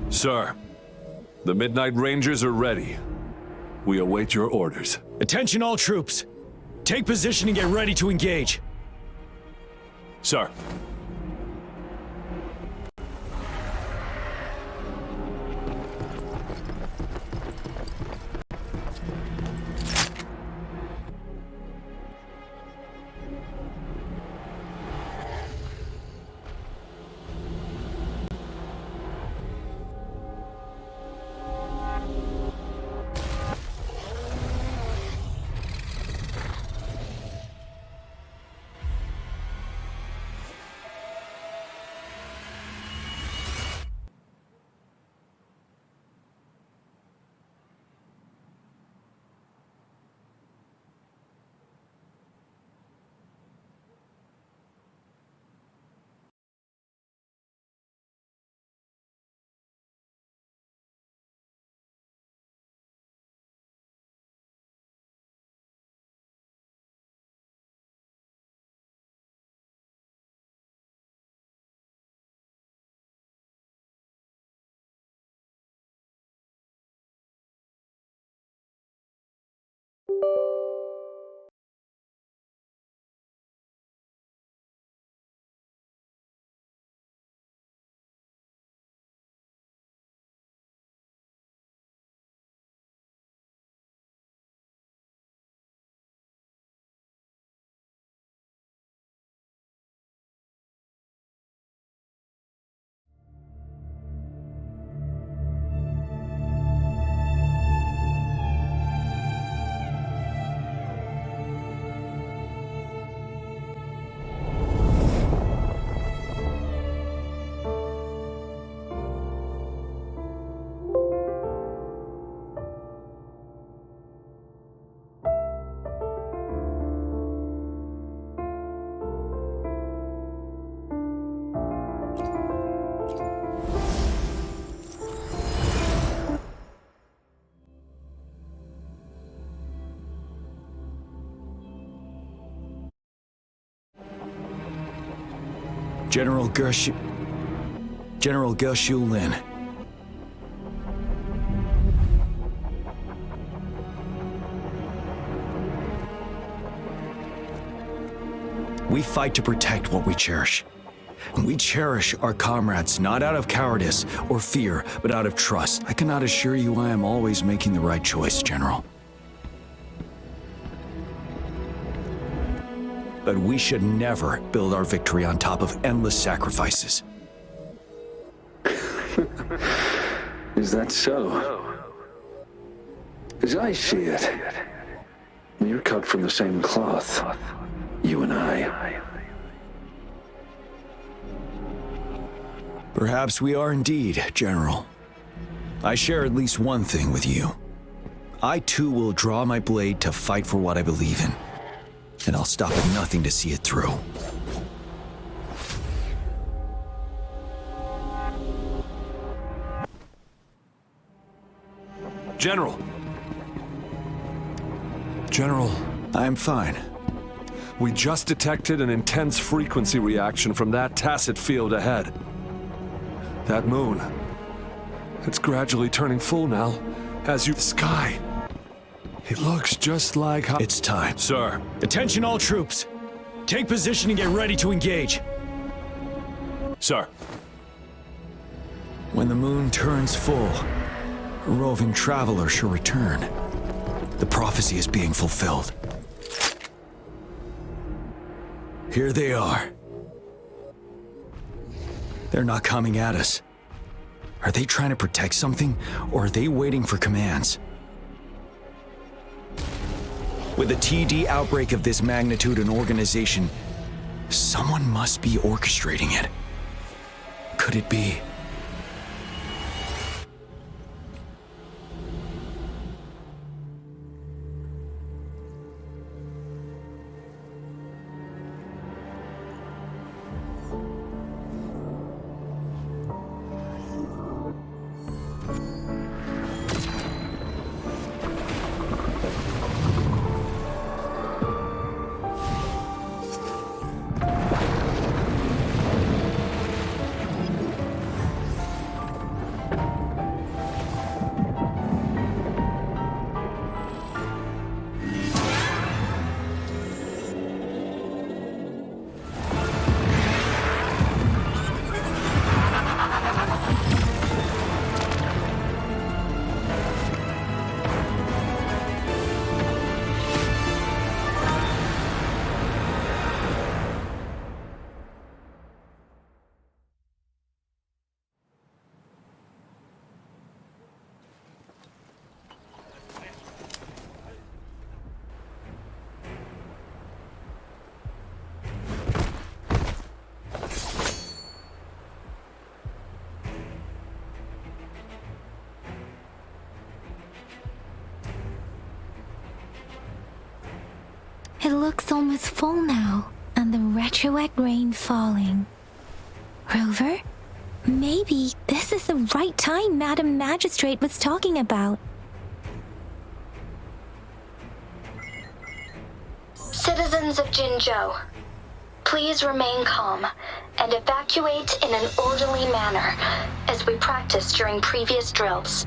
Sir, the Midnight Rangers are ready. We await your orders. Attention all troops. Take position and get ready to engage. Sir. General Gershu Lin. We fight to protect what we cherish. And we cherish our comrades not out of cowardice or fear, but out of trust. I cannot assure you I am always making the right choice, General. But we should never build our victory on top of endless sacrifices. Is that so? As I see it, you're cut from the same cloth, you and I. Perhaps we are indeed, General. I share at least one thing with you. I too will draw my blade to fight for what I believe in. And I'll stop at nothing to see it through. General! General. I'm fine. We just detected an intense frequency reaction from that tacit field ahead. That moon. It's gradually turning full now, as you... Sky. It looks just like how... It's time. Sir. Attention all troops. Take position and get ready to engage. Sir. When the moon turns full, a roving traveler shall return. The prophecy is being fulfilled. Here they are. They're not coming at us. Are they trying to protect something, or are they waiting for commands? With a TD outbreak of this magnitude and organization, someone must be orchestrating it. Could it be? It looks almost full now, and the retroact rain falling. Rover, maybe this is the right time Madam Magistrate was talking about. Citizens of Jinzhou, please remain calm and evacuate in an orderly manner as we practiced during previous drills.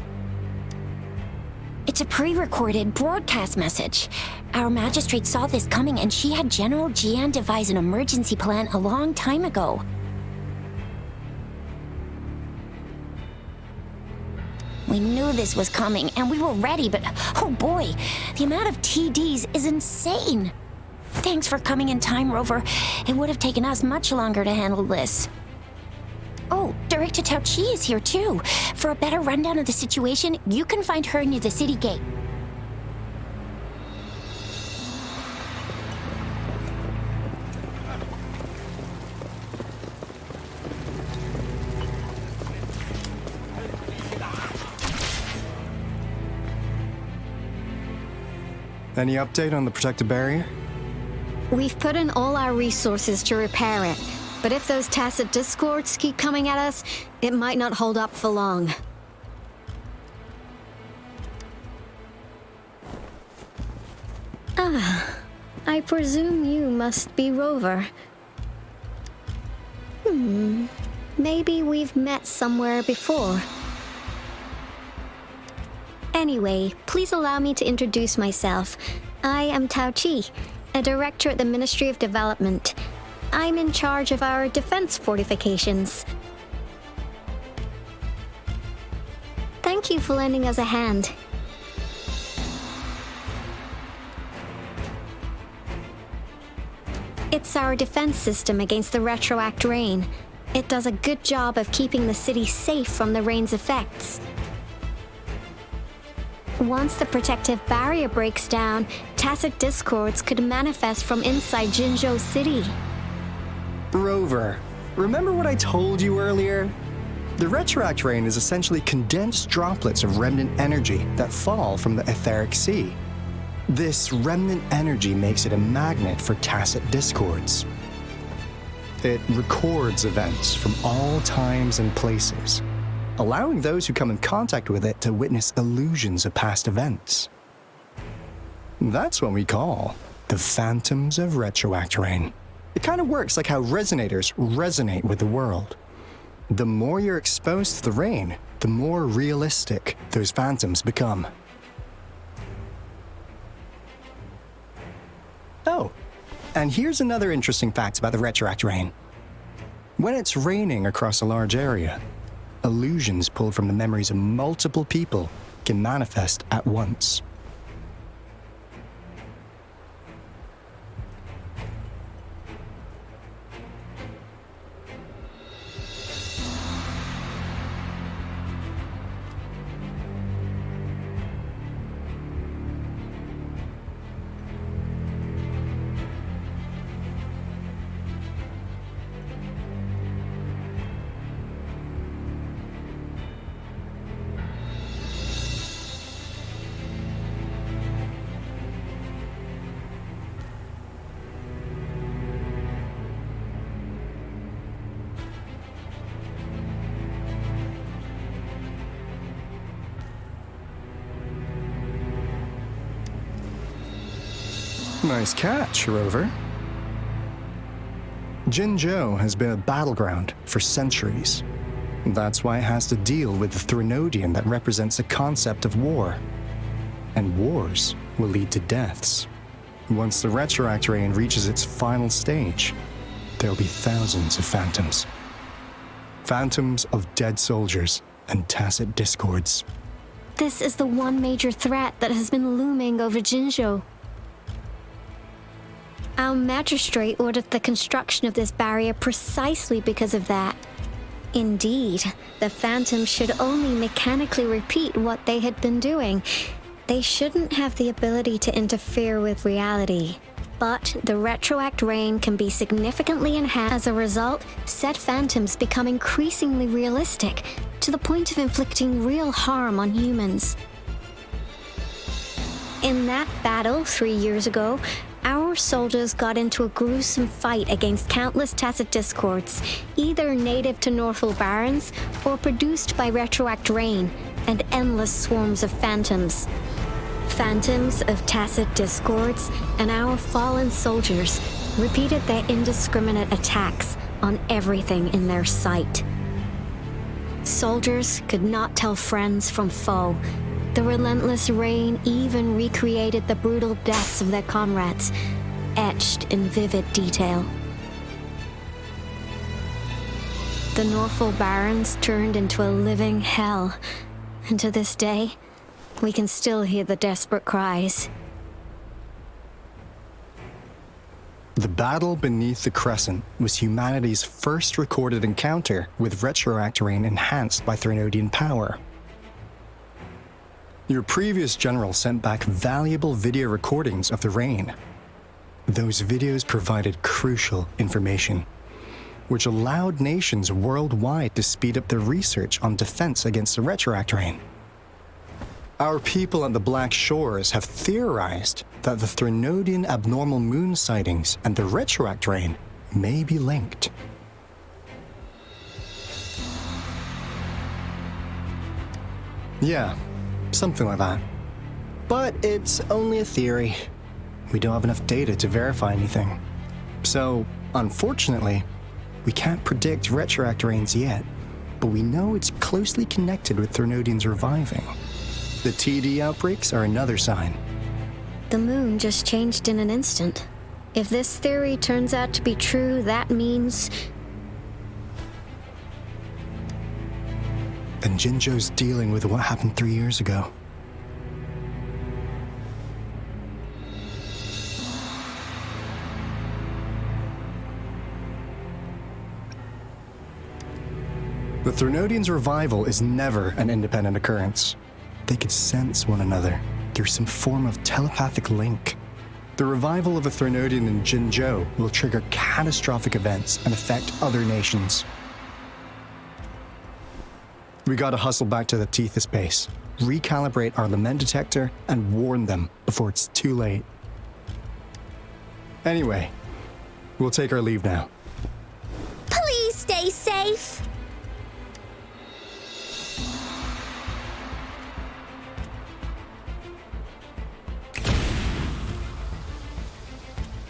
It's a pre-recorded broadcast message. Our magistrate saw this coming and she had General Jian devise an emergency plan a long time ago. We knew this was coming and we were ready, but oh boy, the amount of TDs is insane. Thanks for coming in time, Rover. It would have taken us much longer to handle this. Oh, Director Tao Chi is here too. For a better rundown of the situation, you can find her near the city gate. Any update on the protective barrier? We've put in all our resources to repair it, but if those tacit discords keep coming at us, it might not hold up for long. Ah, I presume you must be Rover. Maybe we've met somewhere before. Anyway, please allow me to introduce myself. I am Tao Chi, a director at the Ministry of Development. I'm in charge of our defense fortifications. Thank you for lending us a hand. It's our defense system against the retroact rain. It does a good job of keeping the city safe from the rain's effects. Once the protective barrier breaks down, tacit discords could manifest from inside Jinzhou City. Rover, remember what I told you earlier? The retroact rain is essentially condensed droplets of remnant energy that fall from the etheric sea. This remnant energy makes it a magnet for tacit discords. It records events from all times and places, allowing those who come in contact with it to witness illusions of past events. That's what we call the phantoms of retroact rain. It kind of works like how resonators resonate with the world. The more you're exposed to the rain, the more realistic those phantoms become. Oh, and here's another interesting fact about the retroact rain. When it's raining across a large area, illusions pulled from the memories of multiple people can manifest at once. Nice catch, Rover. Jinzhou has been a battleground for centuries. That's why it has to deal with the Threnodian that represents the concept of war. And wars will lead to deaths. Once the retroact rain reaches its final stage, there'll be thousands of phantoms. Phantoms of dead soldiers and tacit discords. This is the one major threat that has been looming over Jinzhou. Our magistrate ordered the construction of this barrier precisely because of that. Indeed, the phantoms should only mechanically repeat what they had been doing. They shouldn't have the ability to interfere with reality. But the retroact rain can be significantly enhanced. As a result, said phantoms become increasingly realistic, to the point of inflicting real harm on humans. In that battle 3 years ago, our soldiers got into a gruesome fight against countless tacit discords, either native to Northal Barrens or produced by retroact rain and endless swarms of phantoms. Phantoms of tacit discords and our fallen soldiers repeated their indiscriminate attacks on everything in their sight. Soldiers could not tell friends from foe. The relentless rain even recreated the brutal deaths of their comrades, etched in vivid detail. The Northal Barrens turned into a living hell, and to this day, we can still hear the desperate cries. The battle beneath the Crescent was humanity's first recorded encounter with retroact rain enhanced by Threnodian power. Your previous general sent back valuable video recordings of the rain. Those videos provided crucial information, which allowed nations worldwide to speed up their research on defense against the retroact rain. Our people at the Black Shores have theorized that the Threnodian abnormal moon sightings and the retroact rain may be linked. Yeah, something like that. But it's only a theory. We don't have enough data to verify anything. So, unfortunately, We can't predict retroact rains yet, but we know it's closely connected with Threnodians reviving. The TD outbreaks are another sign. The moon just changed in an instant. If this theory turns out to be true, that means... Then Jinzhou's dealing with what happened 3 years ago. The Threnodians' revival is never an independent occurrence. They could sense one another through some form of telepathic link. The revival of a Threnodian in Jinzhou will trigger catastrophic events and affect other nations. We gotta hustle back to the Tethys base, recalibrate our lament detector, and warn them before it's too late. Anyway, we'll take our leave now. Please stay safe.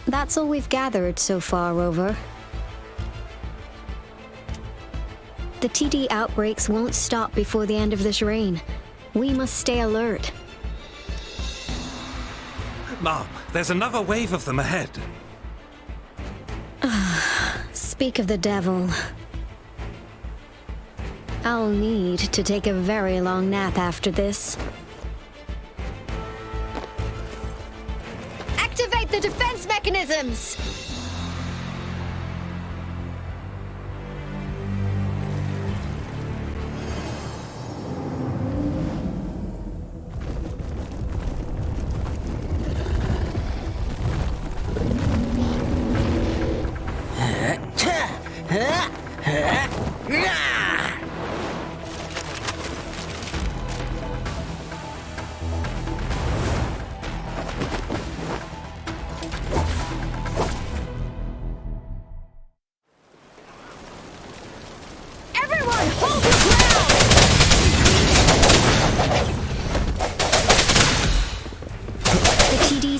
That's all we've gathered so far, Rover. The TD outbreaks won't stop before the end of this reign. We must stay alert. Mom, there's another wave of them ahead. Speak of the devil. I'll need to take a very long nap after this. Activate the defense mechanisms!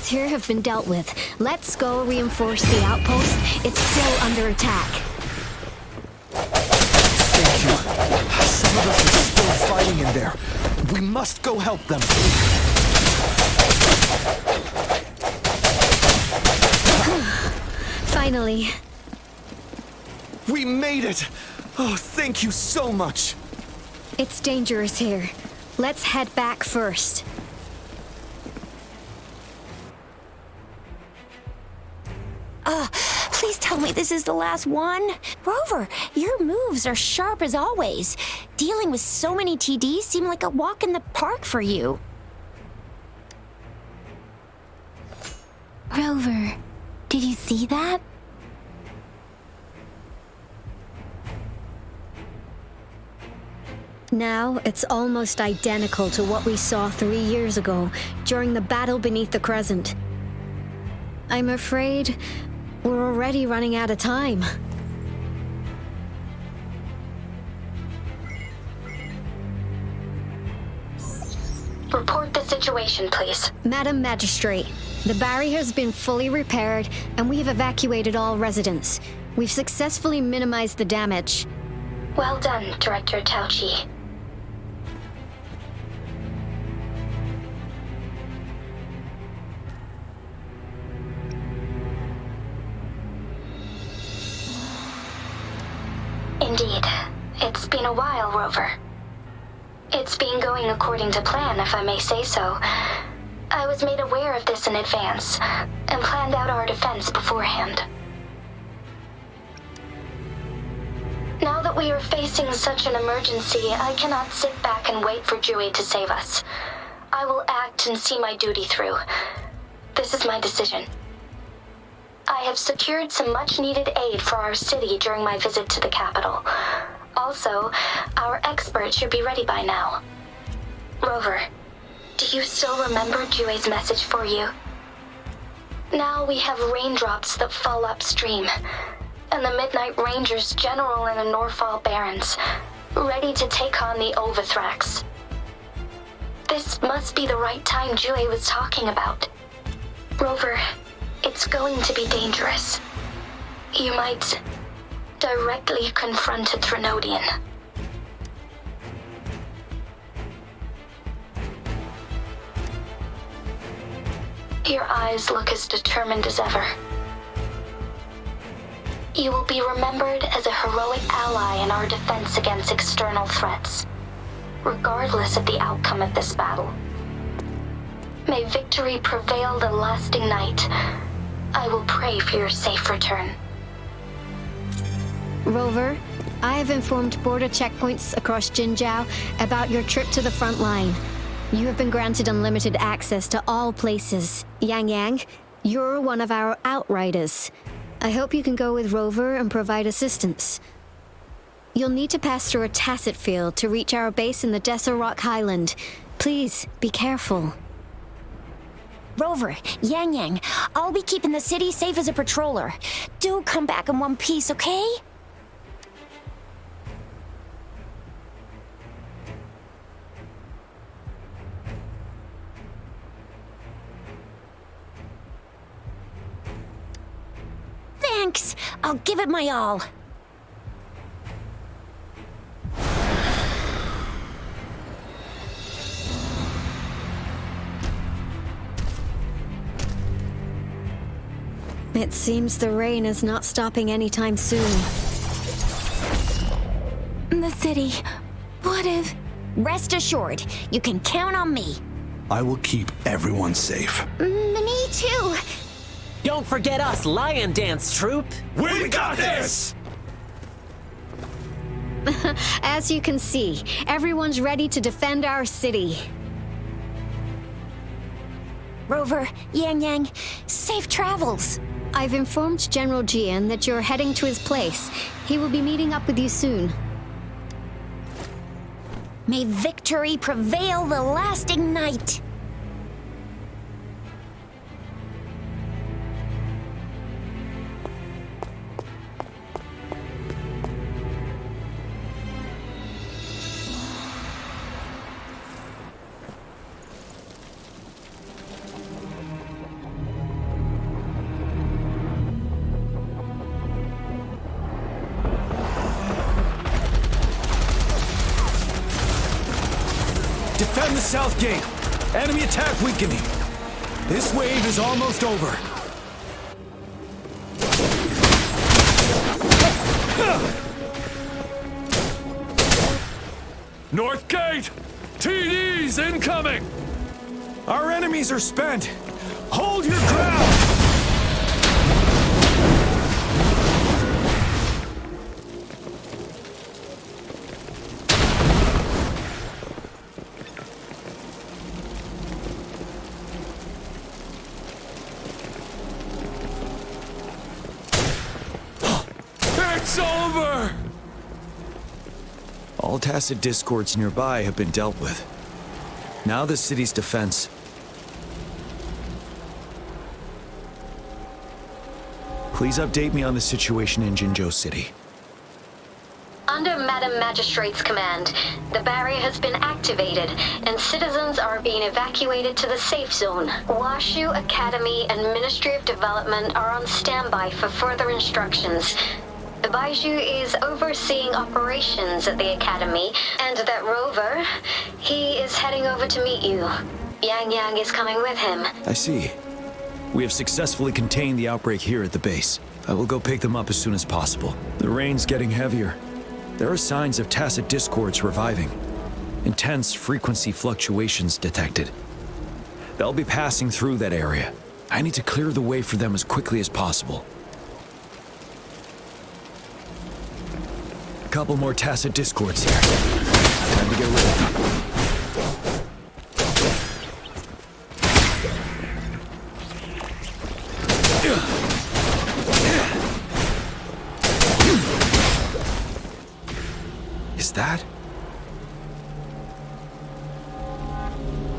Here have been dealt with. Let's go reinforce the outpost. It's still under attack. Thank you. Some of us are still fighting in there. We must go help them. Finally. We made it! Oh, thank you so much! It's dangerous here. Let's head back first. Please tell me this is the last one. Rover, your moves are sharp as always. Dealing with so many TDs seem like a walk in the park for you. Rover, did you see that? Now, it's almost identical to what we saw 3 years ago, during the battle beneath the Crescent. I'm afraid we're already running out of time. Report the situation, please. Madam Magistrate, the barrier has been fully repaired, and we have evacuated all residents. We've successfully minimized the damage. Well done, Director Tauchi. Indeed. It's been a while, Rover. It's been going according to plan, if I may say so. I was made aware of this in advance, and planned out our defense beforehand. Now that we are facing such an emergency, I cannot sit back and wait for Jue to save us. I will act and see my duty through. This is my decision. I have secured some much-needed aid for our city during my visit to the capital. Also, our expert should be ready by now. Rover, do you still remember Jue's message for you? Now we have raindrops that fall upstream, and the Midnight Rangers general in the Norfall Barrens, ready to take on the Overthrax. This must be the right time Jue was talking about. Rover, it's going to be dangerous. You might directly confronted Threnodian. Your eyes look as determined as ever. You will be remembered as a heroic ally in our defense against external threats, regardless of the outcome of this battle. May victory prevail the lasting night. I will pray for your safe return. Rover, I have informed border checkpoints across Jinzhou about your trip to the front line. You have been granted unlimited access to all places. Yang Yang, you're one of our outriders. I hope you can go with Rover and provide assistance. You'll need to pass through a tacit field to reach our base in the Desert Rock Highland. Please, be careful. Rover, Yang Yang, I'll be keeping the city safe as a patroller. Do come back in one piece, okay? Thanks. I'll give it my all. It seems the rain is not stopping anytime soon. The city. What if... Rest assured, you can count on me. I will keep everyone safe. Me too. Don't forget us, Lion Dance Troupe! We got this! As you can see, everyone's ready to defend our city. Rover, Yang Yang, safe travels. I've informed General Jian that you're heading to his place. He will be meeting up with you soon. May victory prevail the lasting night. Defend the south gate! Enemy attack weakening! This wave is almost over. North gate! TDs incoming! Our enemies are spent! Hold your ground! It's over! All tacit discords nearby have been dealt with. Now the city's defense. Please update me on the situation in Jinzhou City. Under Madam Magistrate's command, the barrier has been activated, and citizens are being evacuated to the safe zone. Washu Academy and Ministry of Development are on standby for further instructions. Baiju is overseeing operations at the Academy, and that Rover, he is heading over to meet you. Yang Yang is coming with him. I see. We have successfully contained the outbreak here at the base. I will go pick them up as soon as possible. The rain's getting heavier. There are signs of tacit discords reviving. Intense frequency fluctuations detected. They'll be passing through that area. I need to clear the way for them as quickly as possible. A couple more tacit discords here. Time to get rid of them. Is that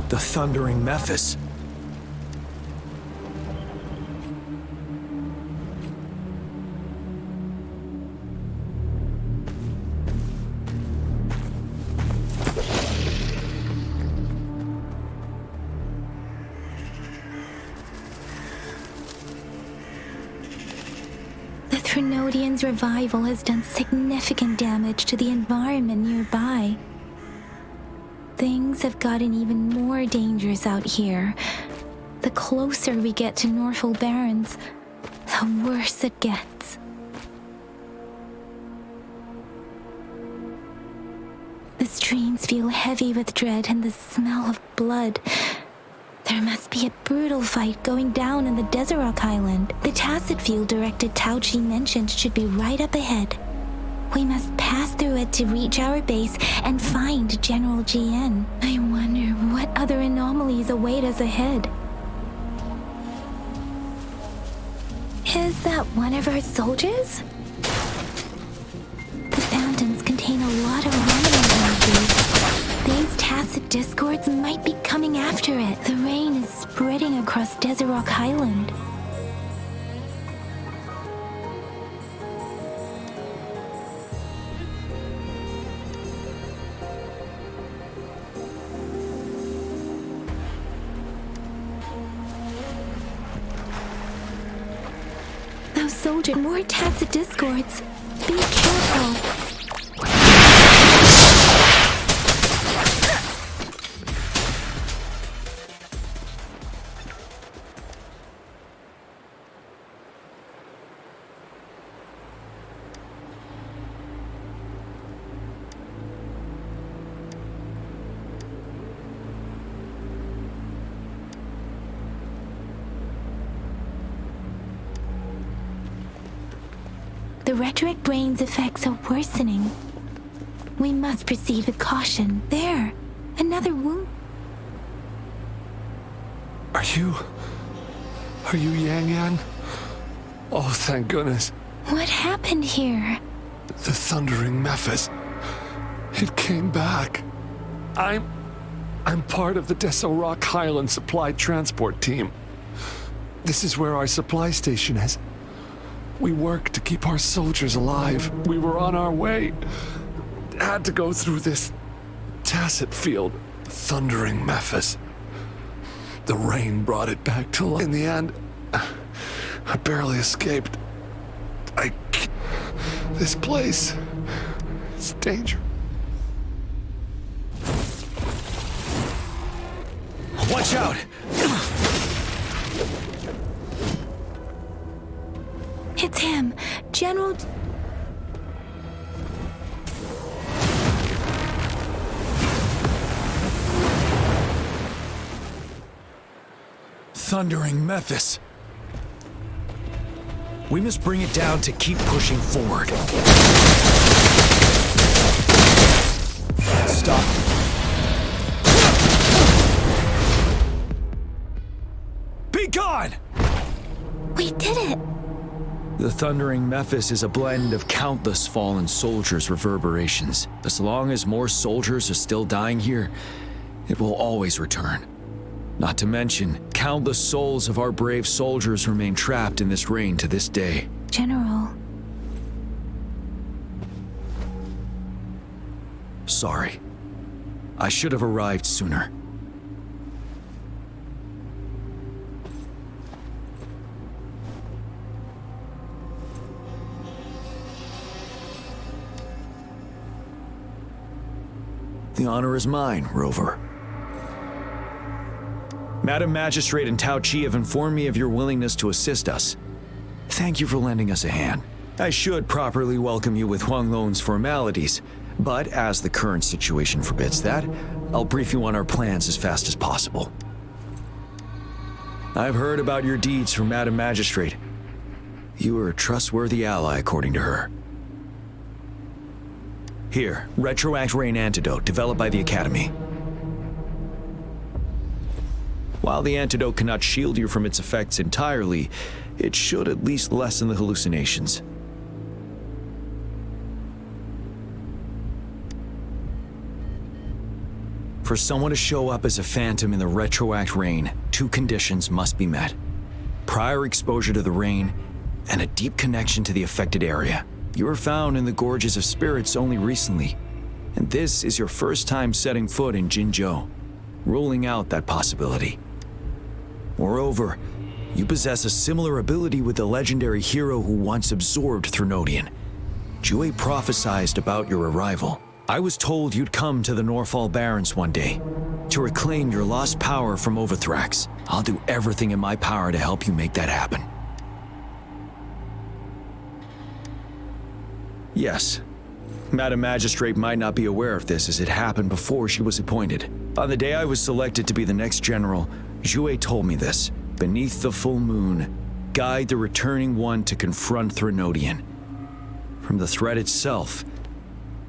the thundering Mephis? Grenodian's revival has done significant damage to the environment nearby. Things have gotten even more dangerous out here. The closer we get to Norfolk Barrens, the worse it gets. The streams feel heavy with dread and the smell of blood. There must be a brutal fight going down in the Desert Island. The Tacit Field Director Tauchi mentioned should be right up ahead. We must pass through it to reach our base and find General GN. I wonder what other anomalies await us ahead. Is that one of our soldiers? The Phantoms contain a lot of remnant energy. These tacit discords might be coming after it. The rain is spreading across Desert Rock Island. Those soldiers, more tacit discords. Be careful. The retroact brain's effects are worsening. We must proceed with caution. There, another wound. Are you Yang Yan? Oh, thank goodness. What happened here? The thundering Mephis. It came back. I'm part of the Deso Rock Highland Supply Transport Team. This is where our supply station is. We work to keep our soldiers alive. We were on our way. Had to go through this Tacit Field, thundering Mephis. The rain brought it back to life. In the end, I barely escaped. This place is danger. Watch out! It's him, General... Thundering Mephis. We must bring it down to keep pushing forward. Stop. Be gone! We did it! The thundering Mephis is a blend of countless fallen soldiers' reverberations. As long as more soldiers are still dying here, it will always return. Not to mention, countless souls of our brave soldiers remain trapped in this rain to this day. General. Sorry. I should have arrived sooner. The honor is mine, Rover. Madam Magistrate and Tao Chi have informed me of your willingness to assist us. Thank you for lending us a hand. I should properly welcome you with Huang Lon's formalities, but as the current situation forbids that, I'll brief you on our plans as fast as possible. I've heard about your deeds from Madam Magistrate. You are a trustworthy ally, according to her. Here, Retroact Rain Antidote, developed by the Academy. While the antidote cannot shield you from its effects entirely, it should at least lessen the hallucinations. For someone to show up as a phantom in the Retroact Rain, 2 conditions must be met. Prior exposure to the rain, and a deep connection to the affected area. You were found in the Gorges of Spirits only recently, and this is your first time setting foot in Jinzhou, ruling out that possibility. Moreover, You possess a similar ability with the legendary hero who once absorbed Threnodian. Jue prophesied about your arrival. I was told you'd come to the Norfall Barrens one day to reclaim your lost power from Overthrax. I'll do everything in my power to help you make that happen. Yes, Madam Magistrate might not be aware of this as it happened before she was appointed. On the day I was selected to be the next general, Jue told me this. Beneath the full moon, guide the returning one to confront Threnodian. From the threat itself,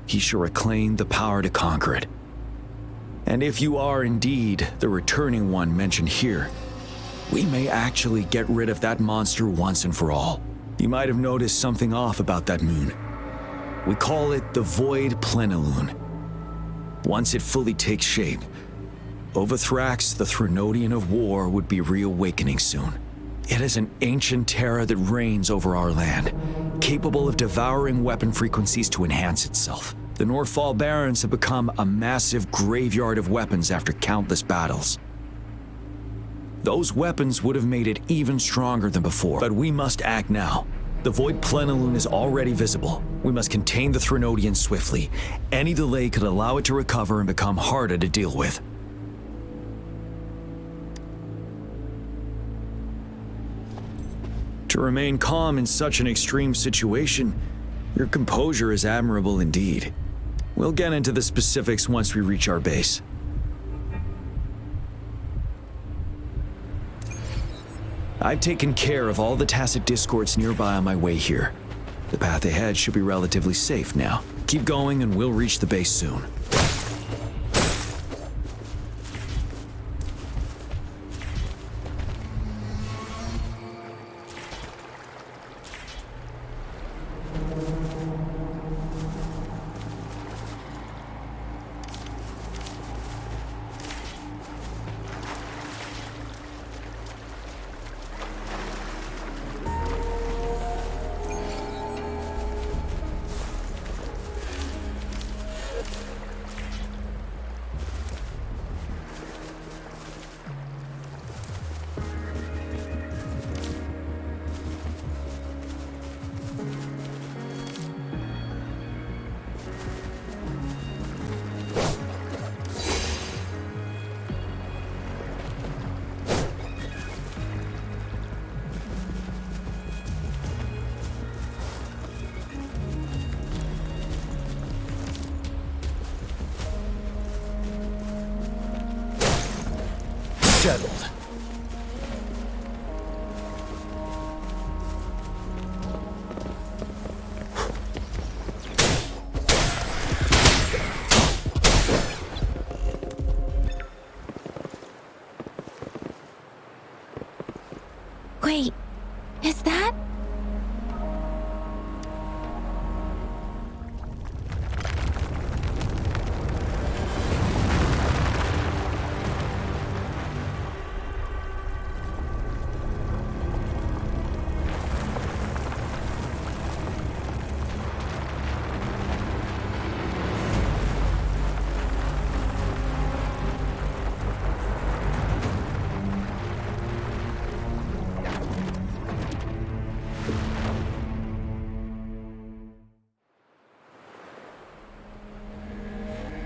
he shall reclaim the power to conquer it. And if you are indeed the returning one mentioned here, we may actually get rid of that monster once and for all. You might have noticed something off about that moon. We call it the Void Plenilune. Once it fully takes shape, Overthrax, the Threnodian of War, would be reawakening soon. It is an ancient terror that reigns over our land, capable of devouring weapon frequencies to enhance itself. The Norfall Barrens have become a massive graveyard of weapons after countless battles. Those weapons would have made it even stronger than before, but we must act now. The Void Plenilune is already visible. We must contain the Threnodian swiftly. Any delay could allow it to recover and become harder to deal with. To remain calm in such an extreme situation, your composure is admirable indeed. We'll get into the specifics once we reach our base. I've taken care of all the tacit discords nearby on my way here. The path ahead should be relatively safe now. Keep going and we'll reach the base soon. Settled. Wait, is that?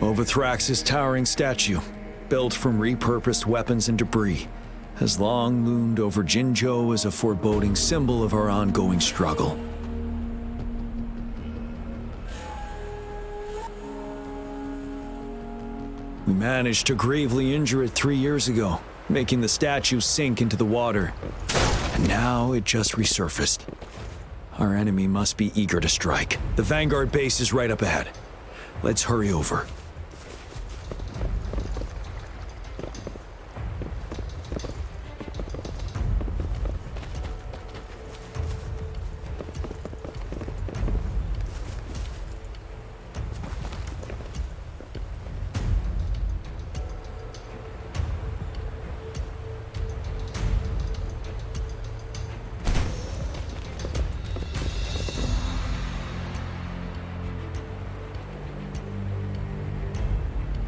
Overthrax's towering statue, built from repurposed weapons and debris, has long loomed over Jinzhou as a foreboding symbol of our ongoing struggle. We managed to gravely injure it 3 years ago, making the statue sink into the water. And now it just resurfaced. Our enemy must be eager to strike. The Vanguard base is right up ahead. Let's hurry over.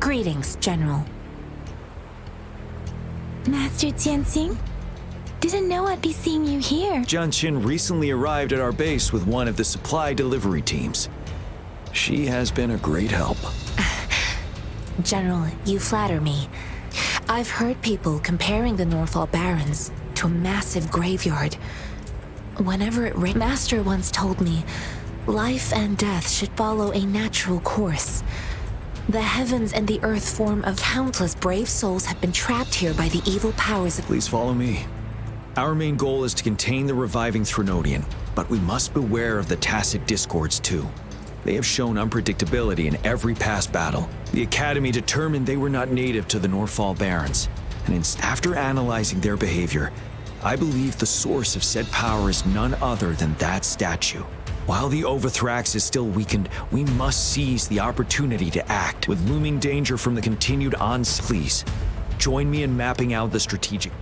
Greetings, General. Master Jianxing? Didn't know I'd be seeing you here. Junshin recently arrived at our base with one of the supply delivery teams. She has been a great help. General, you flatter me. I've heard people comparing the Norfall Barrens to a massive graveyard. Whenever it rains, Master once told me, life and death should follow a natural course. The heavens and the earth form of countless brave souls have been trapped here by the evil powers of— Please follow me. Our main goal is to contain the reviving Threnodian, but we must beware of the tacit discords too. They have shown unpredictability in every past battle. The Academy determined they were not native to the Norfall Barrens, and after analyzing their behavior, I believe the source of said power is none other than that statue. While the Overthrax is still weakened, we must seize the opportunity to act. With looming danger from the continued onslaught, please join me in mapping out the strategic—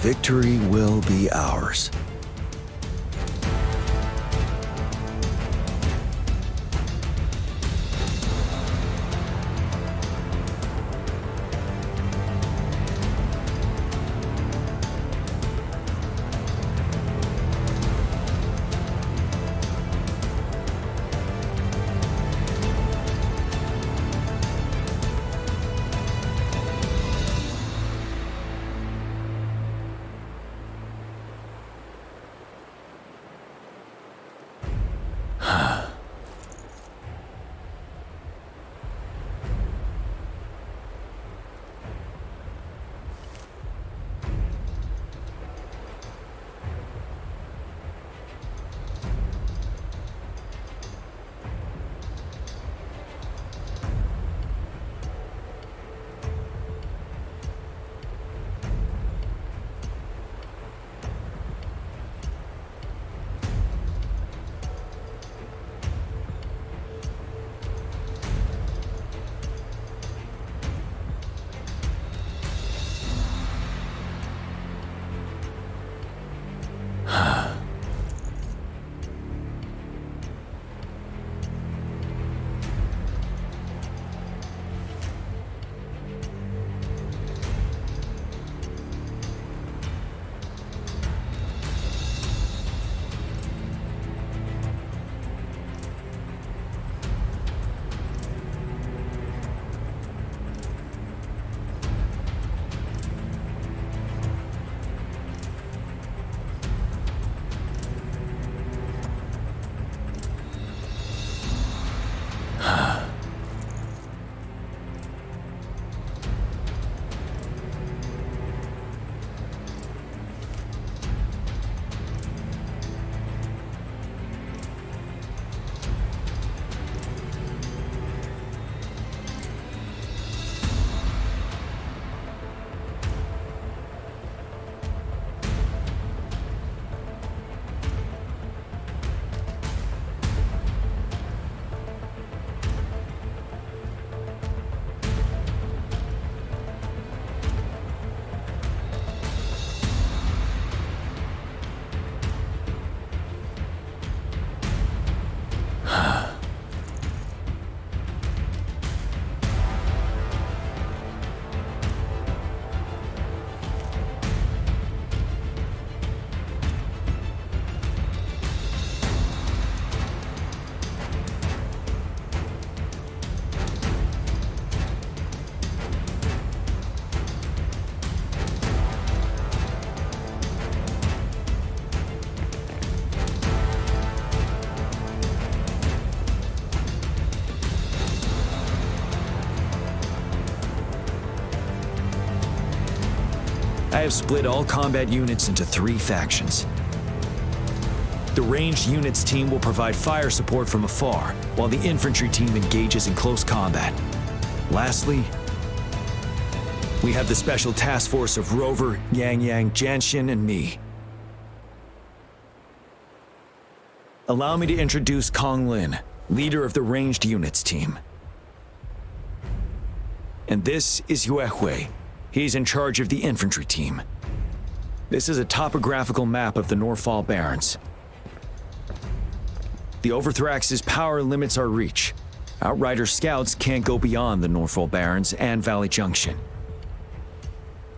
Victory will be ours. I have split all combat units into 3 factions. The ranged units team will provide fire support from afar, while the infantry team engages in close combat. Lastly, we have the special task force of Rover, Yang Yang, Janshin, and me. Allow me to introduce Kong Lin, leader of the ranged units team. And this is Yue Hui. He's in charge of the infantry team. This is a topographical map of the Norfall Barrens. The Overthrax's power limits our reach. Outrider scouts can't go beyond the Norfall Barrens and Valley Junction.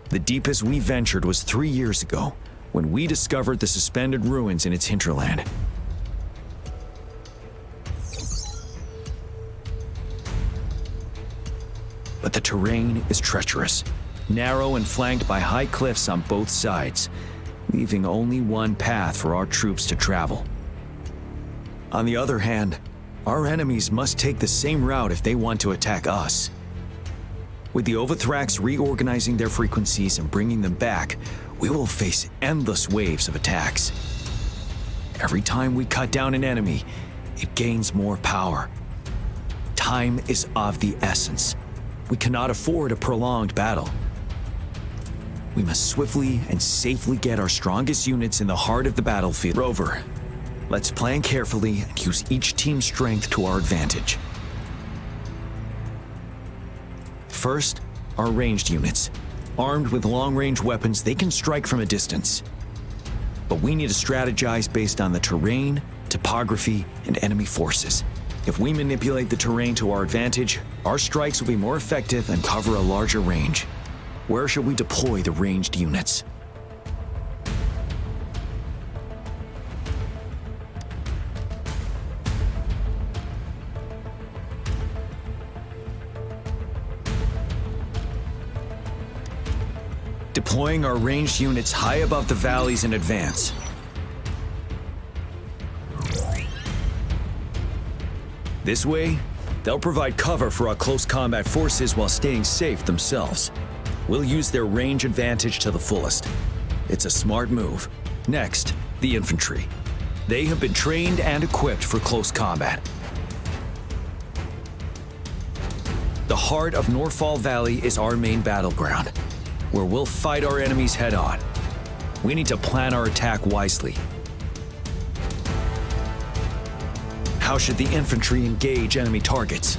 The deepest we ventured was 3 years ago, when we discovered the suspended ruins in its hinterland. But the terrain is treacherous, narrow and flanked by high cliffs on both sides, leaving only one path for our troops to travel. On the other hand, our enemies must take the same route if they want to attack us. With the Overthrax reorganizing their frequencies and bringing them back, we will face endless waves of attacks. Every time we cut down an enemy, it gains more power. Time is of the essence. We cannot afford a prolonged battle. We must swiftly and safely get our strongest units in the heart of the battlefield. Rover, let's plan carefully and use each team's strength to our advantage. First, our ranged units. Armed with long-range weapons, they can strike from a distance. But we need to strategize based on the terrain, topography, and enemy forces. If we manipulate the terrain to our advantage, our strikes will be more effective and cover a larger range. Where should we deploy the ranged units? Deploying our ranged units high above the valleys in advance. This way, they'll provide cover for our close combat forces while staying safe themselves. We'll use their range advantage to the fullest. It's a smart move. Next, the infantry. They have been trained and equipped for close combat. The heart of Norfall Valley is our main battleground, where we'll fight our enemies head-on. We need to plan our attack wisely. How should the infantry engage enemy targets?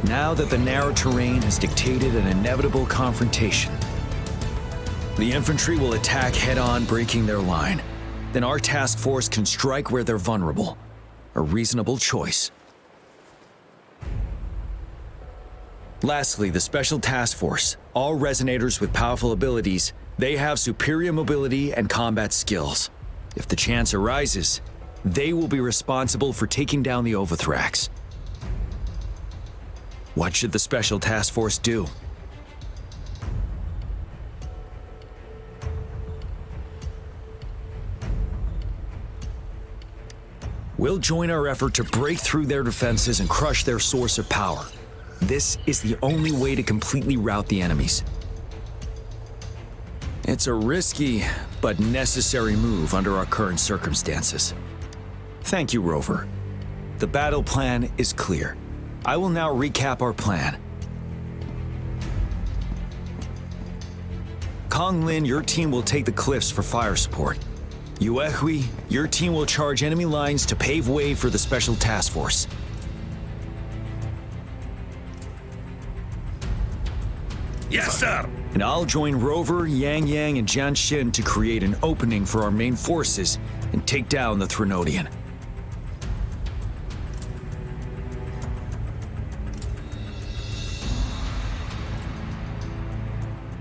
Now that the narrow terrain has dictated an inevitable confrontation, the infantry will attack head-on, breaking their line. Then our task force can strike where they're vulnerable. A reasonable choice. Lastly, the Special Task Force. All resonators with powerful abilities, they have superior mobility and combat skills. If the chance arises, they will be responsible for taking down the Overthrax. What should the Special Task Force do? We'll join our effort to break through their defenses and crush their source of power. This is the only way to completely rout the enemies. It's a risky but necessary move under our current circumstances. Thank you, Rover. The battle plan is clear. I will now recap our plan. Kong Lin, your team will take the cliffs for fire support. Yue Hui, your team will charge enemy lines to pave way for the Special Task Force. Yes, sir! And I'll join Rover, Yang Yang, and Janshin to create an opening for our main forces and take down the Threnodian.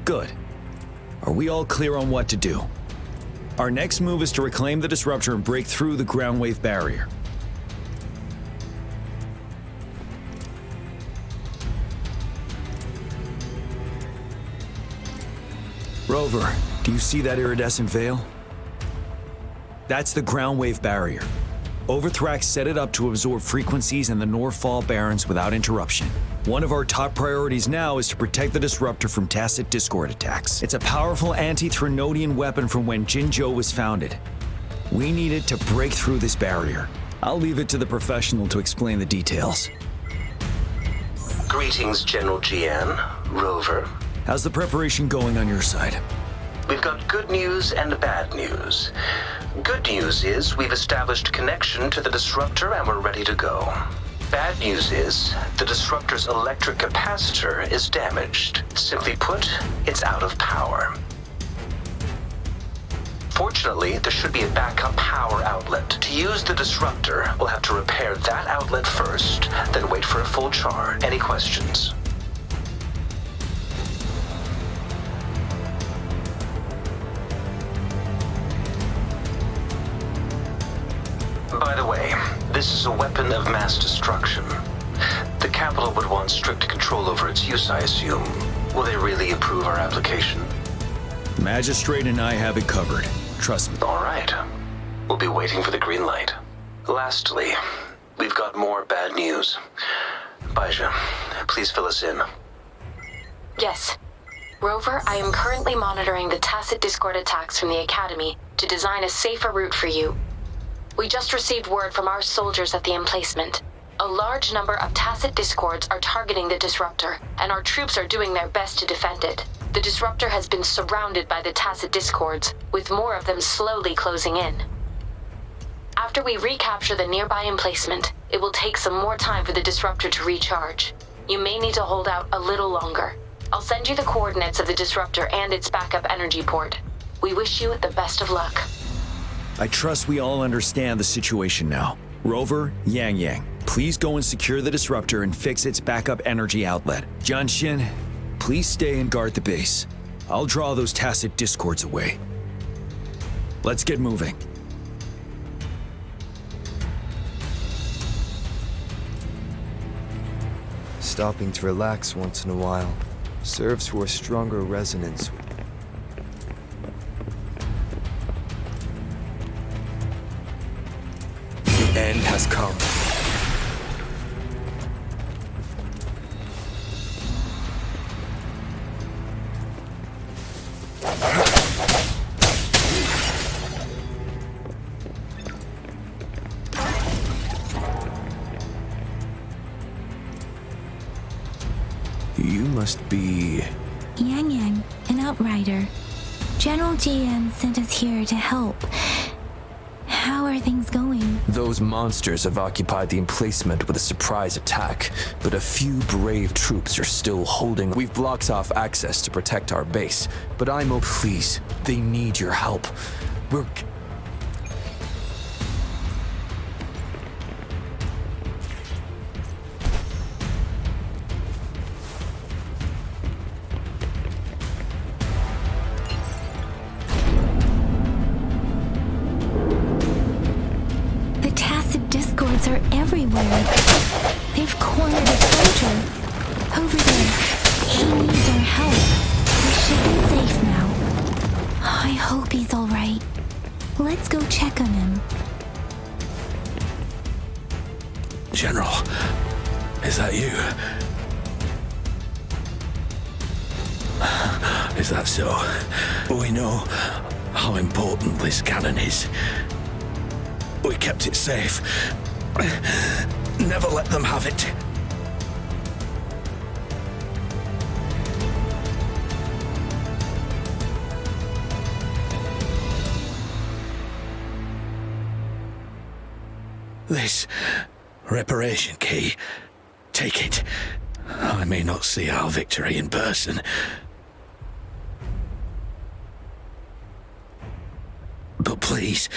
Good. Are we all clear on what to do? Our next move is to reclaim the disruptor and break through the ground wave barrier. Rover, do you see that iridescent veil? That's the ground wave barrier. Overthrak set it up to absorb frequencies in the Norfall Barrens without interruption. One of our top priorities now is to protect the disruptor from tacit discord attacks. It's a powerful anti-Threnodian weapon from when Jinzhou was founded. We need it to break through this barrier. I'll leave it to the professional to explain the details. Greetings, General Jian, Rover. How's the preparation going on your side? We've got good news and bad news. Good news is we've established connection to the disruptor and we're ready to go. Bad news is the disruptor's electric capacitor is damaged. Simply put, it's out of power. Fortunately, there should be a backup power outlet. To use the disruptor, we'll have to repair that outlet first, then wait for a full charge. Any questions? By the way, this is a weapon of mass destruction. The capital would want strict control over its use, I assume. Will they really approve our application? Magistrate and I have it covered. Trust me. All right. We'll be waiting for the green light. Lastly, we've got more bad news. Baija, please fill us in. Yes. Rover, I am currently monitoring the tacit discord attacks from the Academy to design a safer route for you. We just received word from our soldiers at the emplacement. A large number of tacit discords are targeting the disruptor, and our troops are doing their best to defend it. The disruptor has been surrounded by the tacit discords, with more of them slowly closing in. After we recapture the nearby emplacement, it will take some more time for the disruptor to recharge. You may need to hold out a little longer. I'll send you the coordinates of the disruptor and its backup energy port. We wish you the best of luck. I trust we all understand the situation now. Rover, Yang, please go and secure the disruptor and fix its backup energy outlet. Jianxin, please stay and guard the base. I'll draw those tacit discords away. Let's get moving. Stopping to relax once in a while serves for a stronger resonance. The end has come. You must be... Yang, an outrider. General Jian sent us here to help. How are things going? Those monsters have occupied the emplacement with a surprise attack, but a few brave troops are still holding. We've blocked off access to protect our base, but please, they need your help. We're... Are everywhere. They've cornered a soldier. Over there. He needs our help. We should be safe now. I hope he's all right. Let's go check on him. General, is that you? Is that so? We know how important this cannon is. We kept it safe. Never let them have it. This reparation key, take it. I may not see our victory in person, but please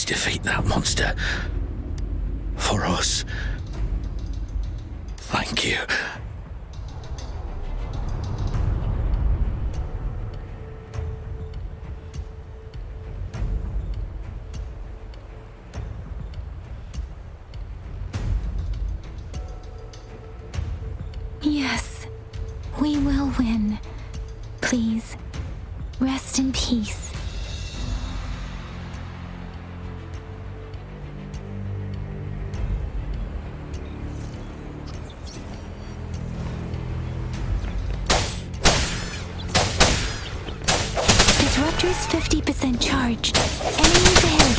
defeat that monster. For us. Thank you. Yes, we will win. Please, rest in peace. Disruptor's 50% charged. Enemies ahead.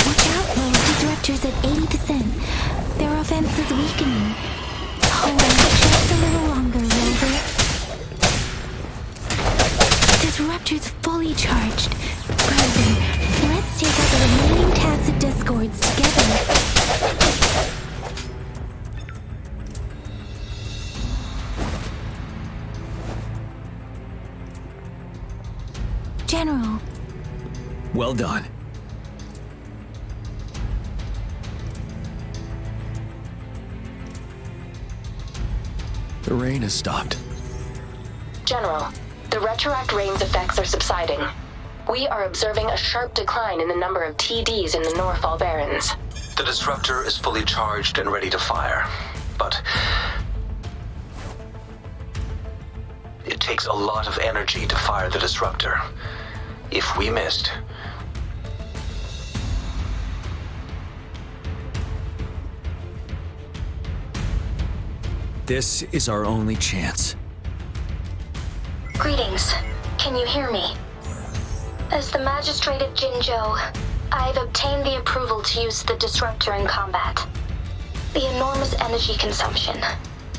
Watch out, though. Disruptor's at 80%. Their offense is weakening. Hold on just a little longer, Rover. Disruptor's fully charged. Rover, let's take out the remaining tacit discords together. General. Well done. The rain has stopped. General, the retroact rain's effects are subsiding. We are observing a sharp decline in the number of TDs in the Norfall Barrens. The disruptor is fully charged and ready to fire, but it takes a lot of energy to fire the disruptor. If we missed, this is our only chance. Greetings. Can you hear me? As the Magistrate of Jinzhou, I've obtained the approval to use the disruptor in combat. The enormous energy consumption,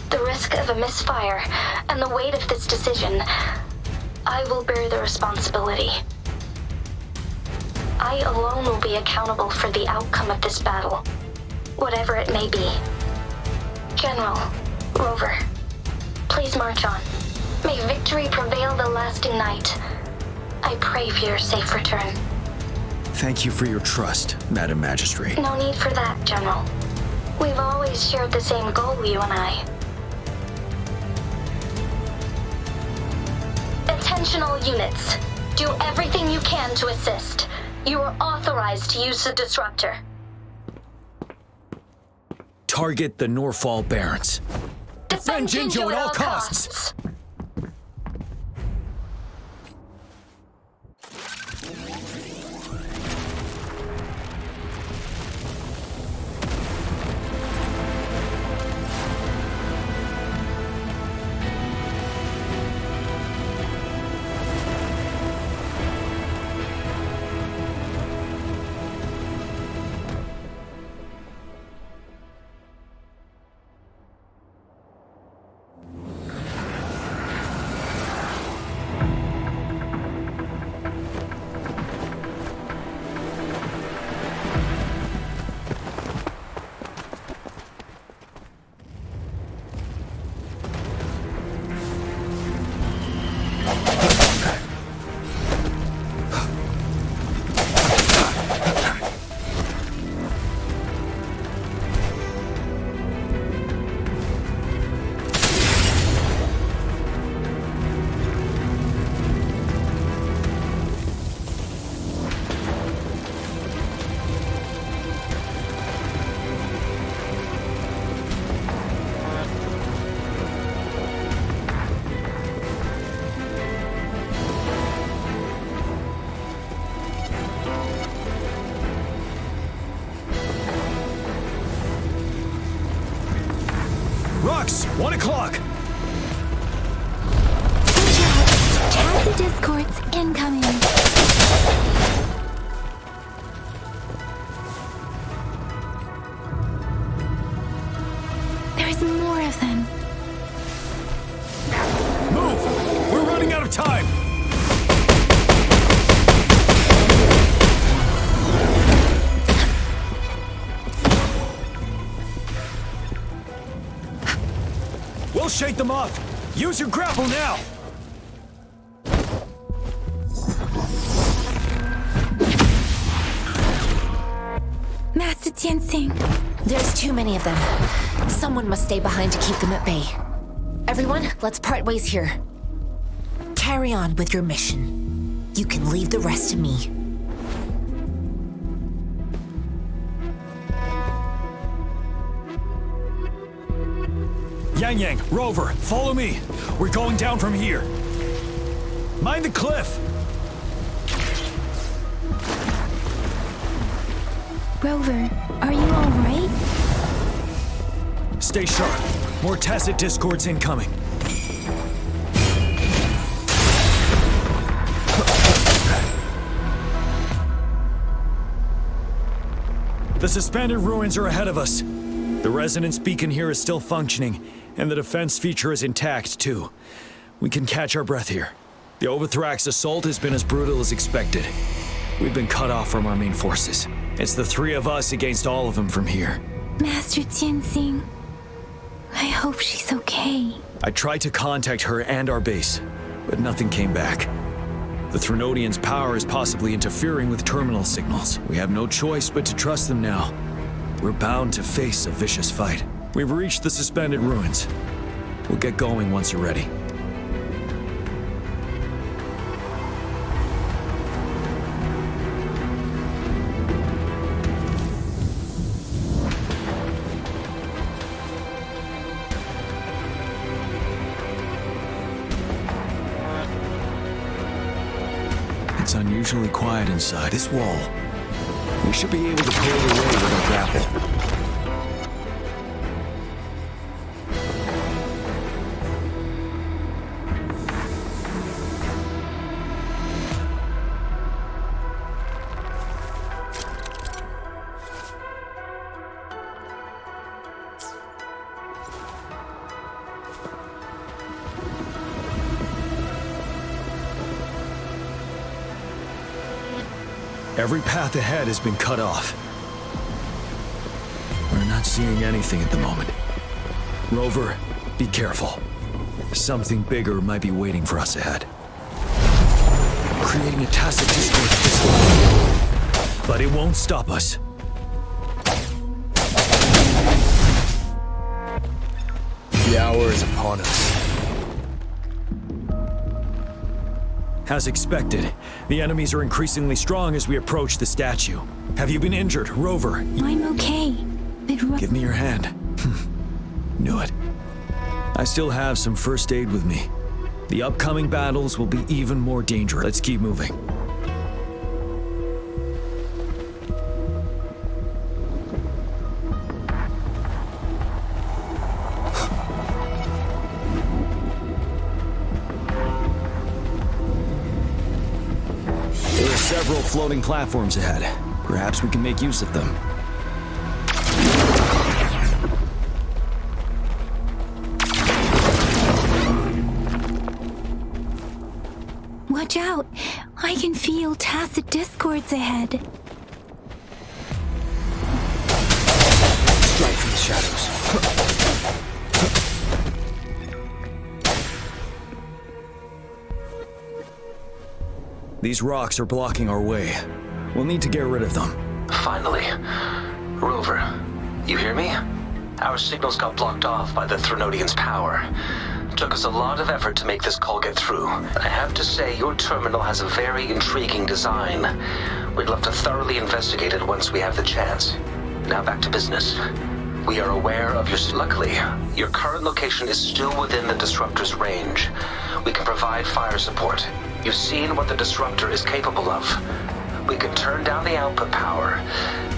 the risk of a misfire, and the weight of this decision, I will bear the responsibility. I alone will be accountable for the outcome of this battle, whatever it may be. General, Rover, please march on. May victory prevail the lasting night. I pray for your safe return. Thank you for your trust, Madam Magistrate. No need for that, General. We've always shared the same goal, you and I. Attention all units. Do everything you can to assist. You are authorized to use the disruptor. Target the Norfall Barrens. Defend Jinzhou at all costs. Rux, 1 o'clock! Watch out! Tacit discords incoming. There's more of them. Move! We're running out of time! We'll shake them off! Use your grapple now! Master Jinsing. There's too many of them. Someone must stay behind to keep them at bay. Everyone, let's part ways here. Carry on with your mission. You can leave the rest to me. Yang Yang, Rover, follow me. We're going down from here. Mind the cliff. Rover, are you all right? Stay sharp. More tacit discords incoming. The suspended ruins are ahead of us. The resonance beacon here is still functioning, and the defense feature is intact, too. We can catch our breath here. The Overthrax assault has been as brutal as expected. We've been cut off from our main forces. It's the three of us against all of them from here. Master Jinsing, I hope she's okay. I tried to contact her and our base, but nothing came back. The Threnodians' power is possibly interfering with terminal signals. We have no choice but to trust them now. We're bound to face a vicious fight. We've reached the suspended ruins. We'll get going once you're ready. It's unusually quiet inside. This wall. We should be able to pull it away with our grapple. Every path ahead has been cut off. We're not seeing anything at the moment. Rover, be careful. Something bigger might be waiting for us ahead. Creating a tacit discord this way. But it won't stop us. The hour is upon us. As expected, the enemies are increasingly strong as we approach the statue. Have you been injured, Rover? I'm okay. Give me your hand. Knew it. I still have some first aid with me. The upcoming battles will be even more dangerous. Let's keep moving. There are several floating platforms ahead. Perhaps we can make use of them. Watch out! I can feel tacit discords ahead. Strike from the shadows. These rocks are blocking our way. We'll need to get rid of them. Finally. Rover, you hear me? Our signals got blocked off by the Threnodians' power. Took us a lot of effort to make this call get through. I have to say, your terminal has a very intriguing design. We'd love to thoroughly investigate it once we have the chance. Now back to business. We are aware of your... Luckily, your current location is still within the Disruptor's range. We can provide fire support. You've seen what the Disruptor is capable of. We can turn down the output power,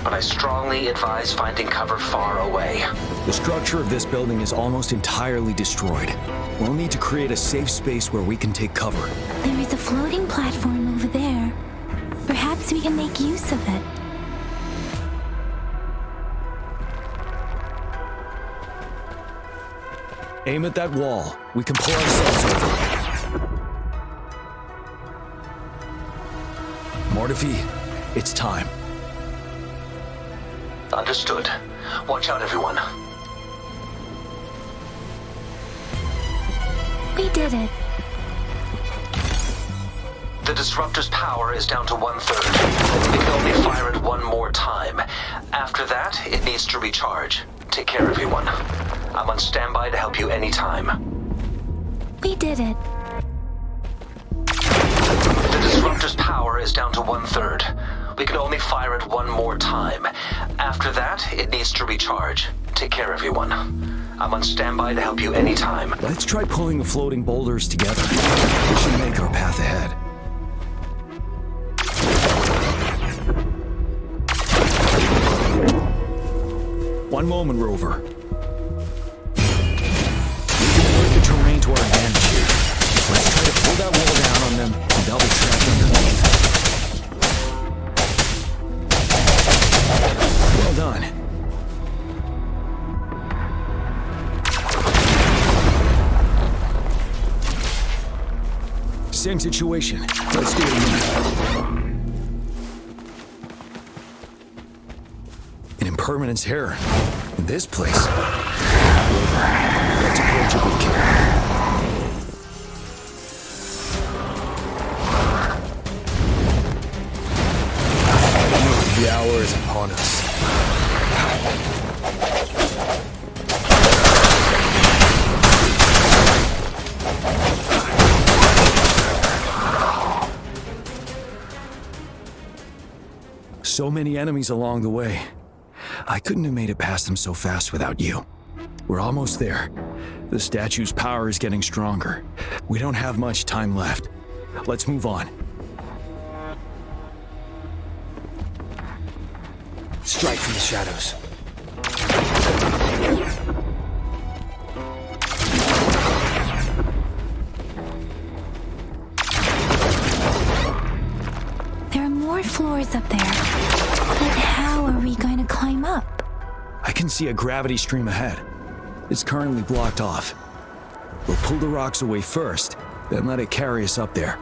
but I strongly advise finding cover far away. The structure of this building is almost entirely destroyed. We'll need to create a safe space where we can take cover. There is a floating platform over there. Perhaps we can make use of it. Aim at that wall. We can pull ourselves over. Mortefi, it's time. Understood. Watch out, everyone. We did it. The Disruptor's power is down to 1/3. We can only fire it one more time. After that, it needs to recharge. Take care, everyone. I'm on standby to help you anytime. We did it. The Disruptor's power is down to 1/3. We can only fire it one more time. After that, it needs to recharge. Take care, everyone. I'm on standby to help you anytime. Let's try pulling the floating boulders together. We should make our path ahead. One moment, Rover. We can work the terrain to our advantage here. Let's try to pull that wall down on them, and they'll be trapped underneath. Well Same situation. Let's do it again. An impermanence here. In this place. Let's approach it with care. The hour is upon us. So many enemies along the way. I couldn't have made it past them so fast without you. We're almost there. The statue's power is getting stronger. We don't have much time left. Let's move on. Strike from the shadows. There are more floors up there. But how are we going to climb up? I can see a gravity stream ahead. It's currently blocked off. We'll pull the rocks away first, then let it carry us up there.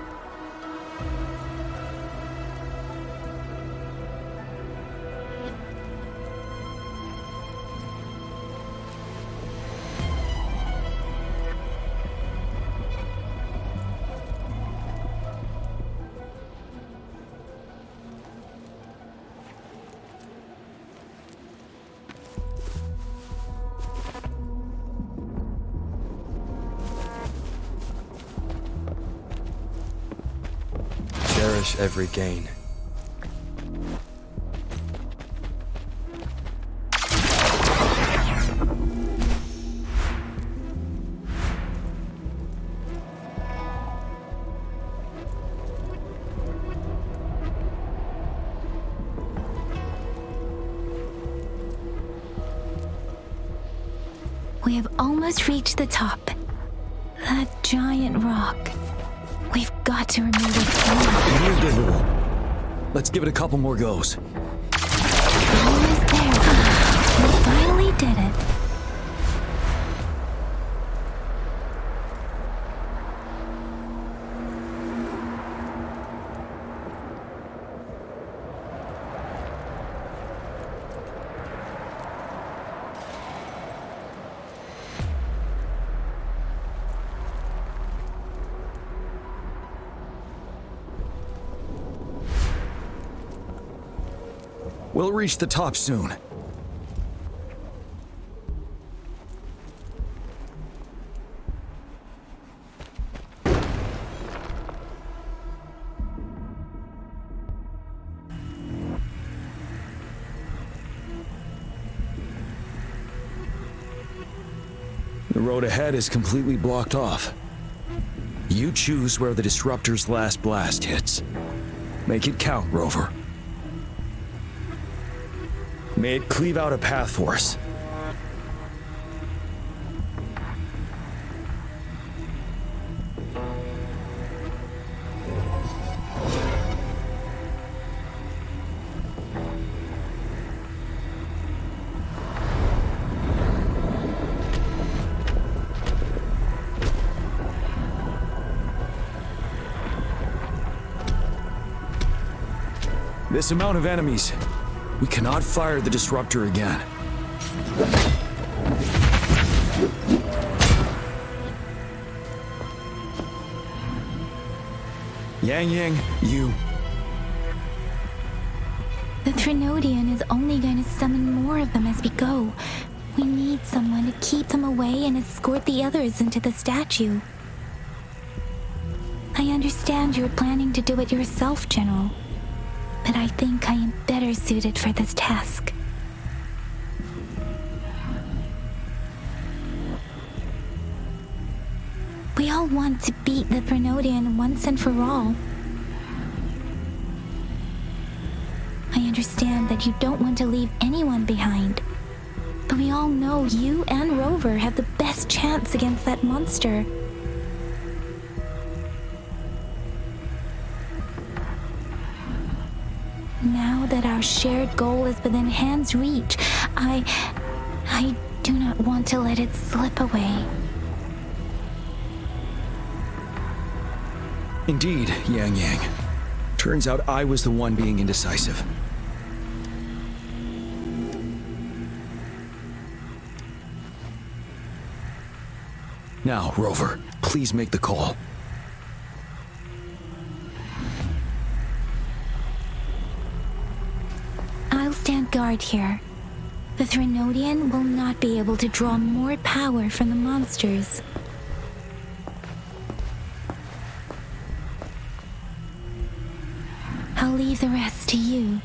Cherish every gain. We have almost reached the top. That giant rock. We've got to remove it soon. Moved a little. Let's give it a couple more goes. Almost there. We finally did it. We'll reach the top soon. The road ahead is completely blocked off. You choose where the Disruptor's last blast hits. Make it count, Rover. May it cleave out a path for us. This amount of enemies. We cannot fire the Disruptor again. Yang, you... The Threnodian is only going to summon more of them as we go. We need someone to keep them away and escort the others into the statue. I understand you're planning to do it yourself, General. But I think I am better suited for this task. We all want to beat the Threnodian once and for all. I understand that you don't want to leave anyone behind. But we all know you and Rover have the best chance against that monster. Now that our shared goal is within hand's reach, I do not want to let it slip away. Indeed, Yang Yang. Turns out I was the one being indecisive. Now, Rover, please make the call. I'll stand guard here. The Threnodian will not be able to draw more power from the monsters. I'll leave the rest to you.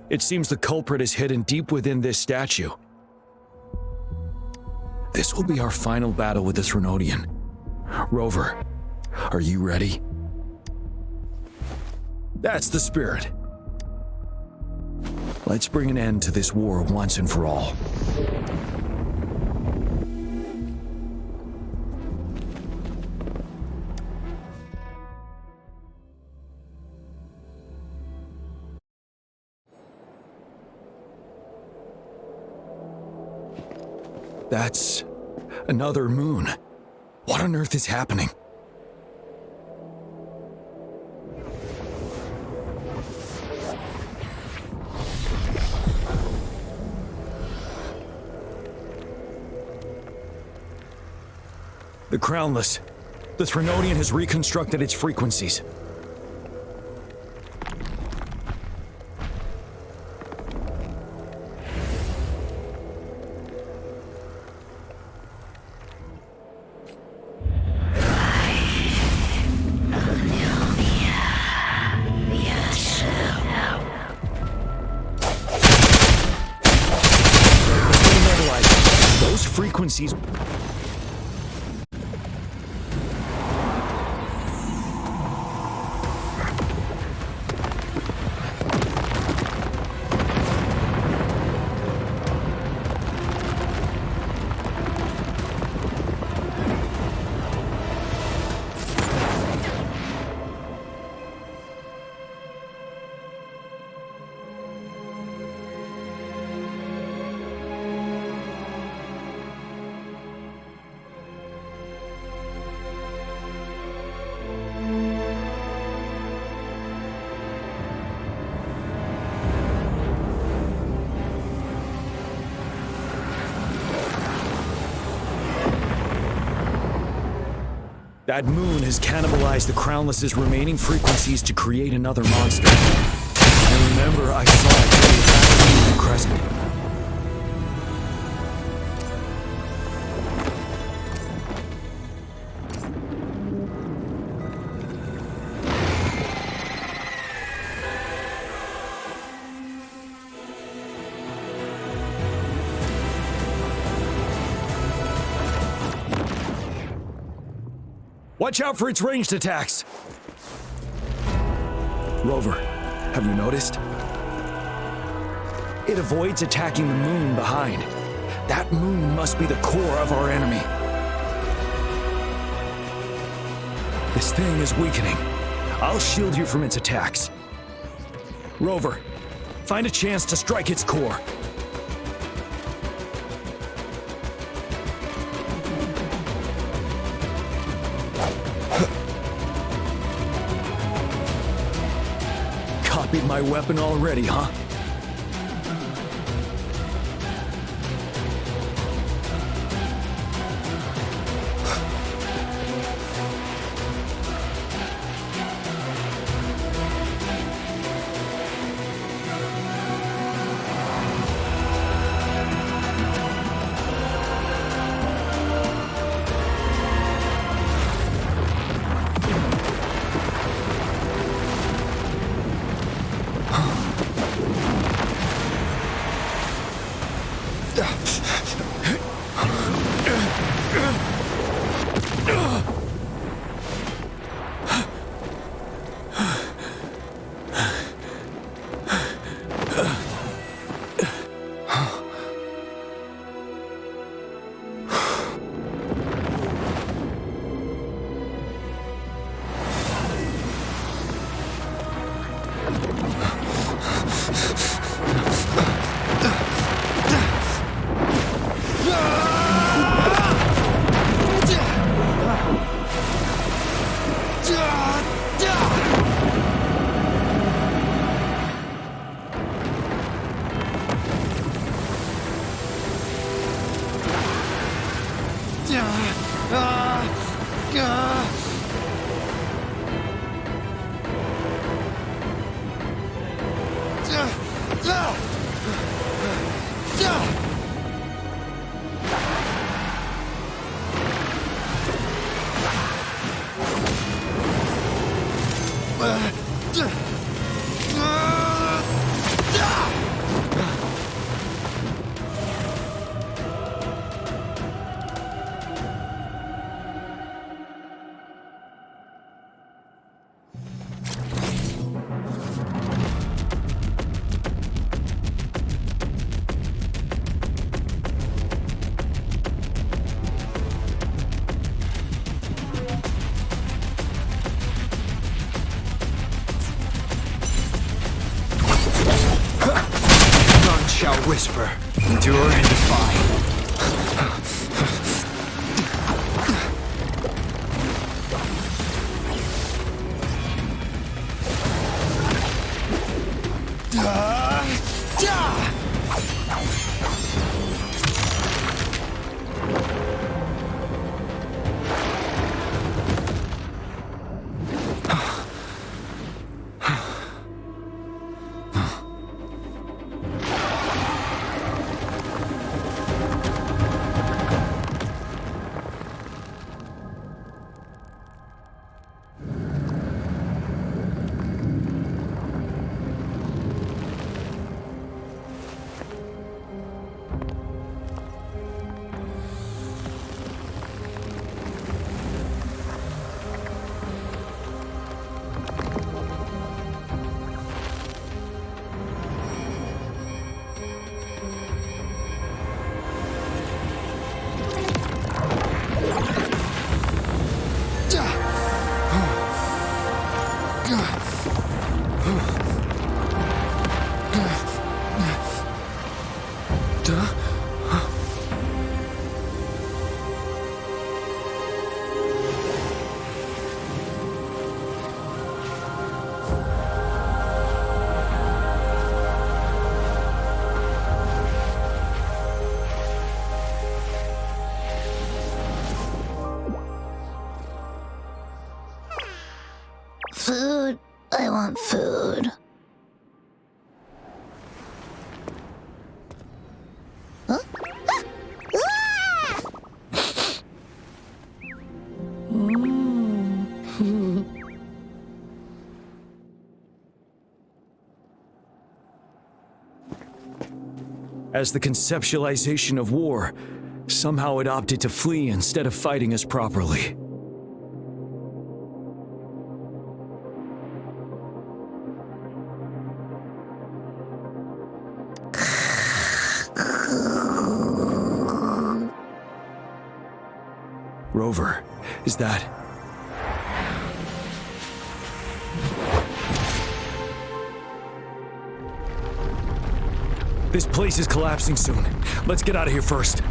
It seems the culprit is hidden deep within this statue. This will be our final battle with the Threnodian. Rover, are you ready? That's the spirit. Let's bring an end to this war once and for all. That's another moon. What on earth is happening? The Crownless. The Threnodian has reconstructed its frequencies. Those frequencies... That moon has cannibalized the Crownless's remaining frequencies to create another monster. I remember I saw it during the Crescent. Watch out for its ranged attacks! Rover, have you noticed? It avoids attacking the moon behind. That moon must be the core of our enemy. This thing is weakening. I'll shield you from its attacks. Rover, find a chance to strike its core. copied my weapon already, huh? Whisper, endure and defy. Food. I want food. Huh? As the conceptualization of war, somehow it opted to flee instead of fighting us properly. Rover, is that... This place is collapsing soon. Let's get out of here first.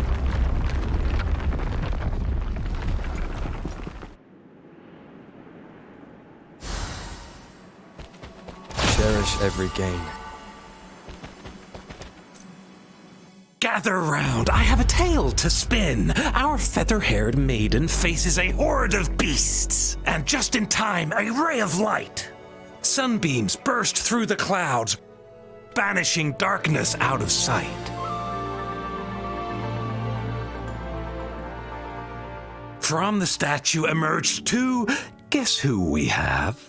cherish every gain. Gather round, I have a tale to spin. Our feather-haired maiden faces a horde of beasts. And just in time, a ray of light. Sunbeams burst through the clouds, banishing darkness out of sight. From the statue emerged two, guess who we have?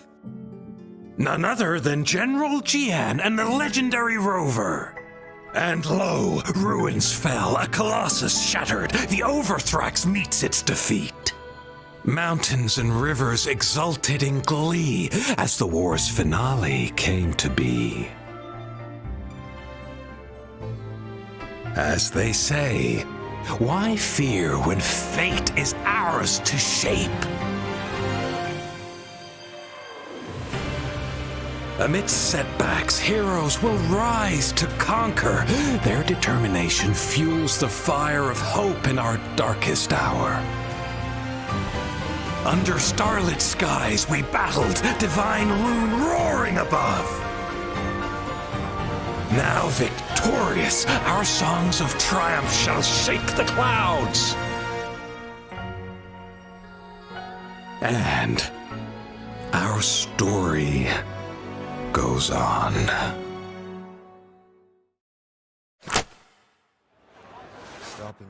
None other than General Jian and the legendary rover. And lo, ruins fell, a colossus shattered, the Overthrax meets its defeat. Mountains and rivers exulted in glee as the war's finale came to be. As they say, why fear when fate is ours to shape? Amidst setbacks, heroes will rise to conquer. Their determination fuels the fire of hope in our darkest hour. Under starlit skies we battled, divine rune roaring above. Now victorious, our songs of triumph shall shake the clouds. And our story goes on. Stopping.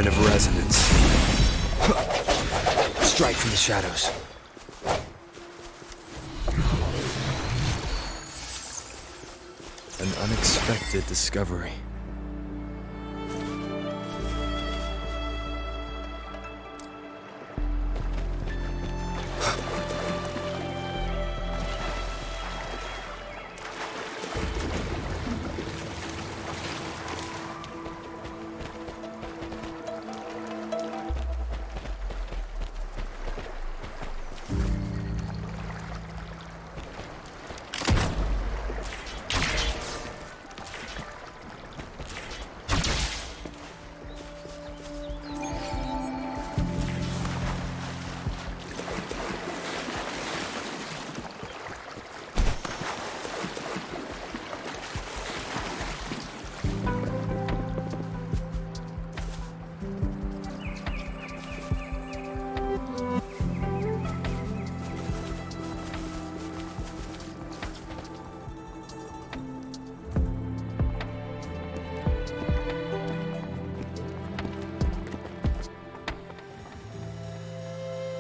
movement of resonance. Strike from the shadows. An unexpected discovery.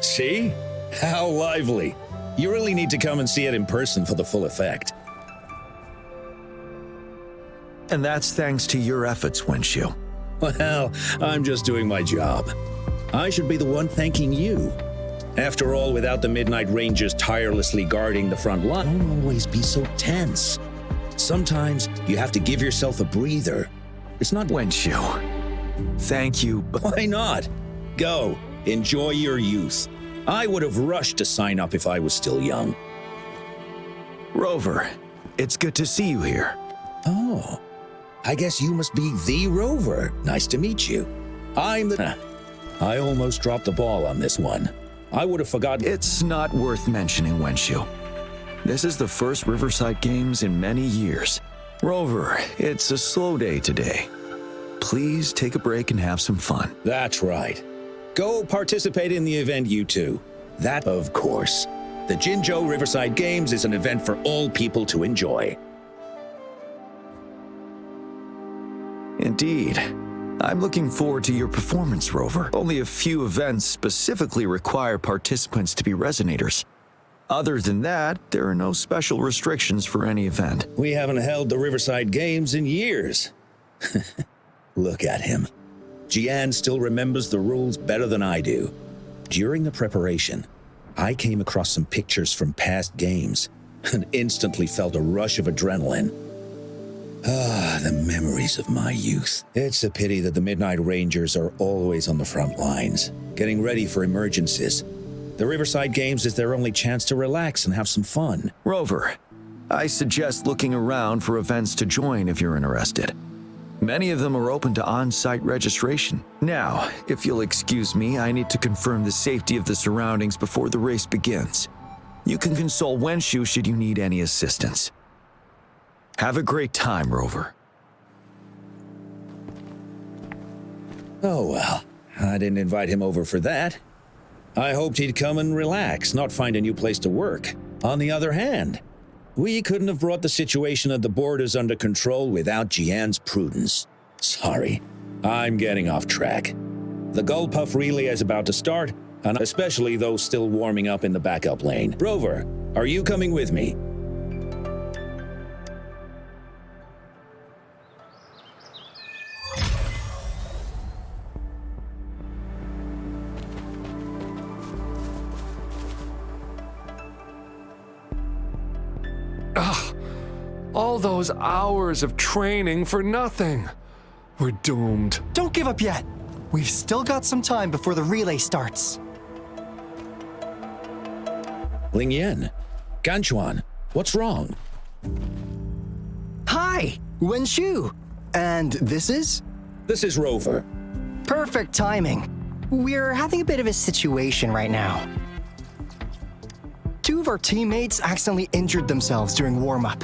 See? How lively. You really need to come and see it in person for the full effect. And that's thanks to your efforts, Wenshu. Well, I'm just doing my job. I should be the one thanking you. After all, without the Midnight Rangers tirelessly guarding the front line, don't always be so tense. Sometimes you have to give yourself a breather. It's not Wenshu. Thank you, but why not? Go, enjoy your youth. I would have rushed to sign up if I was still young. Rover, it's good to see you here. Oh, I guess you must be the Rover. Nice to meet you. I'm the... I almost dropped the ball on this one. I would have forgotten... It's not worth mentioning, Wenshu. This is the first Riverside Games in many years. Rover, it's a slow day today. Please take a break and have some fun. That's right. Go participate in the event, you two. That, of course. The Jinzhou Riverside Games is an event for all people to enjoy. Indeed. I'm looking forward to your performance, Rover. Only a few events specifically require participants to be resonators. Other than that, there are no special restrictions for any event. We haven't held the Riverside Games in years. Look at him. Jian still remembers the rules better than I do. During the preparation, I came across some pictures from past games and instantly felt a rush of adrenaline. Ah, the memories of my youth. It's a pity that the Midnight Rangers are always on the front lines, getting ready for emergencies. The Riverside Games is their only chance to relax and have some fun. Rover, I suggest looking around for events to join if you're interested. Many of them are open to on-site registration. Now, if you'll excuse me, I need to confirm the safety of the surroundings before the race begins. You can consult Wenshu should you need any assistance. Have a great time, Rover. Oh well, I didn't invite him over for that. I hoped he'd come and relax, not find a new place to work. On the other hand, we couldn't have brought the situation at the borders under control without Jian's prudence. Sorry, I'm getting off track. The Gullpuff relay is about to start, and especially those still warming up in the backup lane. Rover, are you coming with me? All those hours of training for nothing. We're doomed. Don't give up yet. We've still got some time before the relay starts. Ling Yan, Ganchuan, what's wrong? Hi, Wenshu. And this is? This is Rover. Perfect timing. We're having a bit of a situation right now. Two of our teammates accidentally injured themselves during warm-up.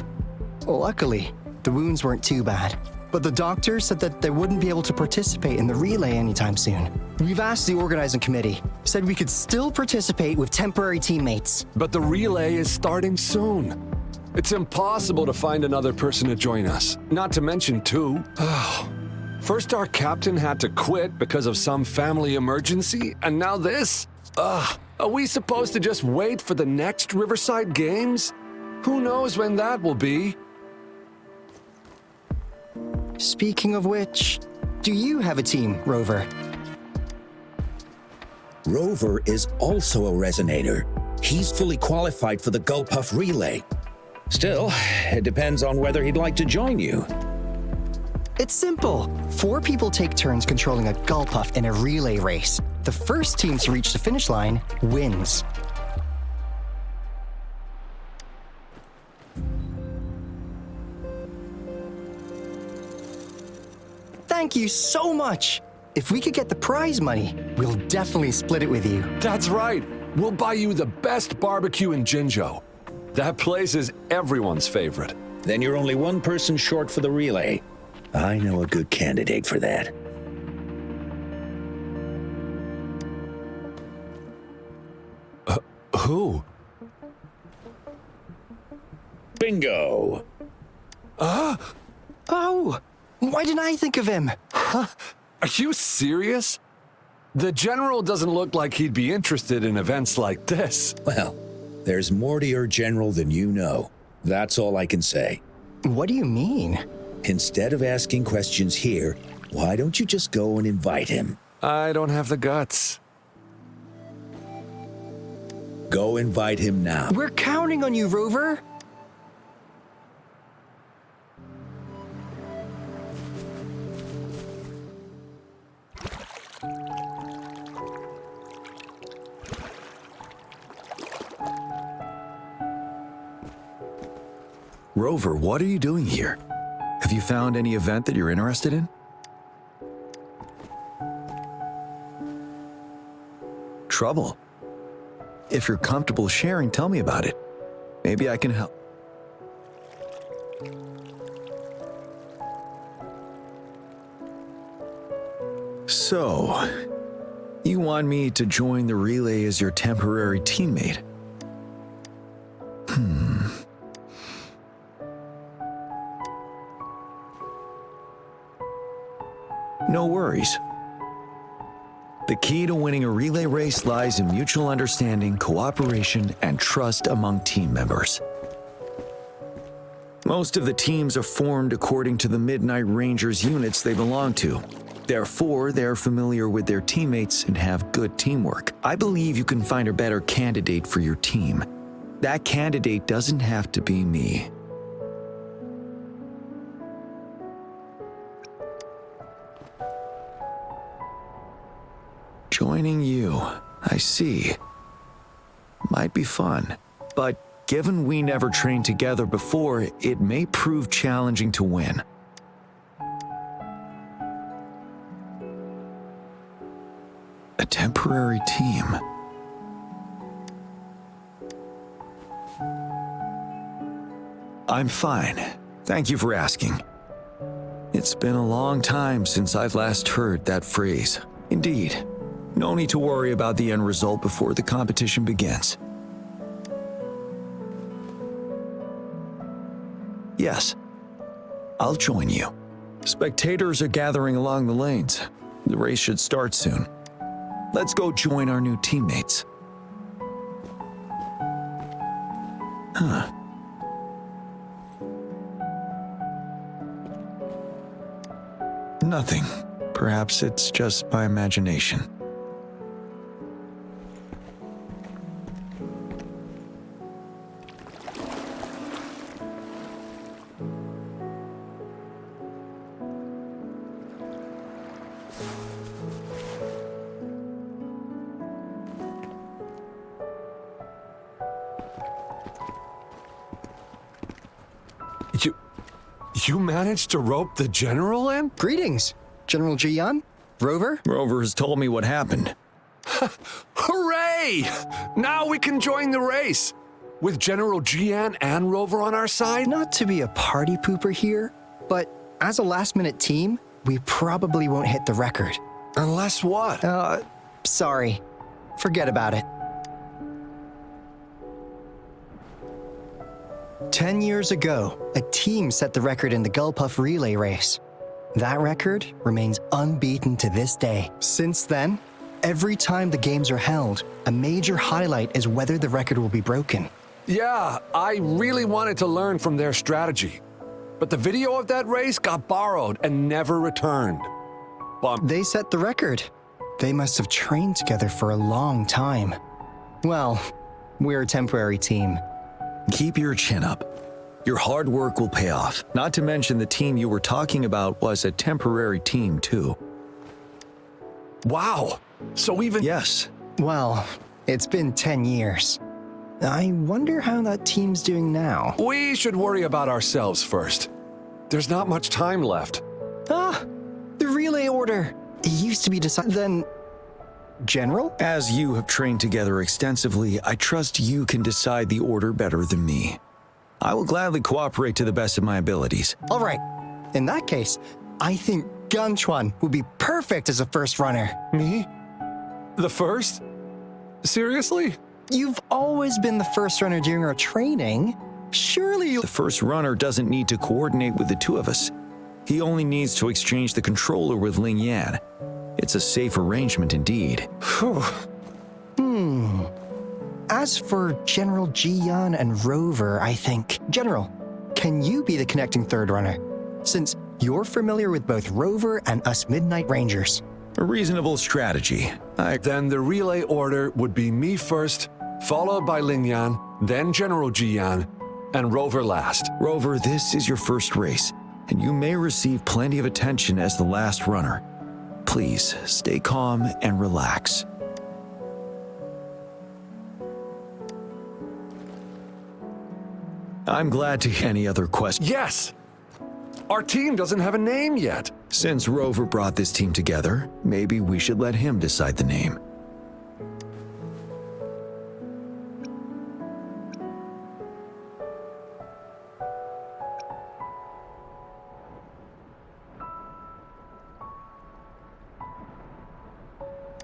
Luckily, the wounds weren't too bad, but the doctor said that they wouldn't be able to participate in the relay anytime soon. We've asked the organizing committee, said we could still participate with temporary teammates. But the relay is starting soon. It's impossible to find another person to join us, not to mention two. First our captain had to quit because of some family emergency, and now this? Ugh, are we supposed to just wait for the next Riverside Games? Who knows when that will be? Speaking of which, do you have a team, Rover? Rover is also a resonator. He's fully qualified for the Gulpuff Relay. Still, it depends on whether he'd like to join you. It's simple. 4 people take turns controlling a Gulpuff in a relay race. The first team to reach the finish line wins. Thank you so much. If we could get the prize money, we'll definitely split it with you. That's right. We'll buy you the best barbecue in Jinzhou. That place is everyone's favorite. Then you're only one person short for the relay. I know a good candidate for that. Who? Bingo! Oh, why didn't I think of him? Are you serious? The General doesn't look like he'd be interested in events like this. Well, there's more to your General than you know. That's all I can say. What do you mean? Instead of asking questions here, why don't you just go and invite him? I don't have the guts. Go invite him now. We're counting on you, Rover. Rover, what are you doing here? Have you found any event that you're interested in? Trouble? If you're comfortable sharing, tell me about it. Maybe I can help. So, you want me to join the relay as your temporary teammate? No worries. The key to winning a relay race lies in mutual understanding, cooperation, and trust among team members. Most of the teams are formed according to the Midnight Rangers units they belong to. Therefore, they're familiar with their teammates and have good teamwork. I believe you can find a better candidate for your team. That candidate doesn't have to be me. Joining you, I see. Might be fun, but given we never trained together before, it may prove challenging to win. A temporary team. I'm fine. Thank you for asking. It's been a long time since I've last heard that phrase. Indeed. No need to worry about the end result before the competition begins. Yes, I'll join you. Spectators are gathering along the lanes. The race should start soon. Let's go join our new teammates. Nothing. Perhaps it's just my imagination. You managed to rope the General in? Greetings, General Jian. Rover? Rover has told me what happened. Hooray! Now we can join the race. With General Jian and Rover on our side? Not to be a party pooper here, but as a last-minute team, we probably won't hit the record. Unless what? Sorry. Forget about it. 10 years ago, a team set the record in the Gulpuff relay race. That record remains unbeaten to this day. Since then, every time the games are held, a major highlight is whether the record will be broken. Yeah, I really wanted to learn from their strategy. But the video of that race got borrowed and never returned. They set the record. They must have trained together for a long time. Well, we're a temporary team. Keep your chin up. Your hard work will pay off. Not to mention the team you were talking about was a temporary team, too. Wow. So even... Yes. Well, it's been 10 years. I wonder how that team's doing now. We should worry about ourselves first. There's not much time left. Ah, the relay order. It used to be decided then... General? As you have trained together extensively, I trust you can decide the order better than me. I will gladly cooperate to the best of my abilities. All right. In that case, I think Gunchuan would be perfect as a first runner. Me? The first? Seriously? You've always been the first runner during our training. Surely you... The first runner doesn't need to coordinate with the two of us. He only needs to exchange the controller with Ling Yan. It's a safe arrangement indeed. As for General Jiyan and Rover, I think... General, can you be the connecting third runner? Since you're familiar with both Rover and us Midnight Rangers. A reasonable strategy. Then the relay order would be me first, followed by Ling Yan, then General Jiyan, and Rover last. Rover, this is your first race, and you may receive plenty of attention as the last runner. Please, stay calm and relax. I'm glad to hear any other questions. Yes! Our team doesn't have a name yet. Since Rover brought this team together, maybe we should let him decide the name.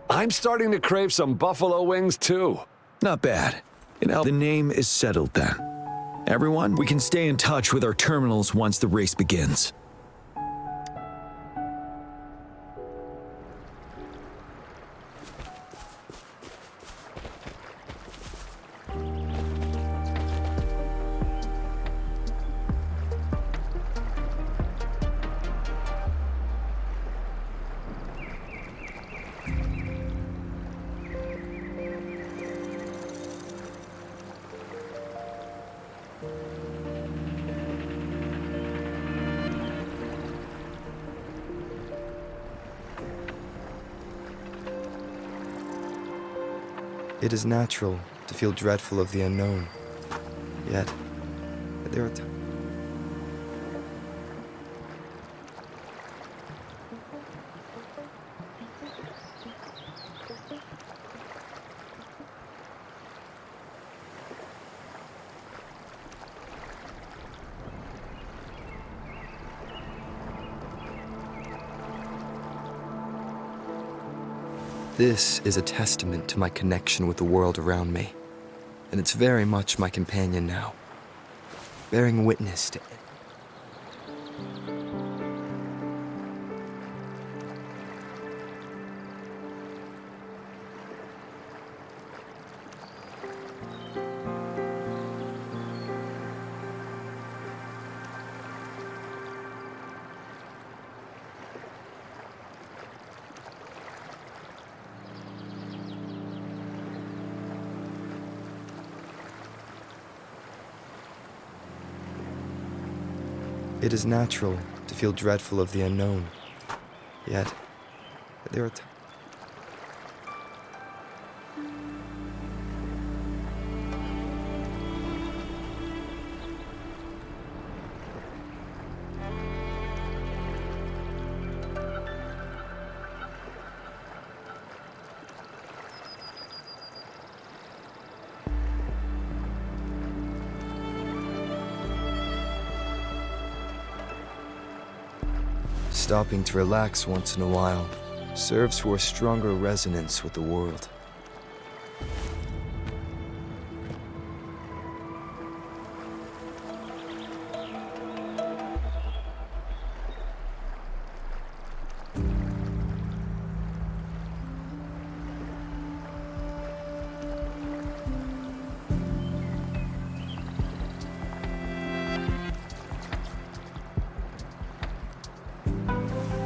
I'm starting to crave some buffalo wings too. Not bad. The name is settled then. Everyone, we can stay in touch with our terminals once the race begins. It is natural to feel dreadful of the unknown. Yet, there are times. This is a testament to my connection with the world around me, and it's very much my companion now, bearing witness to it. It is natural to feel dreadful of the unknown. Yet, there are times. Stopping to relax once in a while serves for a stronger resonance with the world.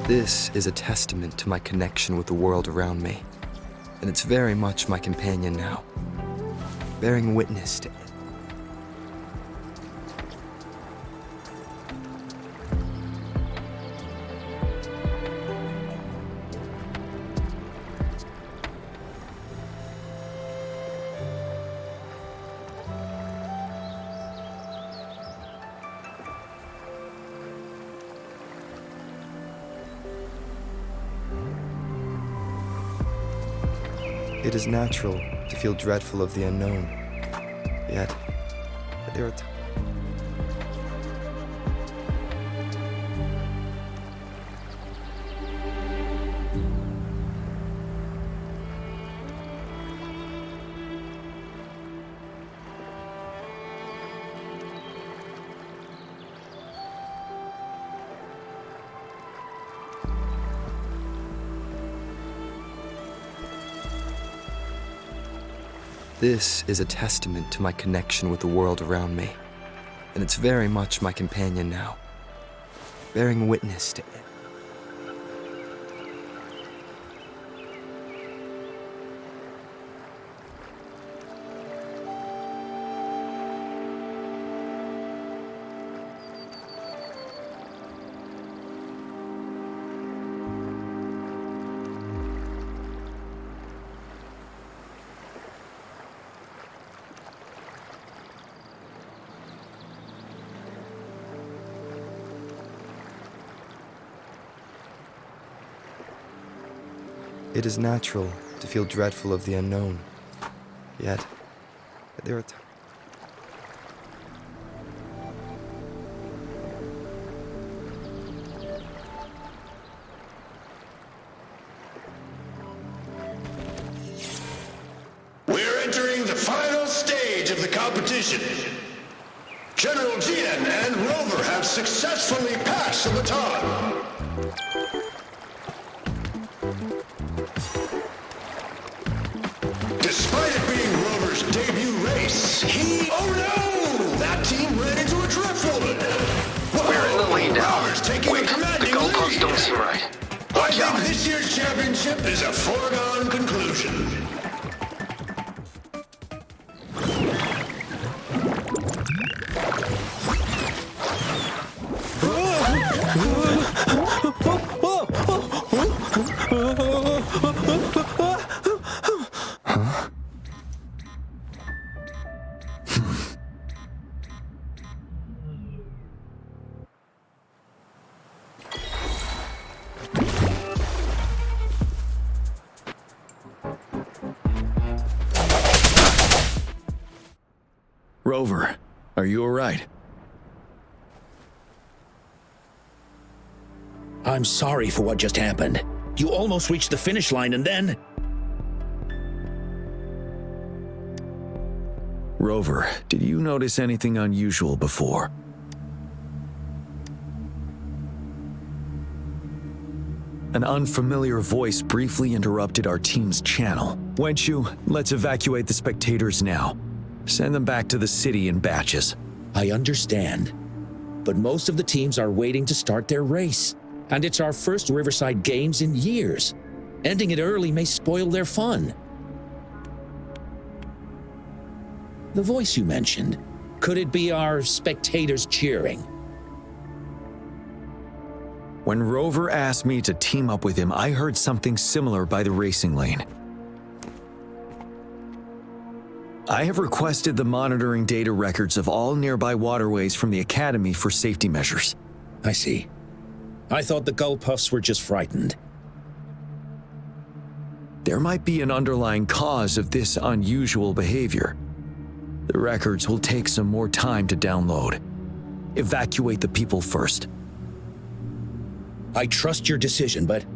This is a testament to my connection with the world around me, and it's very much my companion now, bearing witness to it. It is natural to feel dreadful of the unknown, yet there are times. This is a testament to my connection with the world around me, and it's very much my companion now, bearing witness to it. It is natural to feel dreadful of the unknown, yet there are times. We're entering the final stage of the competition. General Jian and Rover have successfully passed the baton. Despite it being Rover's debut race, oh no! That team ran into a drift woman! We're in the lead now. Rover's taking a commanding The goalposts lead. don't seem right. I think this year's championship is a foregone conclusion. Rover, are you all right? I'm sorry for what just happened. You almost reached the finish line and then... Rover, did you notice anything unusual before? An unfamiliar voice briefly interrupted our team's channel. Wenchu, let's evacuate the spectators now. Send them back to the city in batches. I understand. But most of the teams are waiting to start their race. And it's our first Riverside Games in years. Ending it early may spoil their fun. The voice you mentioned, could it be our spectators cheering? When Rover asked me to team up with him, I heard something similar by the racing lane. I have requested the monitoring data records of all nearby waterways from the Academy for safety measures. I see. I thought the Gullpuffs were just frightened. There might be an underlying cause of this unusual behavior. The records will take some more time to download. Evacuate the people first. I trust your decision, but...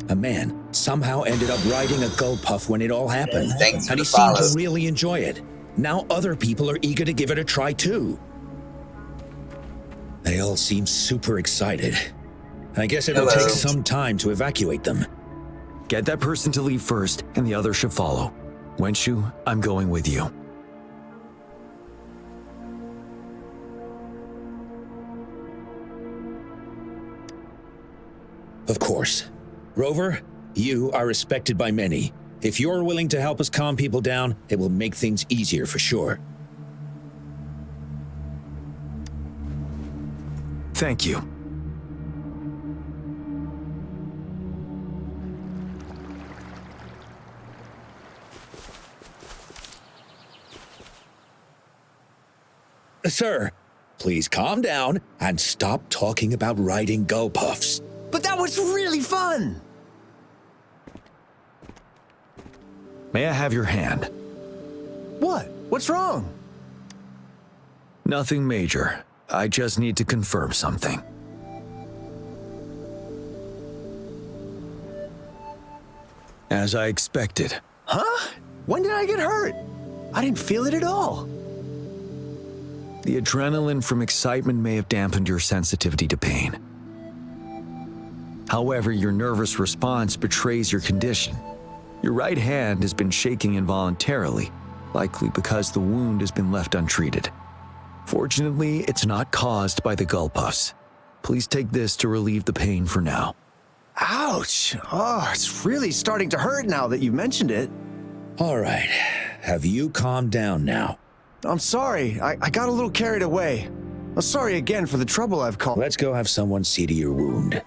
a man somehow ended up riding a Gullpuff when it all happened. Thanks and he seemed to really enjoy it. Now other people are eager to give it a try too. They all seem super excited. I guess it'll take some time to evacuate them. Get that person to leave first, and the others should follow. Wenchu, I'm going with you. Of course. Rover, you are respected by many. If you're willing to help us calm people down, it will make things easier for sure. Thank you. Sir, please calm down and stop talking about riding gull puffs. But that was really fun! May I have your hand? What? What's wrong? Nothing major. I just need to confirm something. As I expected. Huh? When did I get hurt? I didn't feel it at all. The adrenaline from excitement may have dampened your sensitivity to pain. However, your nervous response betrays your condition. Your right hand has been shaking involuntarily, likely because the wound has been left untreated. Fortunately, it's not caused by the gull puffs. Please take this to relieve the pain for now. Ouch! Oh, it's really starting to hurt now that you mentioned it. All right. Have you calmed down now? I'm sorry. I got a little carried away. I'm sorry again for the trouble I've caused. Let's go have someone see to your wound.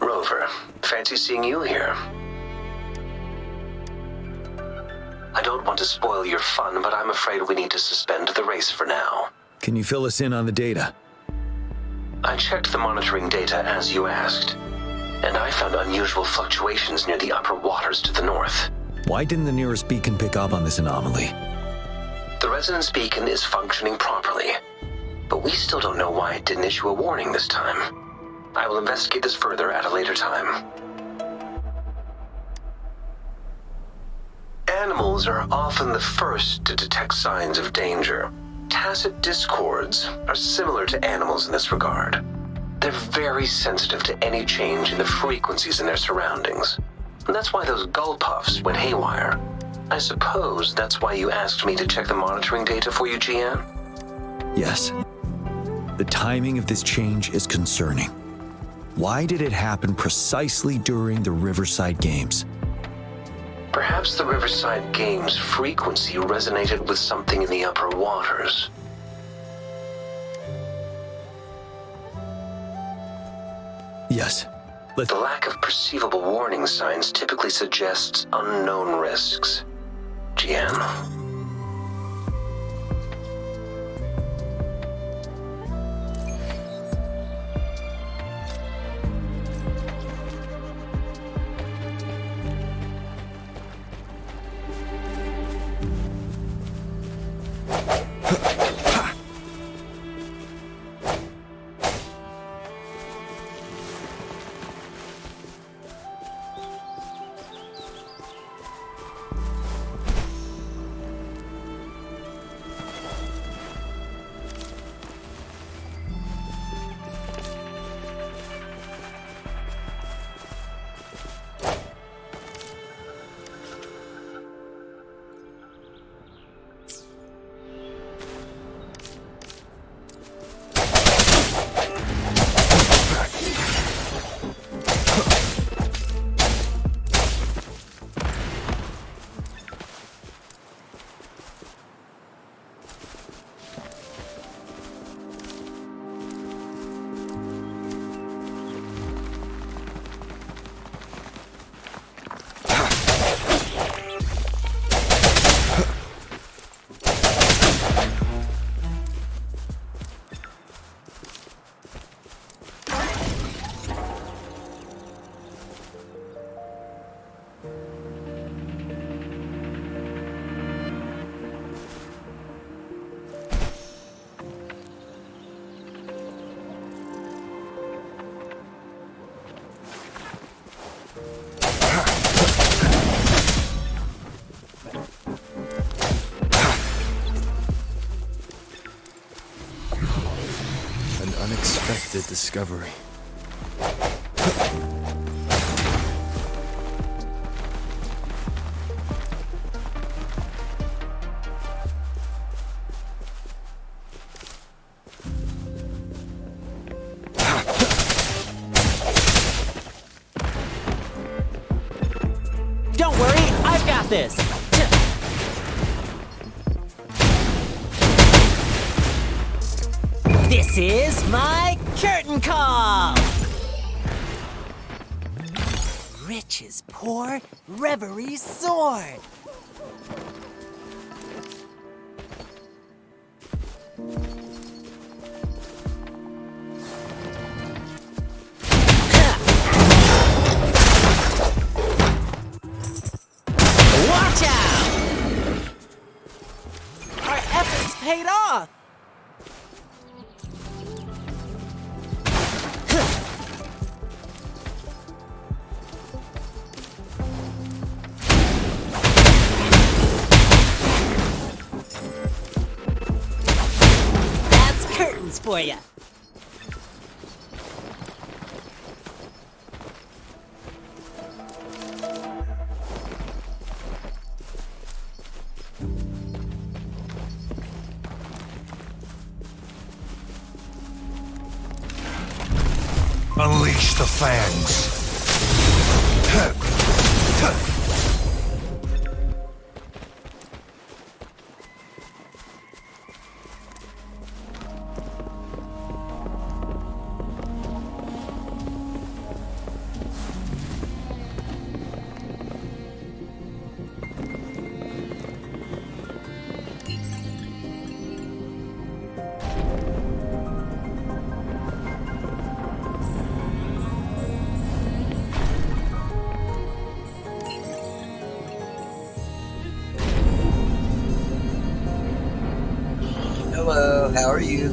Rover, fancy seeing you here. I don't want to spoil your fun, but I'm afraid we need to suspend the race for now. Can you fill us in on the data? I checked the monitoring data as you asked, and I found unusual fluctuations near the upper waters to the north. Why didn't the nearest beacon pick up on this anomaly? The resonance beacon is functioning properly, but we still don't know why it didn't issue a warning this time. I will investigate this further at a later time. Animals are often the first to detect signs of danger. Tacit discords are similar to animals in this regard. They're very sensitive to any change in the frequencies in their surroundings. And that's why those gull puffs went haywire. I suppose that's why you asked me to check the monitoring data for you, GN? Yes. The timing of this change is concerning. Why did it happen precisely during the Riverside Games? Perhaps the Riverside Games' frequency resonated with something in the upper waters. Yes. The lack of perceivable warning signs typically suggests unknown risks. GN. Unexpected discovery. this. This is my curtain call! Riches pour, reverie soar. Watch out! Our efforts paid off! That's curtains for you. Unleash the fangs. Hello, how are you?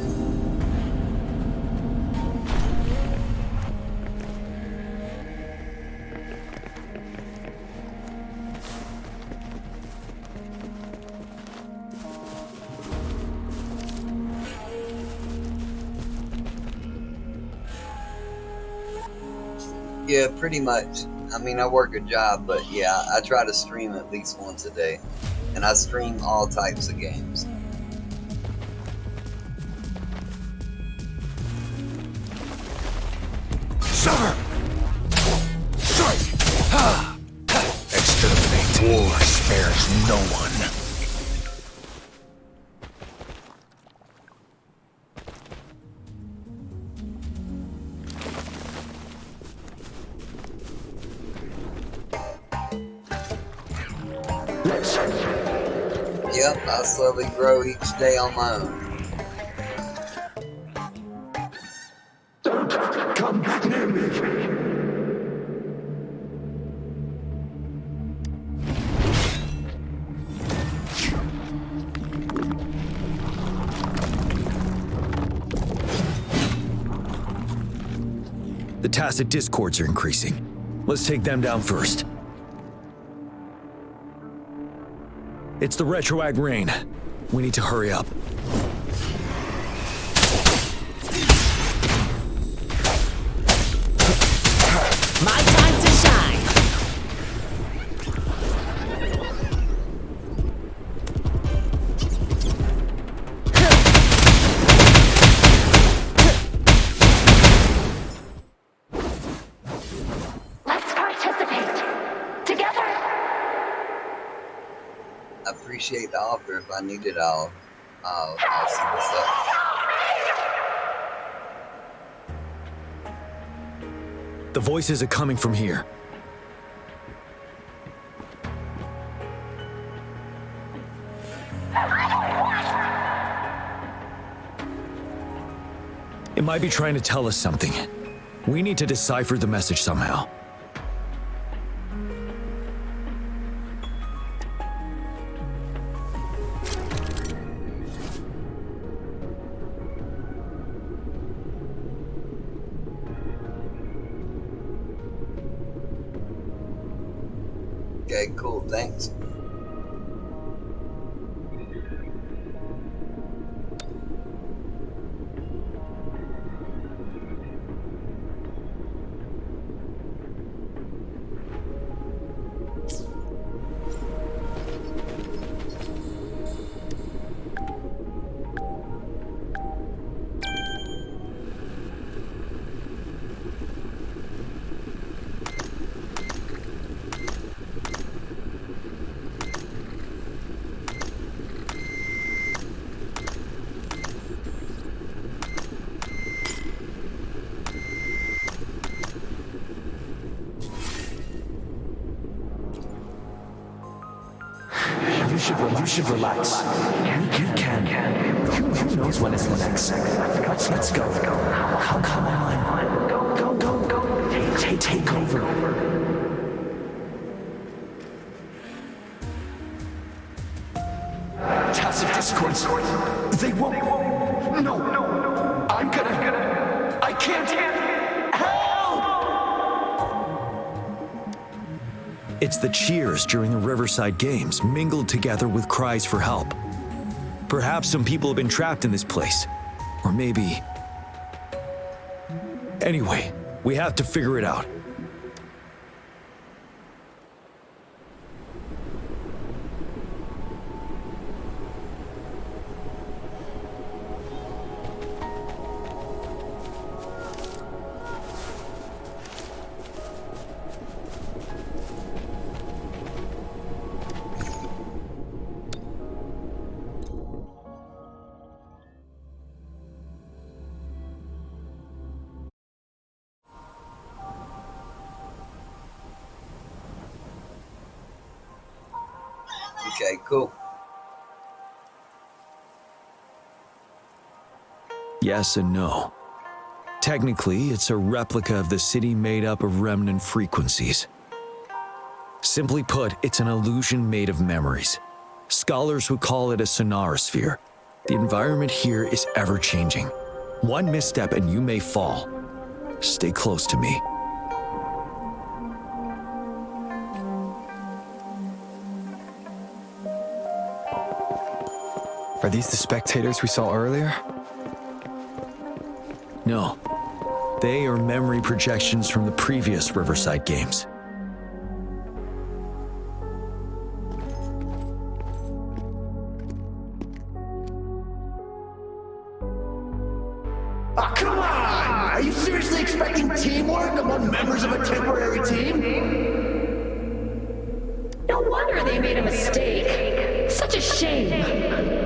Yeah, pretty much. I mean, I work a job, but yeah, I try to stream at least once a day. And I stream all types of games. Summer! Strike! Exterminate. War spares no one. Yep, I slowly grow each day on my own. Come near me. The tacit discords are increasing. Let's take them down first. It's the retroact rain. We need to hurry up. My time to shine! Let's participate. Together. I appreciate the offer. If I need it, I'll see what's up. The voices are coming from here. It might be trying to tell us something. We need to decipher the message somehow. Okay, cool, thanks. you should relax. You can. Who knows when it's the next? Let's go. Come on. Go. Take over. Tacit discords. They won't. No. I'm gonna. I can't. Help! It's the cheers during the Riverside Games mingled together with cries for help. Perhaps some people have been trapped in this place. Or maybe. Anyway, we have to figure it out. Okay, cool. Yes and no. Technically, it's a replica of the city made up of remnant frequencies. Simply put, it's an illusion made of memories. Scholars would call it a sonorosphere. The environment here is ever-changing. One misstep and you may fall. Stay close to me. Are these the spectators we saw earlier? No. They are memory projections from the previous Riverside Games. Oh, come on! Are you seriously expecting teamwork among members of a temporary team? No wonder they made a mistake. Such a shame.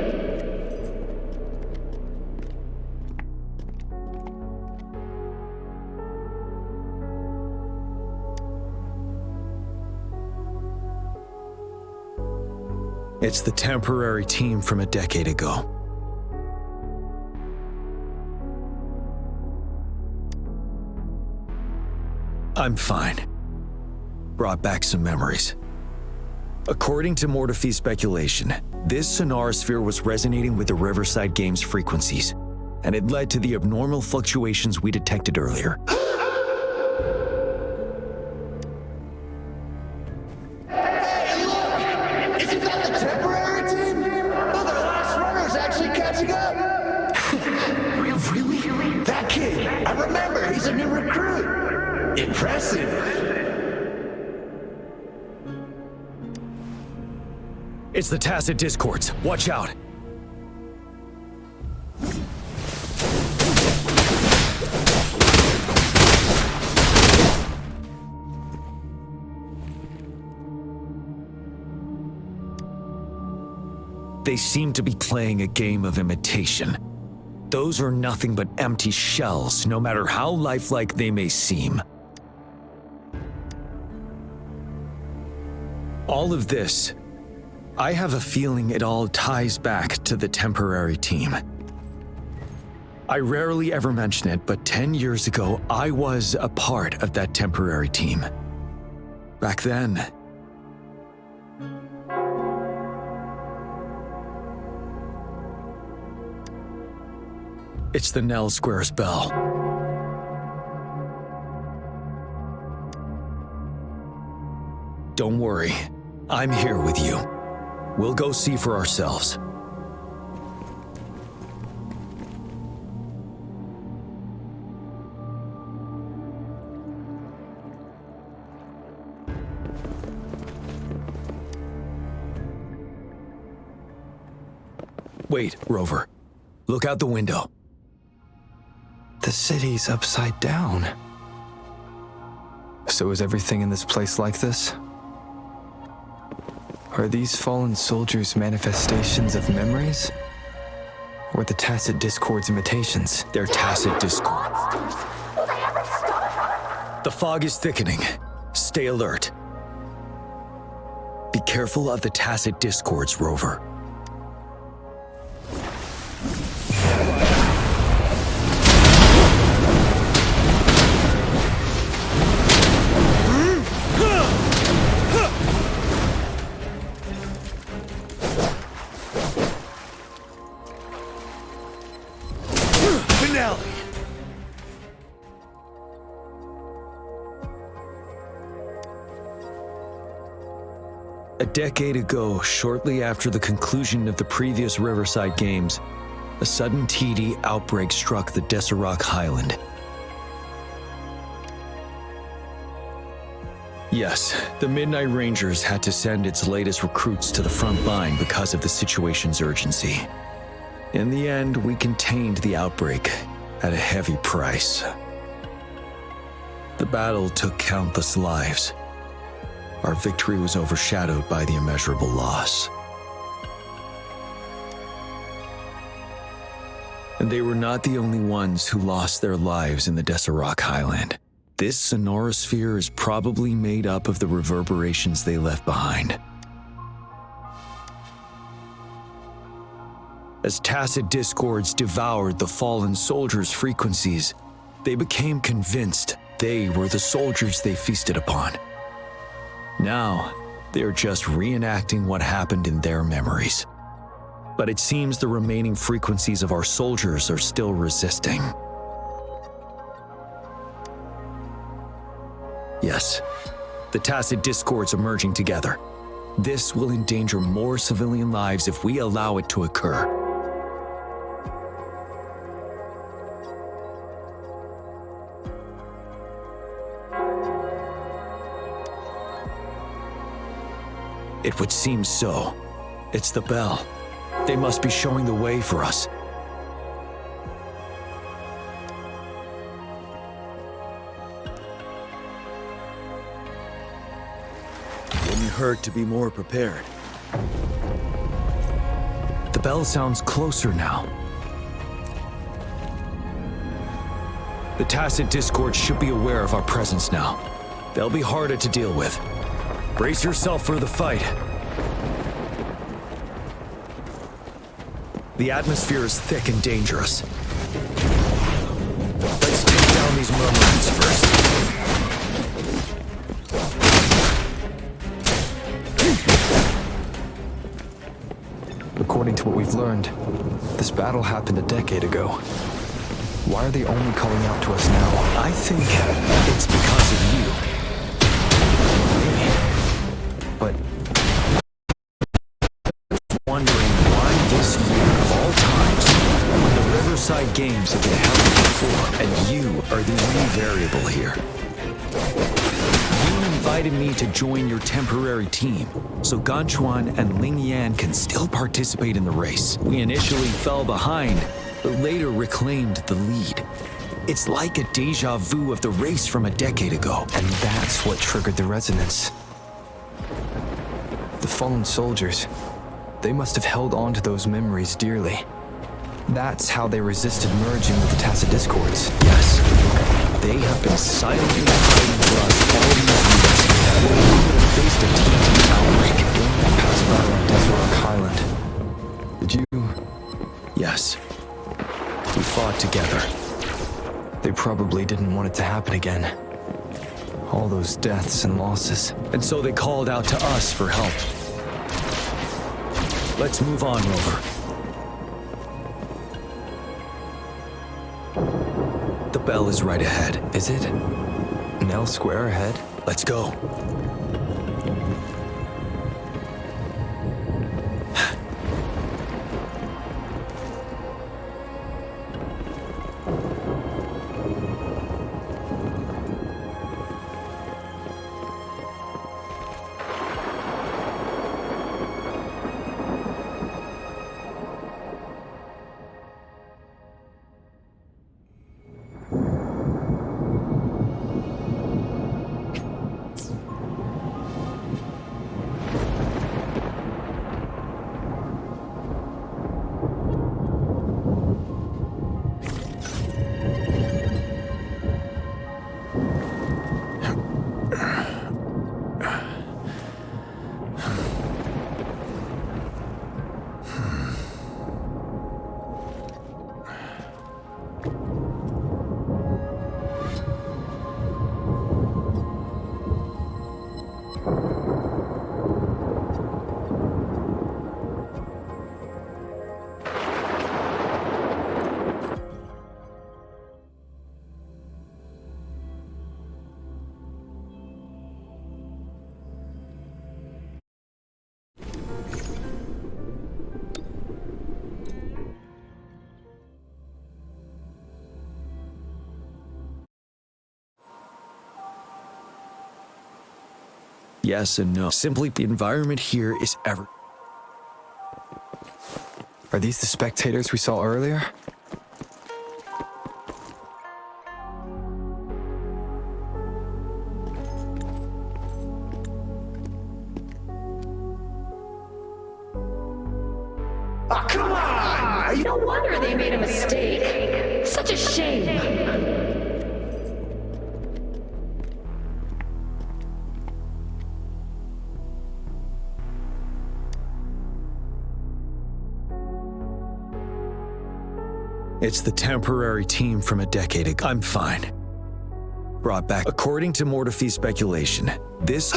It's the temporary team from a decade ago. I'm fine. Brought back some memories. According to Mortefi's speculation, this sonorosphere was resonating with the Riverside Games frequencies, and it led to the abnormal fluctuations we detected earlier. Isn't that the temporary team? Oh, their last runner's actually catching up! Really? That kid! I remember, he's a new recruit! Impressive! It's the Tacit Discords. Watch out! They seem to be playing a game of imitation. Those are nothing but empty shells, no matter how lifelike they may seem. All of this, I have a feeling it all ties back to the temporary team. I rarely ever mention it, but 10 years ago, I was a part of that temporary team. Back then, it's the Nell Squares bell. Don't worry, I'm here with you. We'll go see for ourselves. Wait, Rover. Look out the window. The city's upside down. So is everything in this place like this? Are these fallen soldiers manifestations of memories? Or the Tacit Discords imitations? They're Tacit Discords. The fog is thickening. Stay alert. Be careful of the tacit discords, Rover. Finale! A decade ago, shortly after the conclusion of the previous Riverside Games, a sudden TD outbreak struck the Deserac Highland. Yes, the Midnight Rangers had to send its latest recruits to the front line because of the situation's urgency. In the end, we contained the outbreak at a heavy price. The battle took countless lives. Our victory was overshadowed by the immeasurable loss. And they were not the only ones who lost their lives in the Deserac Highland. This sonorosphere is probably made up of the reverberations they left behind. As tacit discords devoured the fallen soldiers' frequencies, they became convinced they were the soldiers they feasted upon. Now, they are just reenacting what happened in their memories. But it seems the remaining frequencies of our soldiers are still resisting. Yes, the tacit discords emerging together. This will endanger more civilian lives if we allow it to occur. It would seem so. It's the bell. They must be showing the way for us. Wouldn't hurt to be more prepared. The bell sounds closer now. The tacit discord should be aware of our presence now. They'll be harder to deal with. Brace yourself for the fight. The atmosphere is thick and dangerous. Let's take down these murmurings first. According to what we've learned, this battle happened a decade ago. Why are they only calling out to us now? I think it's because of you. But wondering why this year of all times, when the Riverside Games have been held before, and you are the only variable here. You invited me to join your temporary team, so Ganchuan and Ling Yan can still participate in the race. We initially fell behind, but later reclaimed the lead. It's like a deja vu of the race from a decade ago. And that's what triggered the resonance. The fallen soldiers, they must have held on to those memories dearly. That's how they resisted merging with the tacit discords. Yes, they have been silently fighting for us all these years. We would have faced a TT outbreak during that past battle on Deserac Highland. Did you? Yes, we fought together. They probably didn't want it to happen again. All those deaths and losses. And so they called out to us for help. Let's move on, Rover. The bell is right ahead. Is it? Nell Square ahead? Let's go. Yes and no. Simply, the environment here is ever... Are these the spectators we saw earlier? Oh, come on! No wonder they made a mistake. Such a shame. It's the temporary team from a decade ago. I'm fine. Brought back. According to Mortefi's speculation, this...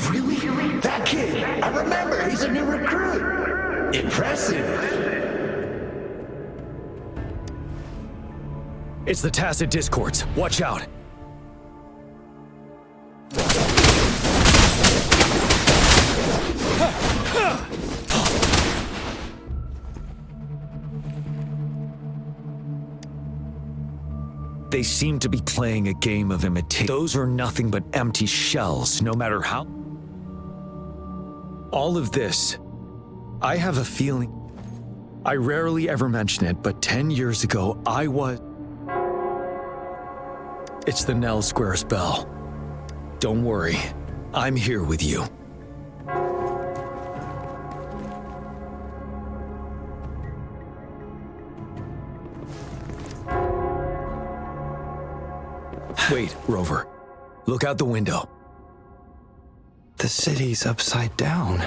Really? That kid! I remember! He's a new recruit! Impressive! It's the Tacit Discords. Watch out! They seem to be playing a game of imitation. Those are nothing but empty shells, no matter how... All of this, I have a feeling... I rarely ever mention it, but 10 years ago, I was... It's the Nell Squares bell. Don't worry, I'm here with you. Wait, Rover. Look out the window. The city's upside down.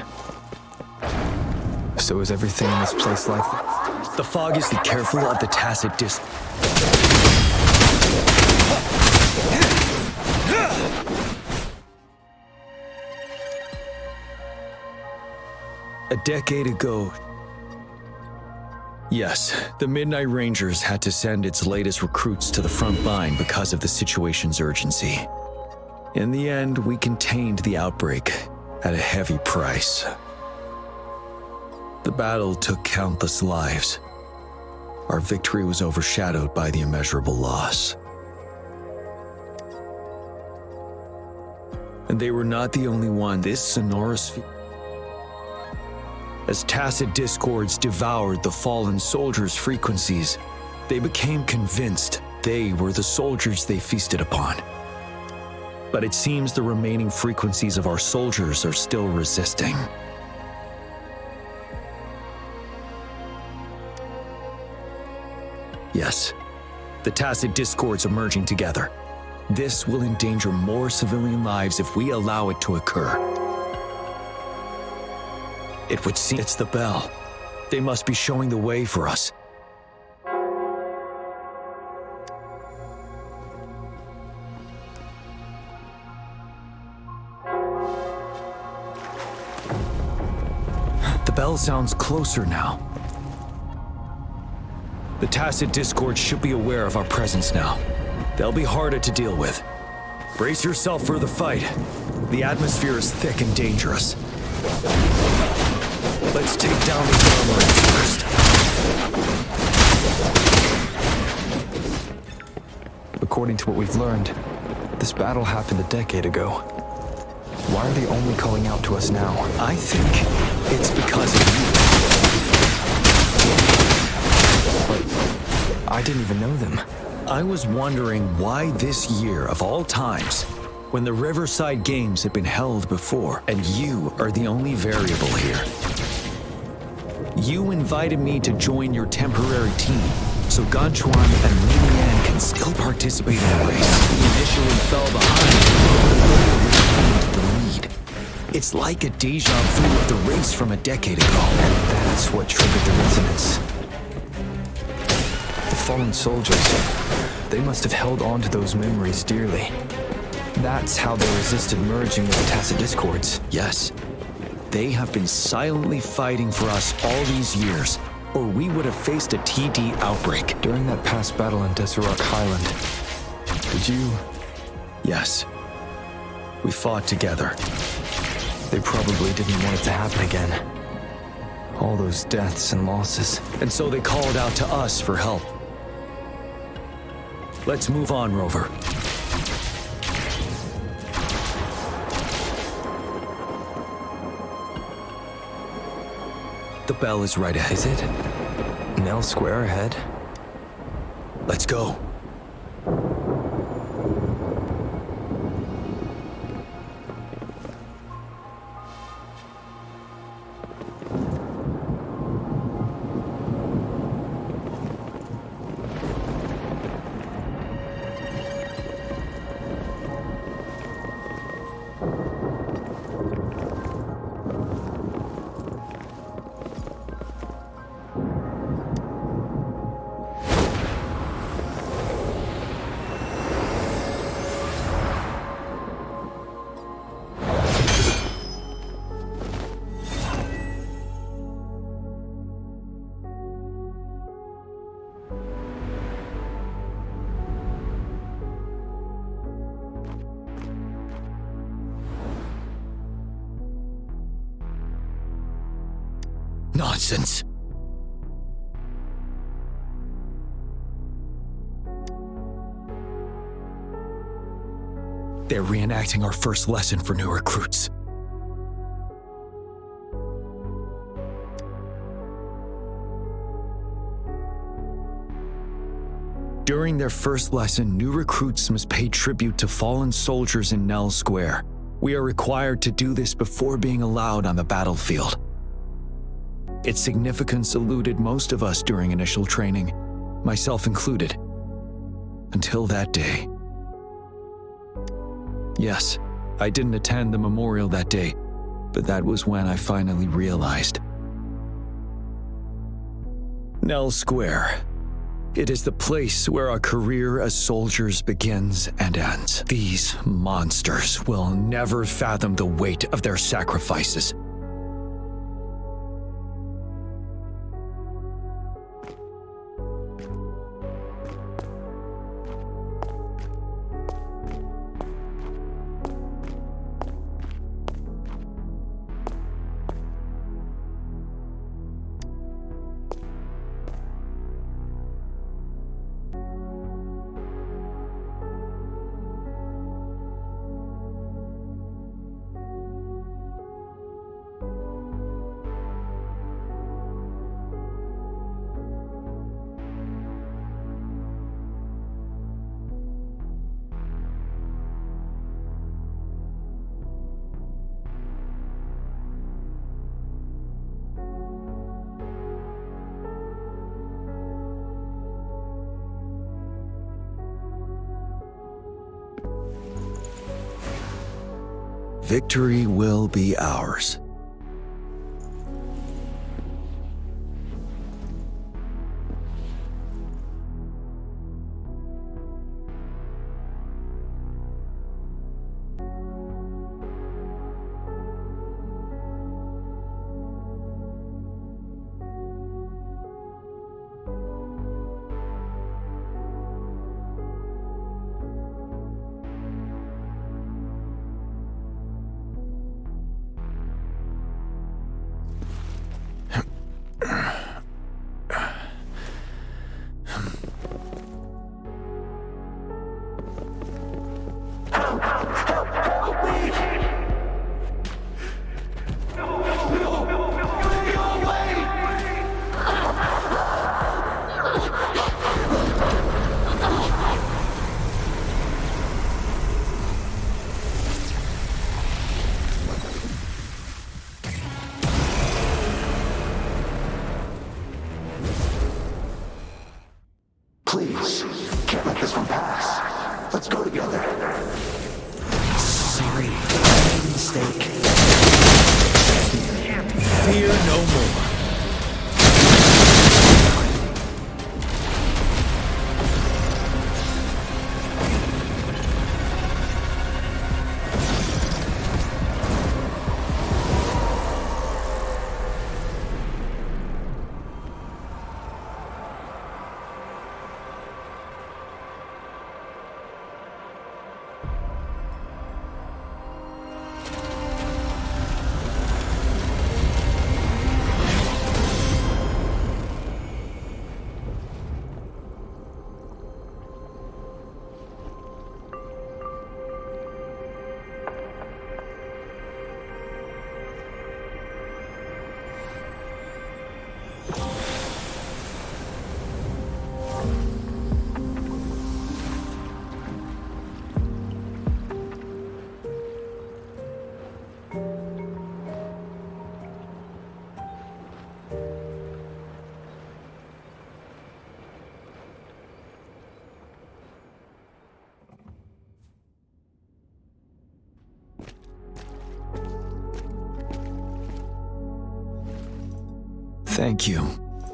So is everything in this place like that? The fog is the careful of the Tacit Disc. A decade ago... Yes, the Midnight Rangers had to send its latest recruits to the front line because of the situation's urgency. In the end, we contained the outbreak at a heavy price. The battle took countless lives. Our victory was overshadowed by the immeasurable loss. And they were not the only one. This sonorous... As Tacit Discords devoured the fallen soldiers' frequencies, they became convinced they were the soldiers they feasted upon. But it seems the remaining frequencies of our soldiers are still resisting. Yes, the Tacit Discords are merging together. This will endanger more civilian lives if we allow it to occur. It would seem it's the bell. They must be showing the way for us. The bell sounds closer now. The Tacit Discord should be aware of our presence now. They'll be harder to deal with. Brace yourself for the fight. The atmosphere is thick and dangerous. Let's take down these armories first. According to what we've learned, this battle happened a decade ago. Why are they only calling out to us now? I think it's because of you. But I didn't even know them. I was wondering why this year, of all times, when the Riverside Games had been held before, and you are the only variable here. You invited me to join your temporary team, so Ganchuan and Lin Yan can still participate in the race. He initially fell behind, but the lead. It's like a deja vu of the race from a decade ago. And that's what triggered the resonance. The fallen soldiers, they must have held on to those memories dearly. That's how they resisted merging with the Tacit Discords. Yes. They have been silently fighting for us all these years, or we would have faced a TD outbreak. During that past battle in Deserock Highland, did you... Yes. We fought together. They probably didn't want it to happen again. All those deaths and losses. And so they called out to us for help. Let's move on, Rover. The bell is right ahead. Is it? Nell Square ahead? Let's go. Nonsense. They're reenacting our first lesson for new recruits. During their first lesson, new recruits must pay tribute to fallen soldiers in Nell Square. We are required to do this before being allowed on the battlefield. Its significance eluded most of us during initial training, myself included, until that day. Yes, I didn't attend the memorial that day, but that was when I finally realized. Nell Square. It is the place where our career as soldiers begins and ends. These monsters will never fathom the weight of their sacrifices. Victory will be ours. Please, can't let this one pass. Let's go together. Sorry, mistake. Fear no more. Thank you,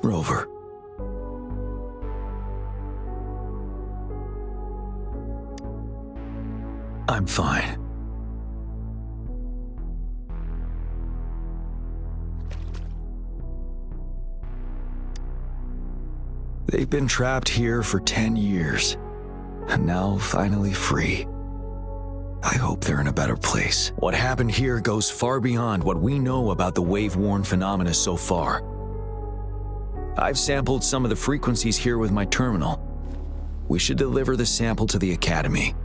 Rover. I'm fine. They've been trapped here for 10 years, and now finally free. I hope they're in a better place. What happened here goes far beyond what we know about the wave-worn phenomena so far. I've sampled some of the frequencies here with my terminal. We should deliver the sample to the Academy.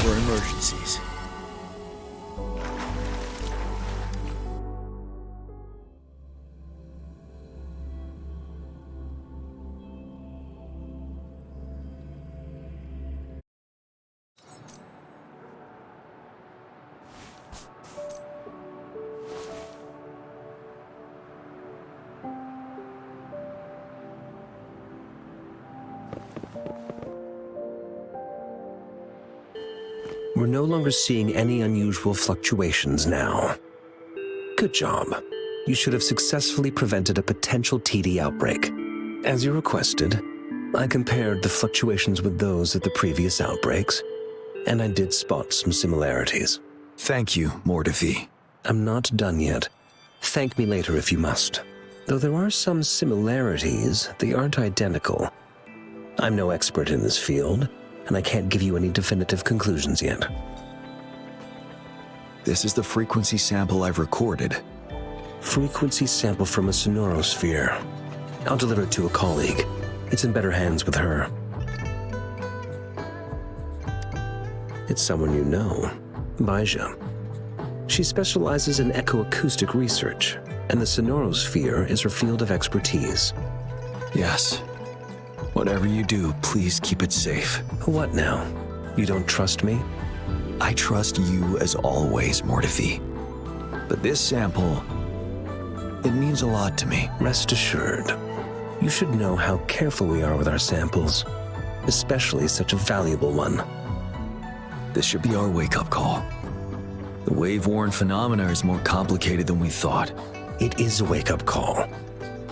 For emergencies. We're no longer seeing any unusual fluctuations now. Good job. You should have successfully prevented a potential TD outbreak. As you requested, I compared the fluctuations with those of the previous outbreaks, and I did spot some similarities. Thank you, Mordevi. I'm not done yet. Thank me later if you must. Though there are some similarities, they aren't identical. I'm no expert in this field, and I can't give you any definitive conclusions yet. This is the frequency sample I've recorded. Frequency sample from a sonorosphere. I'll deliver it to a colleague. It's in better hands with her. It's someone you know, Baija. She specializes in echoacoustic research, and the sonorosphere is her field of expertise. Yes. Whatever you do, please keep it safe. What now? You don't trust me? I trust you as always, Mordevi. But this sample, it means a lot to me. Rest assured. You should know how careful we are with our samples, especially such a valuable one. This should be our wake-up call. The wave-worn phenomena is more complicated than we thought. It is a wake-up call.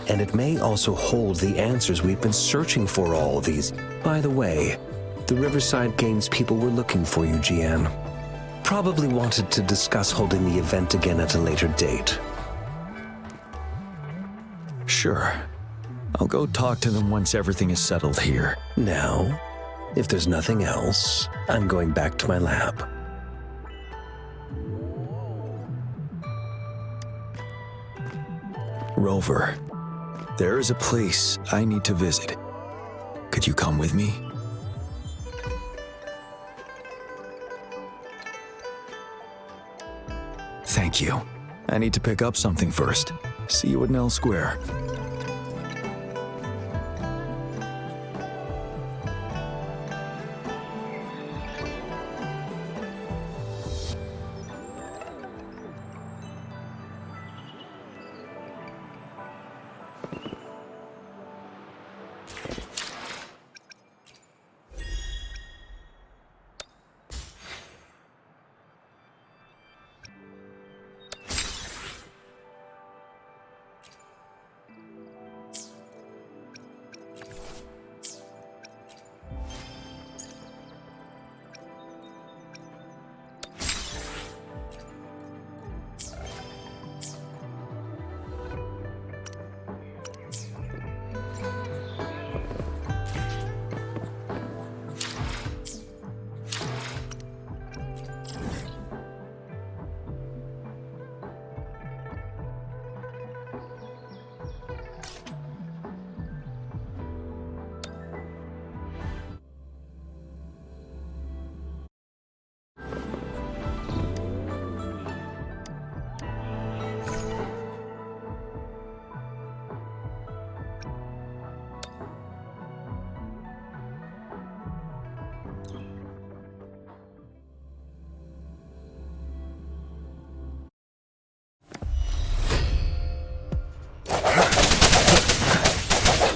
And it may also hold the answers we've been searching for all these. By the way, the Riverside Games people were looking for you, Jian. Probably wanted to discuss holding the event again at a later date. Sure. I'll go talk to them once everything is settled here. Now, if there's nothing else, I'm going back to my lab. Rover, there is a place I need to visit. Could you come with me? Thank you. I need to pick up something first. See you at Nell Square.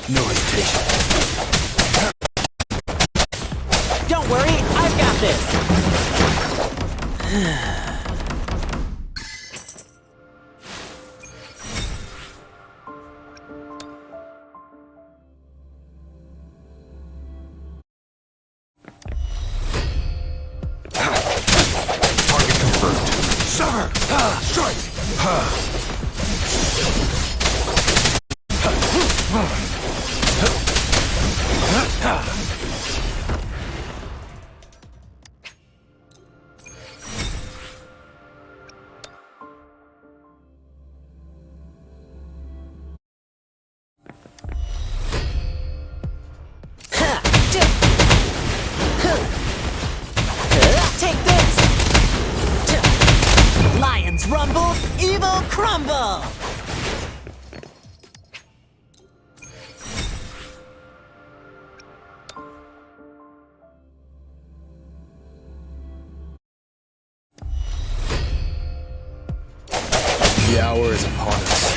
No hesitation. this. Target confirmed. Sever! Strike! Take this! Lions rumble, evil crumble! The hour is upon us.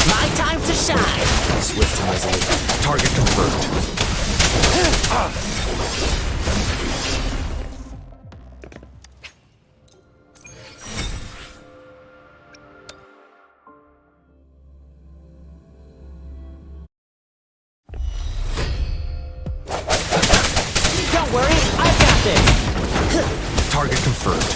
My time to shine! Swift and resolute. Target confirmed. Don't worry, I've got this! Target confirmed.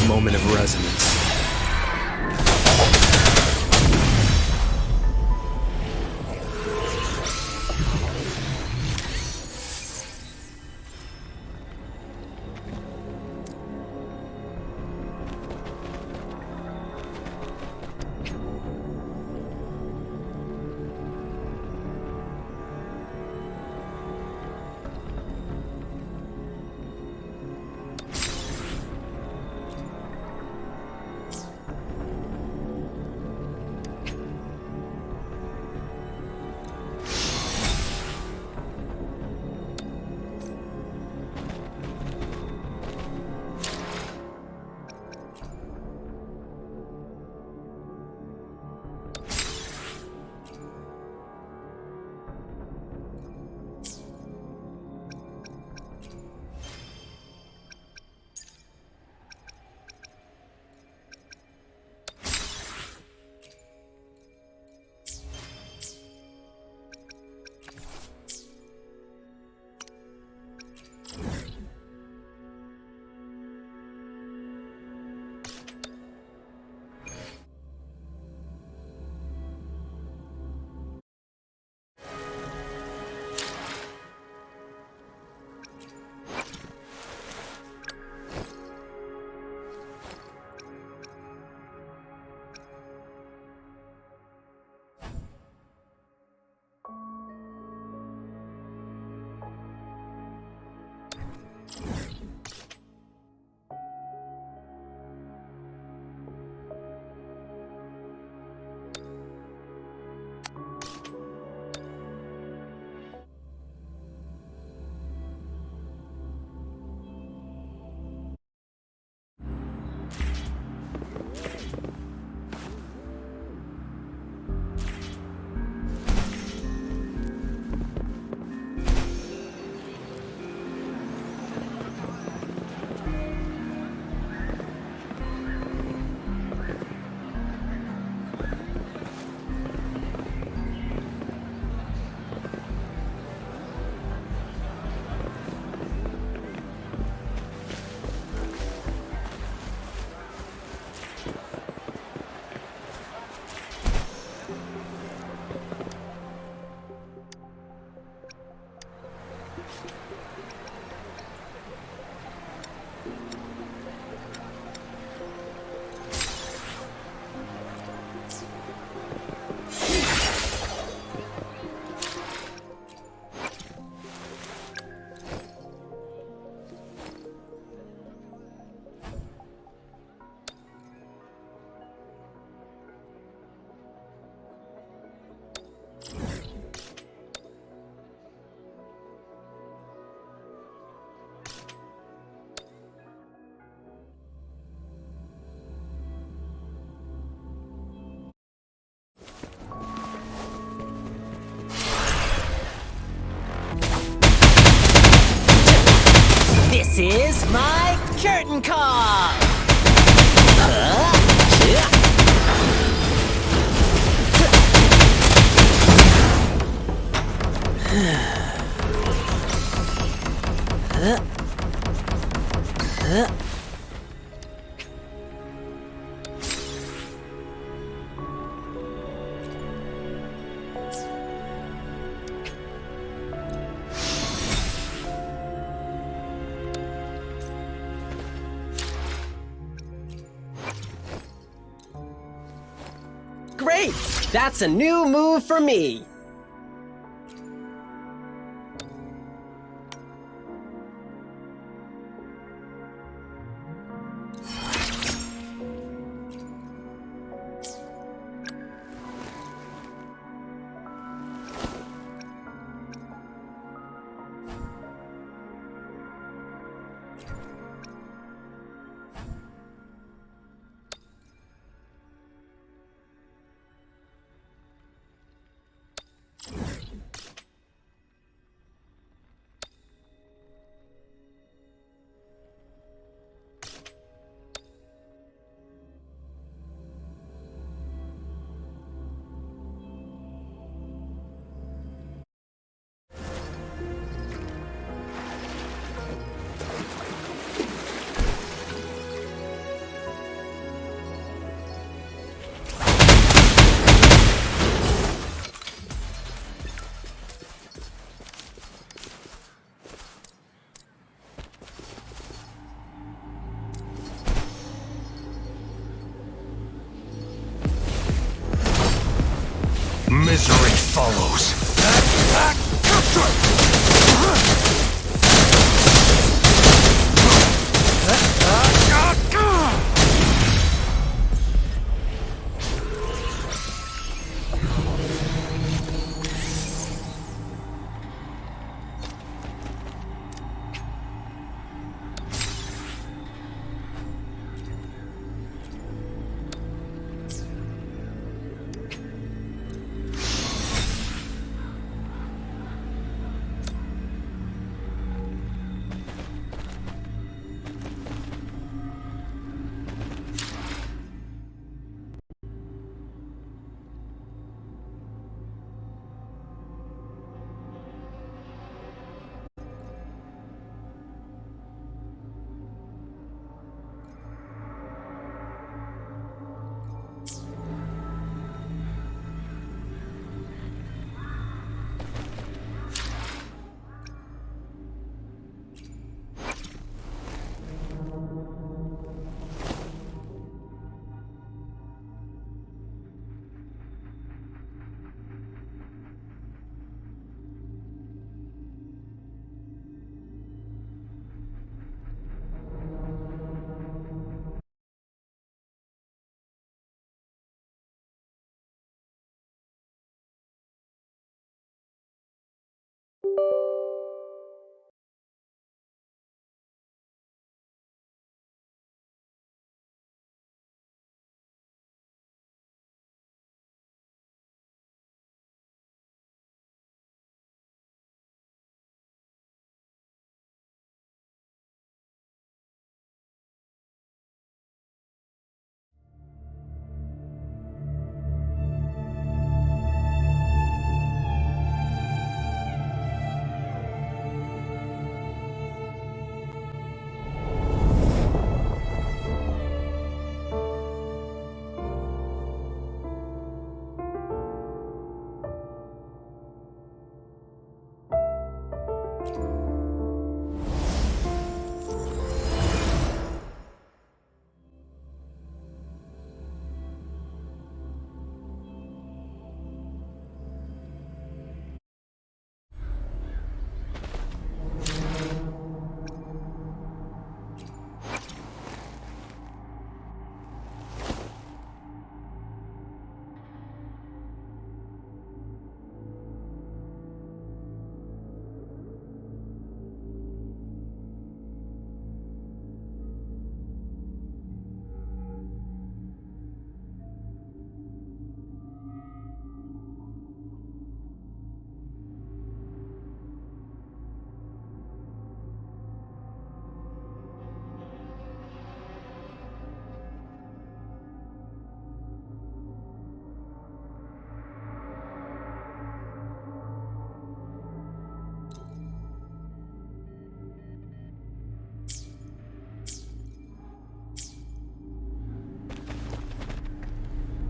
Moment of resonance. Curtain call! Great! That's a new move for me! Misery follows.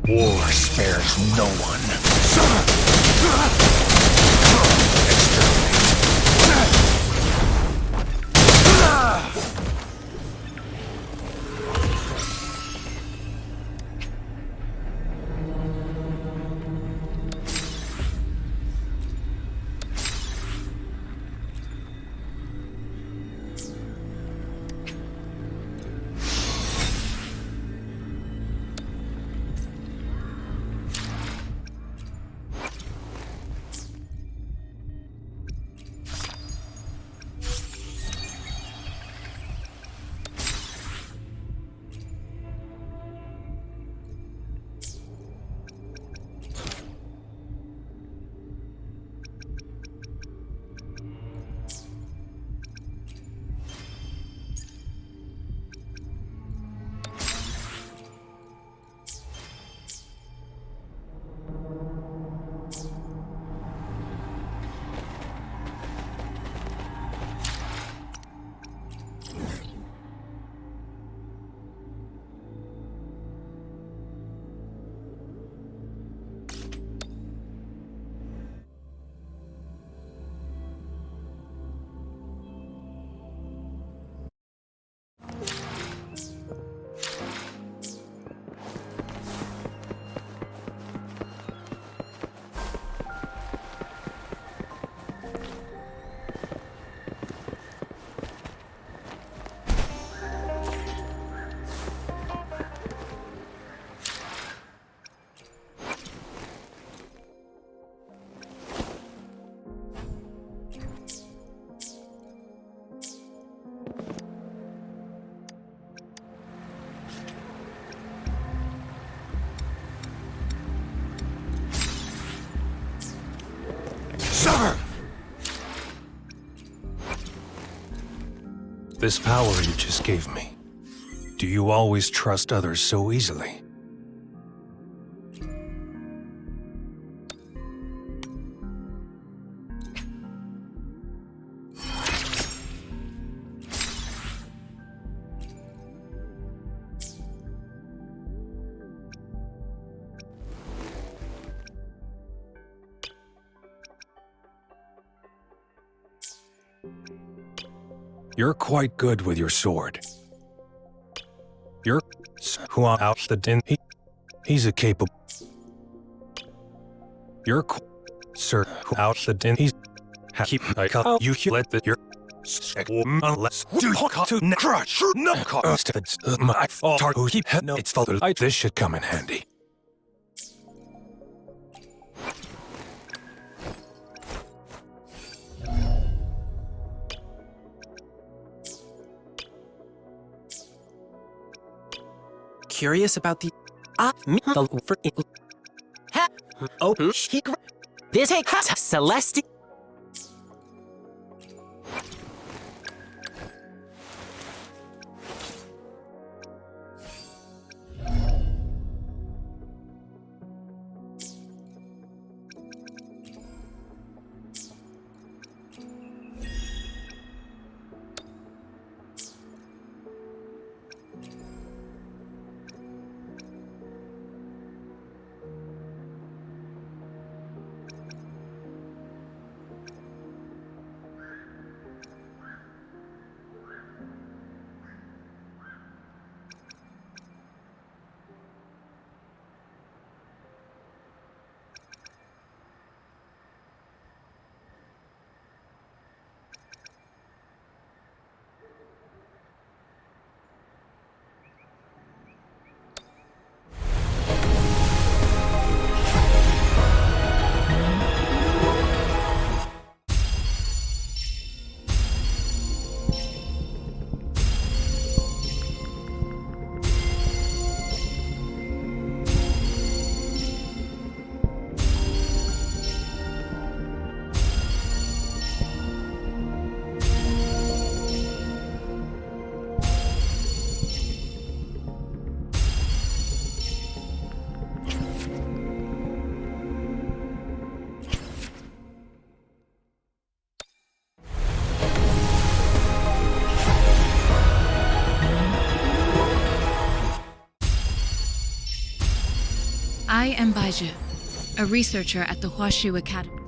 War spares no one. This power you just gave me, do you always trust others so easily? You're quite good with your sword. You're who out the din. He's a capable. You're sir who out the din. He's keep you let the your unless do to crush no cost. My fault. Who keep no. It's fault. This should come in handy. Curious about the for this Celeste. I am Baiju, a researcher at the Huashu Academy.